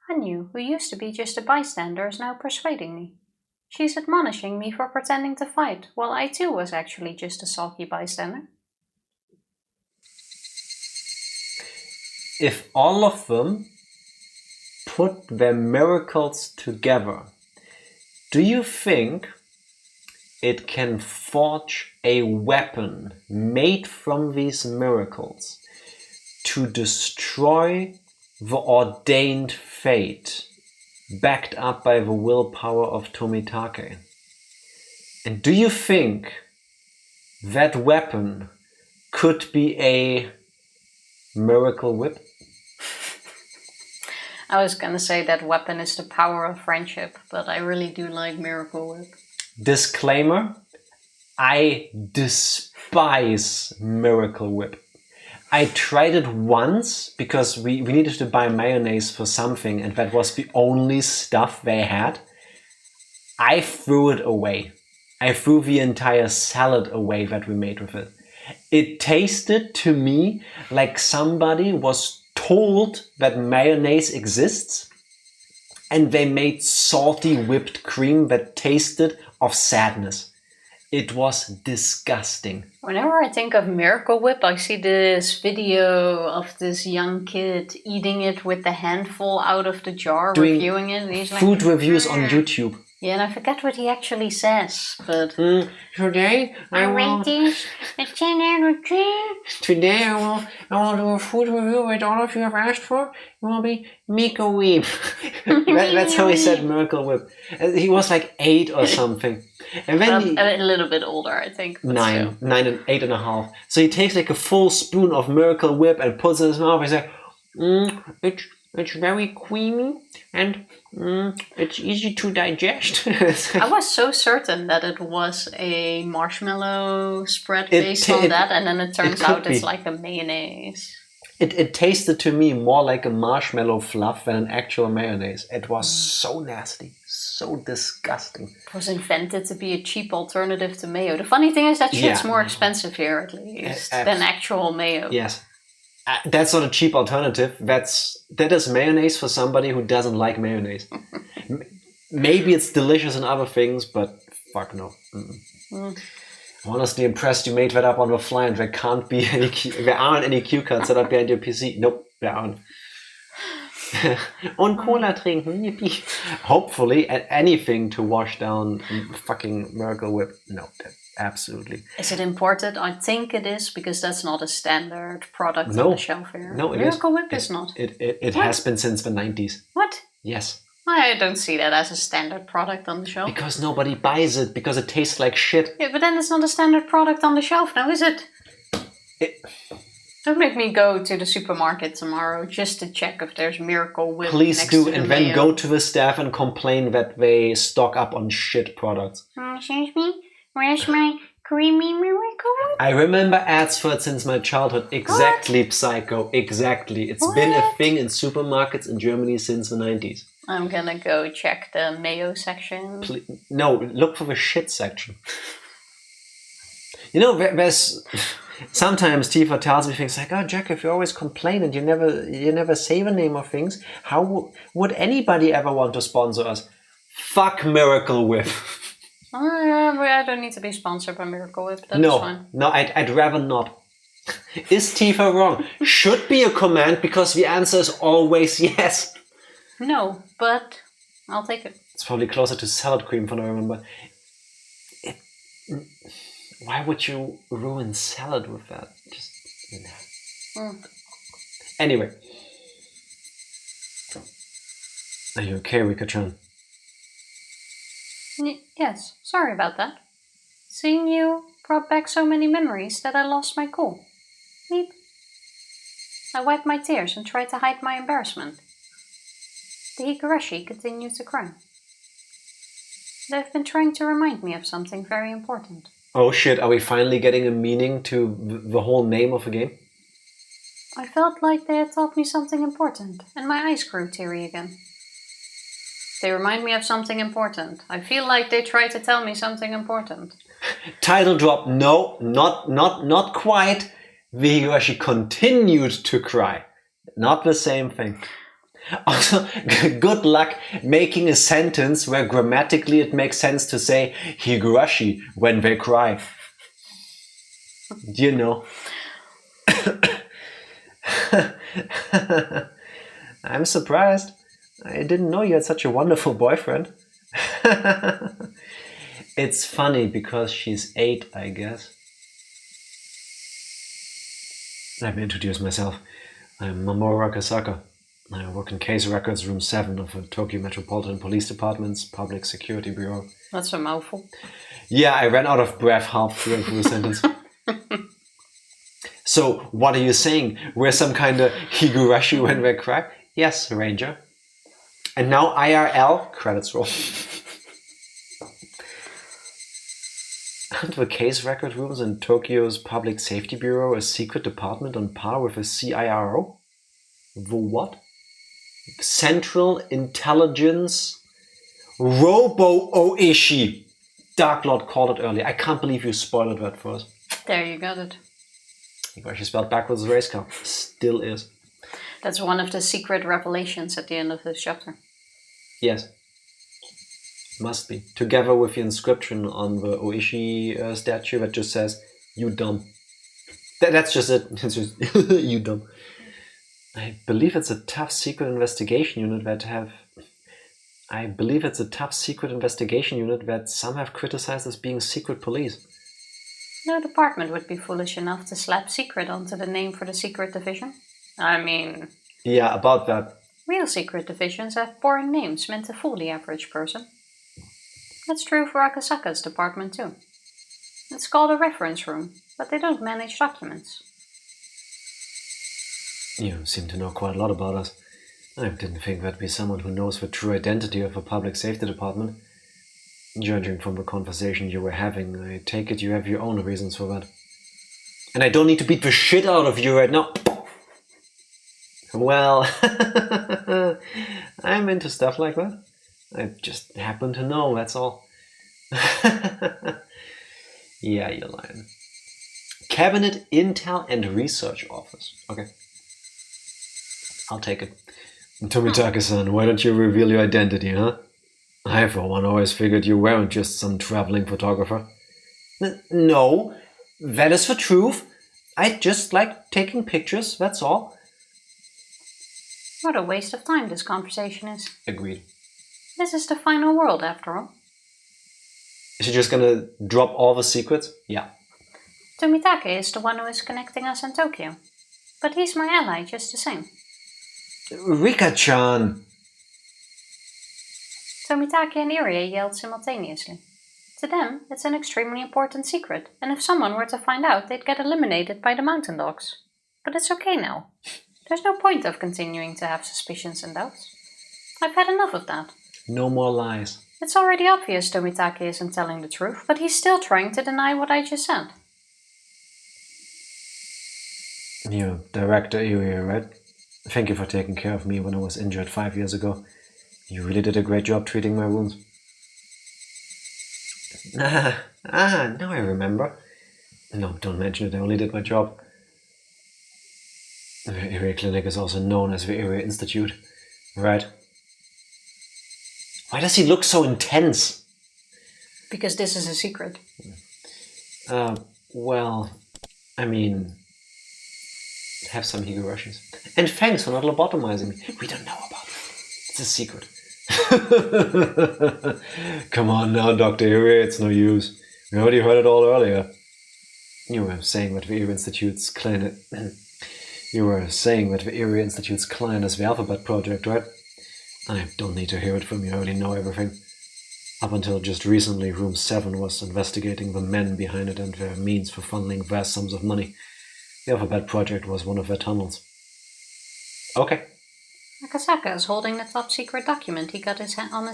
Speaker 3: Hanyu, who used to be just a bystander, is now persuading me. She's admonishing me for pretending to fight, while I too was actually just a sulky bystander.
Speaker 1: If all of them put their miracles together, do you think it can forge a weapon made from these miracles to destroy the ordained fate, backed up by the willpower of Tomitake. And do you think that weapon could be a miracle whip?
Speaker 2: I was gonna say that weapon is the power of friendship, but I really do like Miracle Whip.
Speaker 1: Disclaimer, I despise Miracle Whip. I tried it once because we needed to buy mayonnaise for something and that was the only stuff they had. I threw it away. I threw the entire salad away that we made with it. It tasted to me like somebody was told that mayonnaise exists and they made salty whipped cream that tasted of sadness. It was disgusting.
Speaker 2: Whenever I think of Miracle Whip, I see this video of this young kid eating it with the handful out of the jar,
Speaker 1: Doing
Speaker 2: reviewing it. And he's like,
Speaker 1: food reviews on YouTube.
Speaker 2: yeah, and I forget what he actually says, but
Speaker 1: Today
Speaker 3: I rate this a 10 out of 10.
Speaker 1: Today I will do a food review with all of you have asked for. It will be Miracle Whip. That's how he said Miracle Whip. And he was like 8 or something. And then
Speaker 2: a little bit older, I think. but still.
Speaker 1: 9 and 8.5. So he takes like a full spoon of Miracle Whip and puts it in his mouth. He's like, it's very creamy and it's easy to digest.
Speaker 2: I was so certain that it was a marshmallow spread based on that, and then it turns out it's like a mayonnaise.
Speaker 1: It tasted to me more like a marshmallow fluff than an actual mayonnaise. It was so nasty, so disgusting.
Speaker 2: It was invented to be a cheap alternative to mayo. The funny thing is that shit's more expensive here, at least, than actual mayo.
Speaker 1: Yes. That's not a cheap alternative. That is mayonnaise for somebody who doesn't like mayonnaise. Maybe it's delicious in other things, but fuck no. I'm honestly impressed you made that up on the fly and there aren't any cue cards set up behind your PC. Nope, there aren't. Und Cola trinken, yippee. Hopefully, anything to wash down fucking Miracle Whip. No, absolutely.
Speaker 2: Is it imported? I think it is, because that's not a standard product on the shelf here.
Speaker 1: No, it
Speaker 2: Miracle
Speaker 1: is.
Speaker 2: Whip is not.
Speaker 1: It has been since the 90s.
Speaker 2: What?
Speaker 1: Yes.
Speaker 2: I don't see that as a standard product on the shelf.
Speaker 1: Because nobody buys it, because it tastes like shit.
Speaker 2: Yeah, but then it's not a standard product on the shelf now, is it? Don't make me go to the supermarket tomorrow just to check if there's Miracle Whip.
Speaker 1: Please
Speaker 2: next
Speaker 1: do,
Speaker 2: to the
Speaker 1: and then
Speaker 2: mayo.
Speaker 1: go to the staff and complain that they stock up on shit products.
Speaker 3: Excuse me? Where's my creamy Miracle Whip?
Speaker 1: I remember ads for it since my childhood. Exactly, Psycho. Exactly. It's been a thing in supermarkets in Germany since the 90s.
Speaker 2: I'm gonna go check the mayo section.
Speaker 1: No, look for the shit section. You know, there's sometimes Tifa tells me things like, "Oh, Jack, if you always complain and you never say the name of things, how would anybody ever want to sponsor us?" Fuck Miracle Whip.
Speaker 2: I don't need to be sponsored by Miracle Whip. That's fine.
Speaker 1: No, I'd rather not. Is Tifa wrong? Should be a command because the answer is always yes.
Speaker 2: No, but I'll take it.
Speaker 1: It's probably closer to salad cream from what I remember. Why would you ruin salad with that? Just Anyway. Are you okay, Rika-chan?
Speaker 2: Yes, sorry about that. Seeing you brought back so many memories that I lost my cool. Meep. I wiped my tears and tried to hide my embarrassment. The Higurashi continued to cry. They've been trying to remind me of something very important.
Speaker 1: Oh shit, are we finally getting a meaning to the whole name of the game?
Speaker 2: I felt like they had taught me something important, and my eyes grew teary again. They remind me of something important. I feel like they try to tell me something important.
Speaker 1: Title drop. No, not quite. The Higurashi continued to cry. Not the same thing. Also, good luck making a sentence where grammatically it makes sense to say Higurashi when they cry. You know. I'm surprised. I didn't know you had such a wonderful boyfriend. It's funny because she's 8, I guess. Let me introduce myself. I'm Mamoru Akasaka. I work in Case Records Room 7 of the Tokyo Metropolitan Police Department's Public Security Bureau.
Speaker 2: That's a mouthful.
Speaker 1: Yeah, I ran out of breath halfway through the sentence. So, what are you saying? We're some kind of Higurashi when we're cracked? Yes, Ranger. And now IRL, credits roll. Aren't the case record rooms in Tokyo's Public Safety Bureau a secret department on par with a CIRO? The what? Central Intelligence Robo-Oishi. Dark Lord called it earlier. I can't believe you spoiled that for us.
Speaker 2: There you got it.
Speaker 1: Higurashi spelled backwards as race car. Still is.
Speaker 2: That's one of the secret revelations at the end of this chapter.
Speaker 1: Yes. Must be. Together with the inscription on the Oishi statue that just says, "You dumb." That's just it. It's just, you dumb. I believe it's a tough secret investigation unit that some have criticized as being secret police.
Speaker 2: No department would be foolish enough to slap secret onto the name for the secret division. I mean...
Speaker 1: Yeah, about that.
Speaker 2: Real secret divisions have boring names meant to fool the average person. That's true for Akasaka's department too. It's called a reference room, but they don't manage documents.
Speaker 1: You seem to know quite a lot about us. I didn't think that'd be someone who knows the true identity of a public safety department. Judging from the conversation you were having, I take it you have your own reasons for that. And I don't need to beat the shit out of you right now. Well, I'm into stuff like that. I just happen to know, that's all. Yeah, you're lying. Cabinet Intel and Research Office. Okay. I'll take it. Tomitake-san, why don't you reveal your identity, huh? I, for one, always figured you weren't just some traveling photographer. No, that is the truth. I just like taking pictures, that's all.
Speaker 2: What a waste of time this conversation is.
Speaker 1: Agreed.
Speaker 2: This is the final world, after all.
Speaker 1: Is she just gonna drop all the secrets? Yeah.
Speaker 2: Tomitake is the one who is connecting us in Tokyo. But he's my ally just the same.
Speaker 1: Rika-chan!
Speaker 2: Tomitake and Irie yelled simultaneously. To them, it's an extremely important secret, and if someone were to find out, they'd get eliminated by the mountain dogs. But it's okay now. There's no point of continuing to have suspicions and doubts. I've had enough of that.
Speaker 1: No more lies.
Speaker 2: It's already obvious Tomitake isn't telling the truth, but he's still trying to deny what I just said.
Speaker 1: You, Director Irie, right? Thank you for taking care of me when I was injured 5 years ago. You really did a great job treating my wounds. Now I remember. No, don't mention it, I only did my job. The Irie Clinic is also known as the Irie Institute, right? Why does he look so intense?
Speaker 2: Because this is a secret.
Speaker 1: Well, I mean... have some Higurashis. And thanks for not lobotomizing me. We don't know about that. It's a secret. Come on now, Dr. Irie, it's no use. We already heard it all earlier. You were saying that the Irie Institute's client... You were saying that the Irie Institute's client is the Alphabet Project, right? I don't need to hear it from you, I already know everything. Up until just recently, Room 7 was investigating the men behind it and their means for funneling vast sums of money. The Alphabet Project was one of their tunnels. Okay.
Speaker 2: Akasaka is holding the top secret document he got his hands on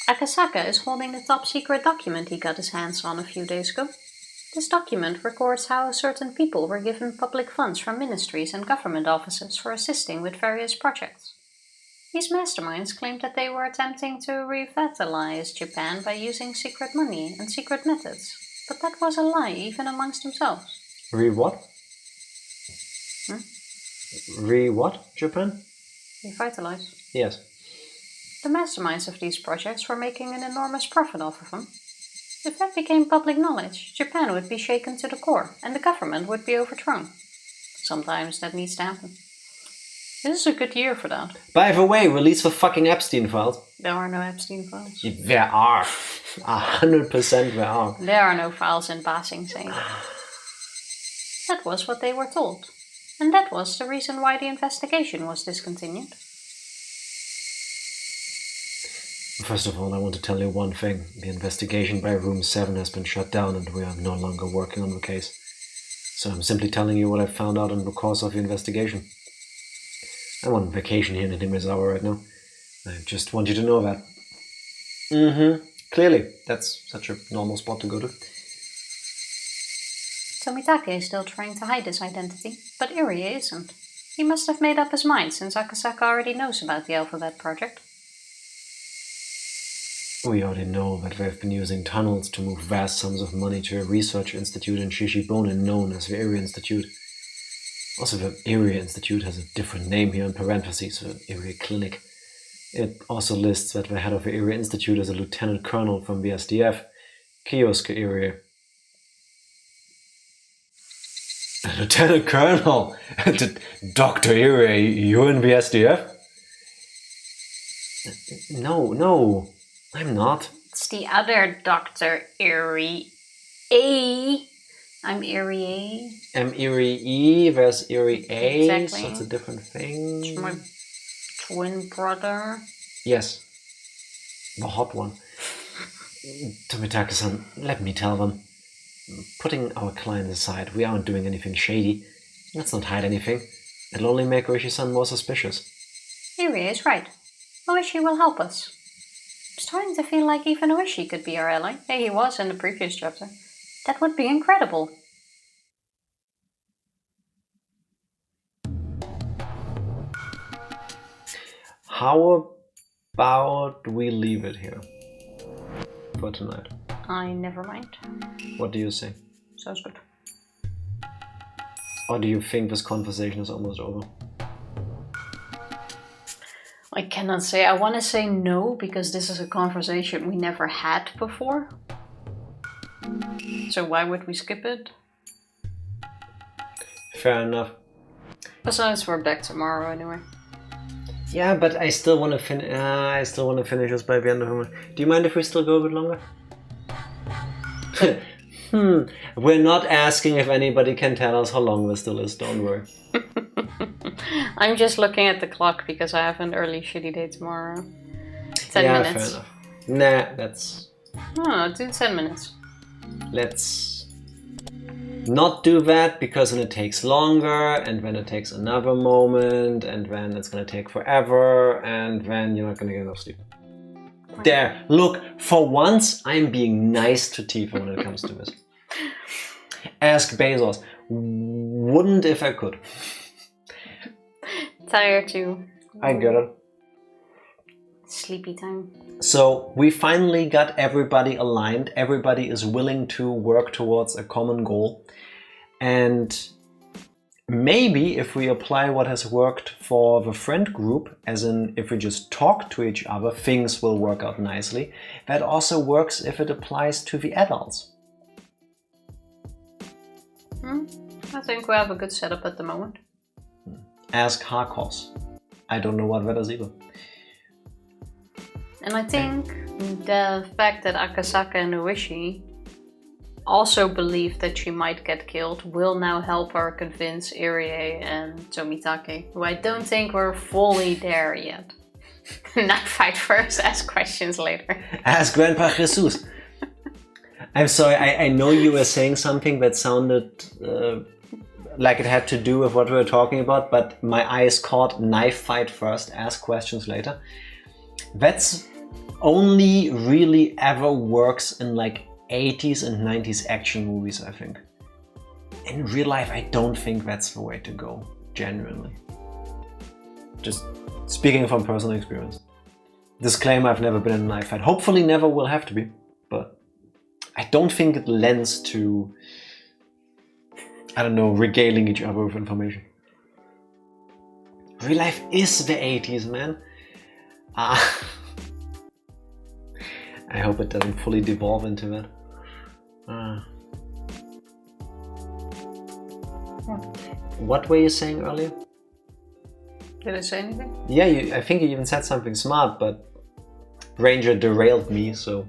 Speaker 2: Akasaka is holding the top secret document he got his hands on a few days ago. This document records how certain people were given public funds from ministries and government offices for assisting with various projects. These masterminds claimed that they were attempting to revitalize Japan by using secret money and secret methods, but that was a lie even amongst themselves.
Speaker 1: What? What, Japan?
Speaker 2: Revitalize.
Speaker 1: Yes.
Speaker 2: The masterminds of these projects were making an enormous profit off of them. If that became public knowledge, Japan would be shaken to the core, and the government would be overthrown. Sometimes that needs to happen. This is a good year for that.
Speaker 1: By the way, release the fucking Epstein files.
Speaker 2: There are no Epstein files.
Speaker 1: There are. 100% there are.
Speaker 2: There are no files in Ba Sing Se. That was what they were told. And that was the reason why the investigation was discontinued.
Speaker 1: First of all, I want to tell you one thing. The investigation by Room 7 has been shut down and we are no longer working on the case. So I'm simply telling you what I found out in the course of the investigation. I'm on vacation here in Hinamizawa right now. I just want you to know that. Clearly, that's such a normal spot to go to.
Speaker 2: Tomitake is still trying to hide his identity, but Irie isn't. He must have made up his mind since Akasaka already knows about the Alphabet Project.
Speaker 1: We already know that they've been using tunnels to move vast sums of money to a research institute in Shishibone known as the Erie Institute. Also, the Erie Institute has a different name here in parentheses, the Erie Clinic. It also lists that the head of the Erie Institute is a lieutenant colonel from the SDF, Keiichi Erie. A lieutenant colonel? Dr. Erie, you're in the SDF? No, I'm not.
Speaker 2: It's the other Dr. Irie A. I'm Irie A.
Speaker 1: I'm Erie E, there's Erie A,
Speaker 2: Exactly.
Speaker 1: so it's a different thing.
Speaker 2: It's my twin brother.
Speaker 1: Yes, the hot one. Tomitake-san, let me tell them. Putting our client aside, we aren't doing anything shady. Let's not hide anything. It'll only make ooishi-san more suspicious.
Speaker 2: Irie is right. Ooishi will help us. I'm starting to feel like even Ooishi could be our ally. Hey, he was in the previous chapter. That would be incredible.
Speaker 1: How about we leave it here for tonight?
Speaker 2: Never mind.
Speaker 1: What do you say?
Speaker 2: Sounds good.
Speaker 1: Or do you think this conversation is almost over?
Speaker 2: I cannot say. I want to say no because this is a conversation we never had before. So why would we skip it?
Speaker 1: Fair enough.
Speaker 2: Besides, we're back tomorrow anyway.
Speaker 1: Yeah, but I still want to finish this by the end of the month. Do you mind if we still go a bit longer? We're not asking if anybody can tell us how long this still is, don't worry.
Speaker 2: I'm just looking at the clock because I have an early shitty day tomorrow. 10
Speaker 1: yeah,
Speaker 2: minutes.
Speaker 1: fair enough. Nah, that's...
Speaker 2: Oh, do 10 minutes.
Speaker 1: Let's not do that because then it takes longer and then it takes another moment and then it's going to take forever and then you're not going to get enough sleep. There, look, for once I'm being nice to Tifa when it comes to this. Ask Bezos. Wouldn't if I could.
Speaker 2: Tired too.
Speaker 1: I get it.
Speaker 2: Sleepy time.
Speaker 1: So we finally got everybody aligned. Everybody is willing to work towards a common goal. And maybe if we apply what has worked for the friend group, as in if we just talk to each other, things will work out nicely. That also works if it applies to the adults.
Speaker 2: I think we have a good setup at the moment.
Speaker 1: Ask Harkos. I don't know what that is either.
Speaker 2: And I think the fact that Akasaka and Ooishi also believe that she might get killed will now help her convince Irie and Tomitake, who I don't think we're fully there yet. Not fight first, ask questions later.
Speaker 1: Ask Grandpa Jesus. I'm sorry, I know you were saying something that sounded like it had to do with what we were talking about, but my eyes caught knife fight first, ask questions later. That's only really ever works in like 80s and 90s action movies, I think. In real life, I don't think that's the way to go, genuinely. Just speaking from personal experience. Disclaimer, I've never been in a knife fight. Hopefully never will have to be, but I don't think it lends to, I don't know, regaling each other with information. Real life is the 80s, man. I hope it doesn't fully devolve into that. What were you saying earlier?
Speaker 2: Did I say anything?
Speaker 1: Yeah, I think you even said something smart, but Ranger derailed me, so...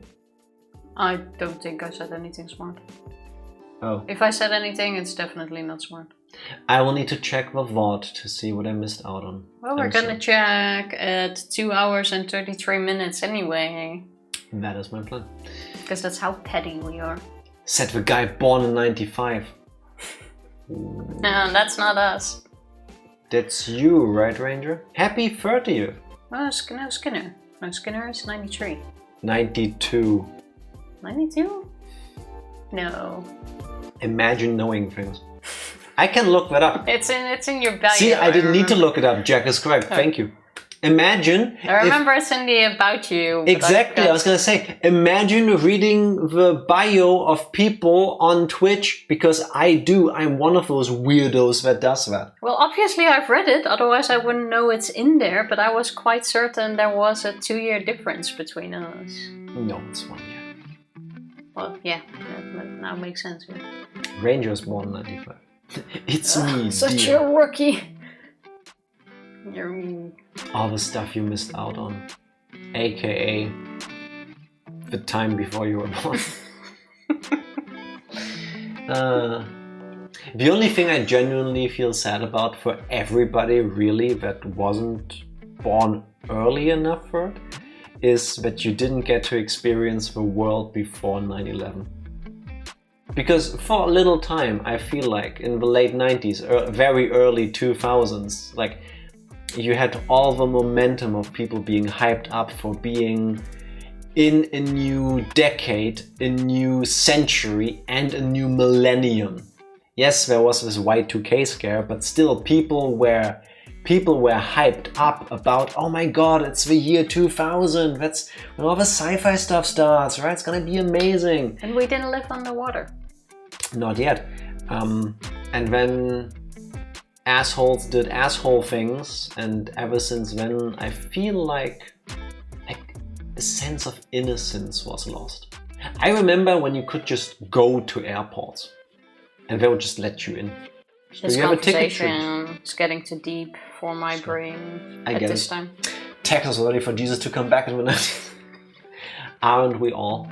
Speaker 2: I don't think I said anything smart.
Speaker 1: Oh.
Speaker 2: If I said anything, it's definitely not smart.
Speaker 1: I will need to check the VOD to see what I missed out on.
Speaker 2: Well, we're gonna check at 2 hours and 33 minutes anyway.
Speaker 1: That is my plan.
Speaker 2: Because that's how petty we are.
Speaker 1: Said the guy born in 95.
Speaker 2: No, that's not us.
Speaker 1: That's you, right, Ranger? Happy 30th.
Speaker 2: No, Skinner. No, Skinner is 93.
Speaker 1: 92.
Speaker 2: 92? No.
Speaker 1: Imagine knowing things. I can look that up.
Speaker 2: It's in your bio.
Speaker 1: See, I didn't need to look it up. Jack is correct. Thank you. Imagine.
Speaker 2: I remember it's in the About You.
Speaker 1: Exactly. I was gonna say. Imagine reading the bio of people on Twitch, because I'm one of those weirdos that does that.
Speaker 2: Well, obviously I've read it. Otherwise, I wouldn't know it's in there. But I was quite certain there was a 2-year difference between us.
Speaker 1: No, it's 1 year.
Speaker 2: Well, yeah, that now makes sense. Yeah.
Speaker 1: Ranger's born in 95. It's me,
Speaker 2: Such
Speaker 1: dear.
Speaker 2: a rookie. You're...
Speaker 1: All the stuff you missed out on, aka the time before you were born. The only thing I genuinely feel sad about for everybody really that wasn't born early enough for it is that you didn't get to experience the world before 9/11. Because for a little time, I feel like in the late 90s, very early 2000s, like you had all the momentum of people being hyped up for being in a new decade, a new century, and a new millennium. Yes, there was this Y2K scare, but still people were hyped up about, oh my god, it's the year 2000, that's when all the sci-fi stuff starts, right? It's gonna be amazing.
Speaker 2: And we didn't live underwater. Not
Speaker 1: yet. And then assholes did asshole things, and ever since then I feel like a sense of innocence was lost. I remember when you could just go to airports and they would just let you in.
Speaker 2: This conversation is getting too deep for my brain at this time.
Speaker 1: Texas was ready for Jesus to come back in the night. Aren't we all?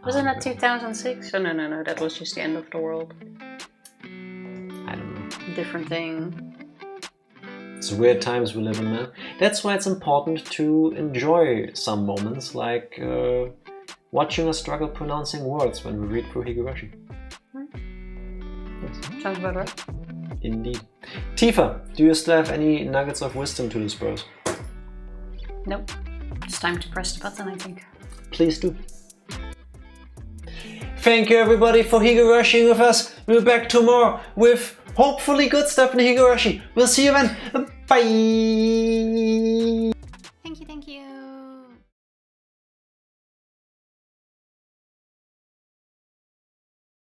Speaker 2: Wasn't that 2006? Oh, no, that was just the end of the world.
Speaker 1: I don't know.
Speaker 2: Different thing.
Speaker 1: It's weird times we live in, man. That's why it's important to enjoy some moments, like watching us struggle pronouncing words when we read through Higurashi.
Speaker 2: Yes. Sounds about right.
Speaker 1: Indeed. Tifa, do you still have any nuggets of wisdom to disperse?
Speaker 2: Nope. It's time to press the button, I think.
Speaker 1: Please do. Thank you everybody for Higurashi with us. We're back tomorrow with hopefully good stuff in Higurashi. We'll see you then. Bye.
Speaker 3: Thank you.